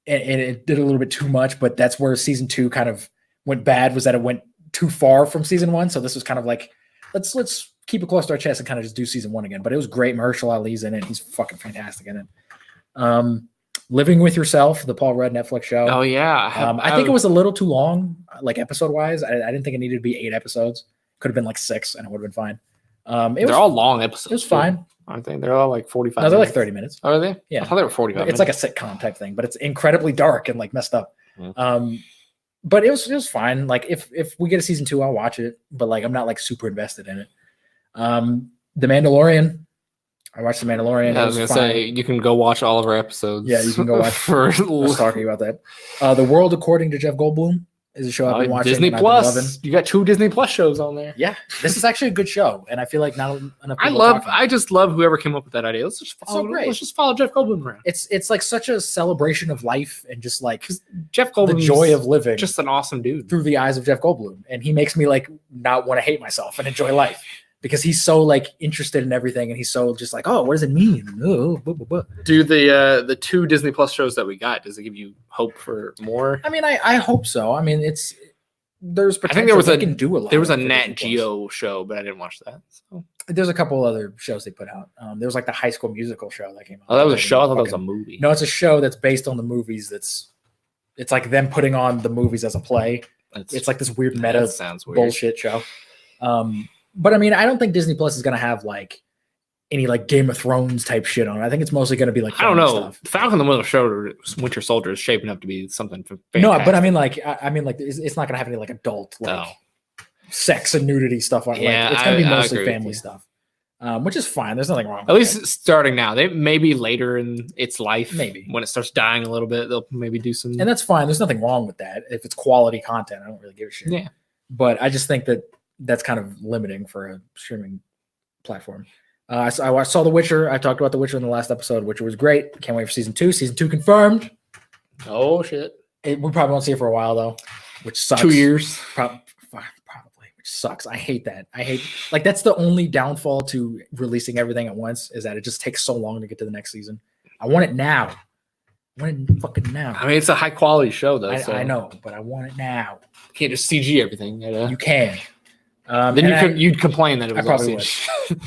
and it did a little bit too much, but that's where season 2 kind of went bad, was that it went too far from season 1. So this was kind of like, let's keep it close to our chest and kind of just do season 1 again. But it was great. Mahershala Ali's in it. He's fucking fantastic in it. Living with Yourself, the Paul Rudd Netflix show. Oh, yeah. I think it was a little too long, like episode-wise. I didn't think it needed to be 8 episodes. Could have been like 6, and it would have been fine. They're all long episodes. It was fine. aren't they? They're all like 45. No, they're like 30 minutes. Oh, are they? Yeah. I thought they were 45. It's like a sitcom type thing, but it's incredibly dark and like messed up. Yeah. But it was fine. Like if we get a season 2, I'll watch it. But like I'm not like super invested in it. The Mandalorian. I watched The Mandalorian. Yeah, I was gonna say you can go watch all of our episodes. Yeah, you can go watch. For I was talking about that. The World According to Jeff Goldblum is a show I've been watching. Disney Plus. You got 2 Disney Plus shows on there. Yeah, this is actually a good show, and I feel like not enough. I just love whoever came up with that idea. Let's just follow Jeff Goldblum around. It's like such a celebration of life and just like Jeff Goldblum, the joy of living, just an awesome dude through the eyes of Jeff Goldblum, and he makes me like not want to hate myself and enjoy life. Because he's so like interested in everything, and he's so just like, oh, what does it mean? Oh, blah, blah, blah. Do the 2 Disney Plus shows that we got? Does it give you hope for more? I mean, I hope so. I mean, there's potential. I think can do a lot. There was a Nat Geo show, but I didn't watch that. So there's a couple other shows they put out. There was like the High School Musical show that came out. Oh, that was a show. I thought that was a movie. No, it's a show that's based on the movies. It's like them putting on the movies as a play. It's like this weird meta bullshit show. But I mean, I don't think Disney Plus is going to have like any like Game of Thrones type shit on it. I think it's mostly going to be like I don't know. Stuff. Falcon the Winter Soldier is shaping up to be something fantastic. No, but I mean like it's not going to have any like adult like sex and nudity stuff on it. Yeah, like, it's going to be mostly family stuff. Which is fine. There's nothing wrong with At least starting now. They maybe later in its life, maybe when it starts dying a little bit, they'll maybe do some. And that's fine. There's nothing wrong with that. If it's quality content, I don't really give a shit. Yeah. But I just think that's kind of limiting for a streaming platform. I saw The Witcher. I talked about The Witcher in the last episode. Witcher was great. Can't wait for season 2. Season 2 confirmed. Oh shit! We probably won't see it for a while though, which sucks. 2 years, probably, which sucks. I hate that. Like that's the only downfall to releasing everything at once is that it just takes so long to get to the next season. I want it now. I want it fucking now. I mean, it's a high quality show though. I know, but I want it now. You can't just CG everything. You can. Then you'd complain that it was I probably would.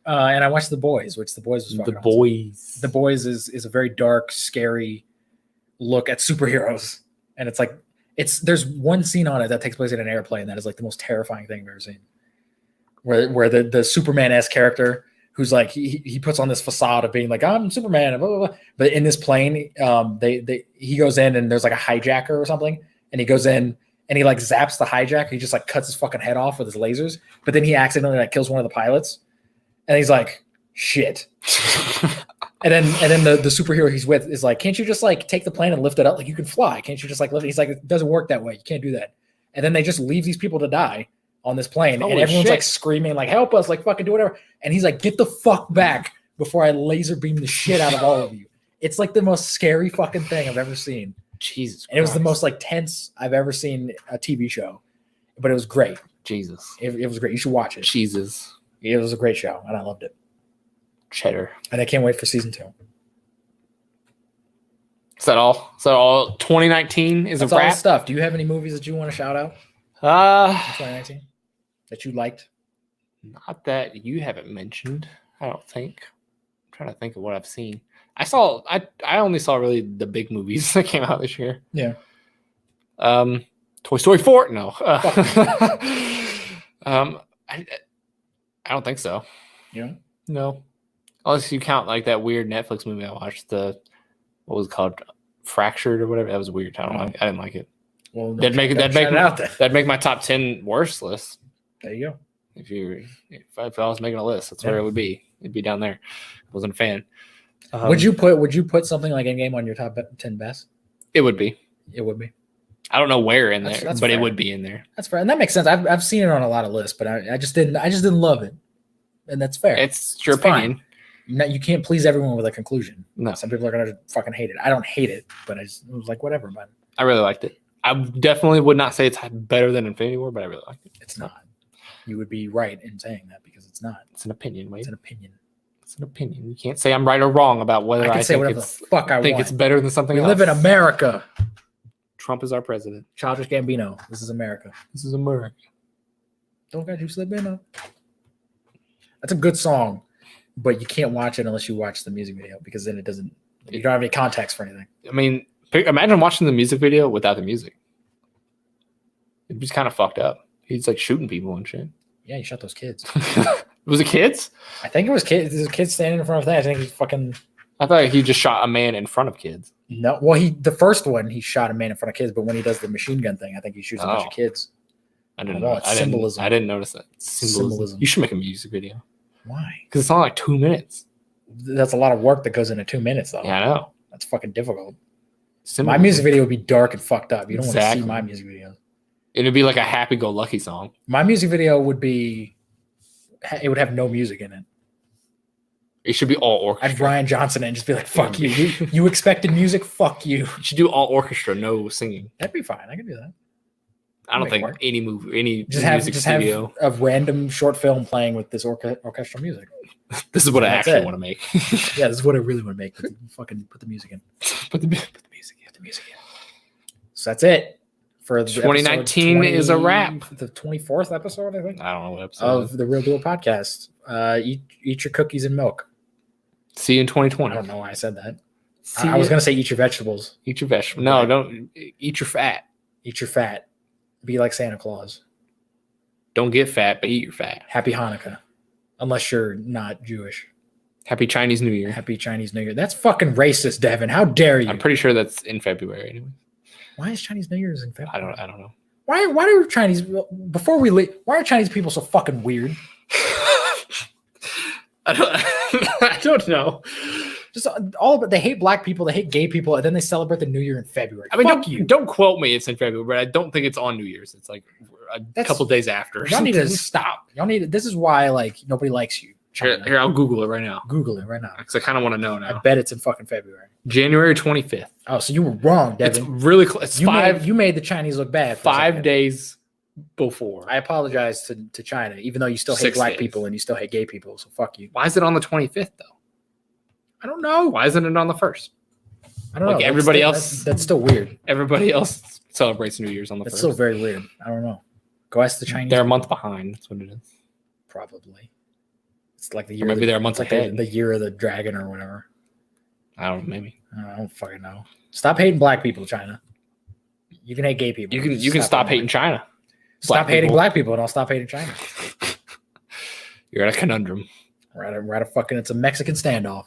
And I watched The Boys, which The Boys was fucking awesome. The Boys is a very dark, scary look at superheroes, and it's like there's one scene on it that takes place in an airplane that is like the most terrifying thing I've ever seen. Where the Superman-esque character who's like he puts on this facade of being like I'm Superman, blah, blah, blah. But in this plane, he goes in and there's like a hijacker or something, and he goes in. And he like zaps the hijacker. He just like cuts his fucking head off with his lasers. But then he accidentally like kills one of the pilots. And he's like, shit. and then the superhero he's with is like, can't you just like take the plane and lift it up? Like you can fly. Can't you just like lift it? He's like, it doesn't work that way. You can't do that. And then they just leave these people to die on this plane. Holy and everyone's shit. like screaming, like, help us, like fucking do whatever. And he's like, get the fuck back before I laser beam the shit out of all of you. It's like the most scary fucking thing I've ever seen. Jesus Christ. And it was the most like tense I've ever seen a TV show, but it was great. Jesus. It was great. You should watch it. Jesus. It was a great show, and I loved it. Cheddar. And I can't wait for season 2. Is that all? 2019 is That's a wrap? all the stuff. Do you have any movies that you want to shout out? 2019 that you liked? Not that you haven't mentioned. I don't think. I'm trying to think of what I've seen. I only saw really the big movies that came out this year. Yeah. Toy Story 4? No. I don't think so. Yeah. No. Unless you count like that weird Netflix movie I watched, what was it called? Fractured or whatever. That was weird. I didn't like it. Well, that'd make my top 10 worst list. There you go. If I was making a list, that's where it would be. It'd be down there. I wasn't a fan. Would you put something like Endgame on your top 10 best? It would be. It would be. I don't know where in there, that's but fair. It would be in there. That's fair, and that makes sense. I've seen it on a lot of lists, but I just didn't love it, and that's fair. It's your opinion. You can't please everyone with a conclusion. No, some people are gonna fucking hate it. I don't hate it, but it was like whatever. But I really liked it. I definitely would not say it's better than Infinity War, but I really liked it. It's not. You would be right in saying that because it's not. It's an opinion, Wade. It's an opinion. It's an opinion. You can't say I'm right or wrong about whether I think it's better than something else. We live in America. Trump is our president. Childish Gambino. This is America. This is America. Don't got you slip in up. That's a good song, but you can't watch it unless you watch the music video because then you don't have any context for anything. I mean, imagine watching the music video without the music. It'd be kind of fucked up. He's like shooting people and shit. Yeah, he shot those kids. Was it kids? I think it was kids. There's kids standing in front of that. I think he fucking. I thought he just shot a man in front of kids. No, well, the first one he shot a man in front of kids, but when he does the machine gun thing, I think he shoots a bunch of kids. I didn't know. It's symbolism. I didn't notice that. Symbolism. You should make a music video. Why? Because it's only like 2 minutes. That's a lot of work that goes into 2 minutes, though. Yeah, I know. That's fucking difficult. Symbolism. My music video would be dark and fucked up. You don't want to see my music video. It'd be like a happy-go-lucky song. My music video would be. It would have no music in it. It should be all orchestra. I'd Brian Johnson and just be like, "Fuck you! You expected music? Fuck you!" You should do all orchestra, no singing. That'd be fine. I could do that. I don't think any music have a random short film playing with this orchestral music. This is what I actually want to make. Yeah, this is what I really want to make. Fucking put the music in. Put the music in. So that's it for 2019 is a wrap. The 24th episode, I think. I don't know what episode of the Real Deal Podcast. Eat your cookies and milk. See you in 2020. I don't know why I said that. I was gonna say eat your vegetables. Eat your vegetables. No, don't eat your fat. Eat your fat. Be like Santa Claus. Don't get fat, but eat your fat. Happy Hanukkah. Unless you're not Jewish. Happy Chinese New Year. Happy Chinese New Year. That's fucking racist, Devin. How dare you? I'm pretty sure that's in February anyway. Why is Chinese New Year's in February? I don't know. Why do Chinese before we leave? Why are Chinese people so fucking weird? I don't know. Just all of it. They hate black people. They hate gay people, and then they celebrate the New Year in February. I mean, don't quote me. It's in February, but I don't think it's on New Year's. It's like a couple days after. Y'all need to stop. Y'all need. This is why nobody likes you. Here, I'll Google it right now. Google it right now because I kind of want to know now. I bet it's in fucking February. January 25th. Oh, so you were wrong, Devin. It's really close. You made the Chinese look bad. 5 days before. I apologize to China, even though you still hate black people and you still hate gay people. So fuck you. Why is it on the 25th though? I don't know. Why isn't it on the 1st? I don't know. Everybody else. That's still weird. Everybody else celebrates New Year's on the 1st. It's still very weird. I don't know. Go ask the Chinese. They're a month behind. That's what it is. Probably. It's like the year. Or maybe they're a month ahead. The year of the dragon or whatever. I don't know. Maybe. I don't fucking know. Stop hating black people, China. You can hate gay people. You can stop hating China. Stop hating black people, and I'll stop hating China. You're at a conundrum. We're at a fucking. It's a Mexican standoff.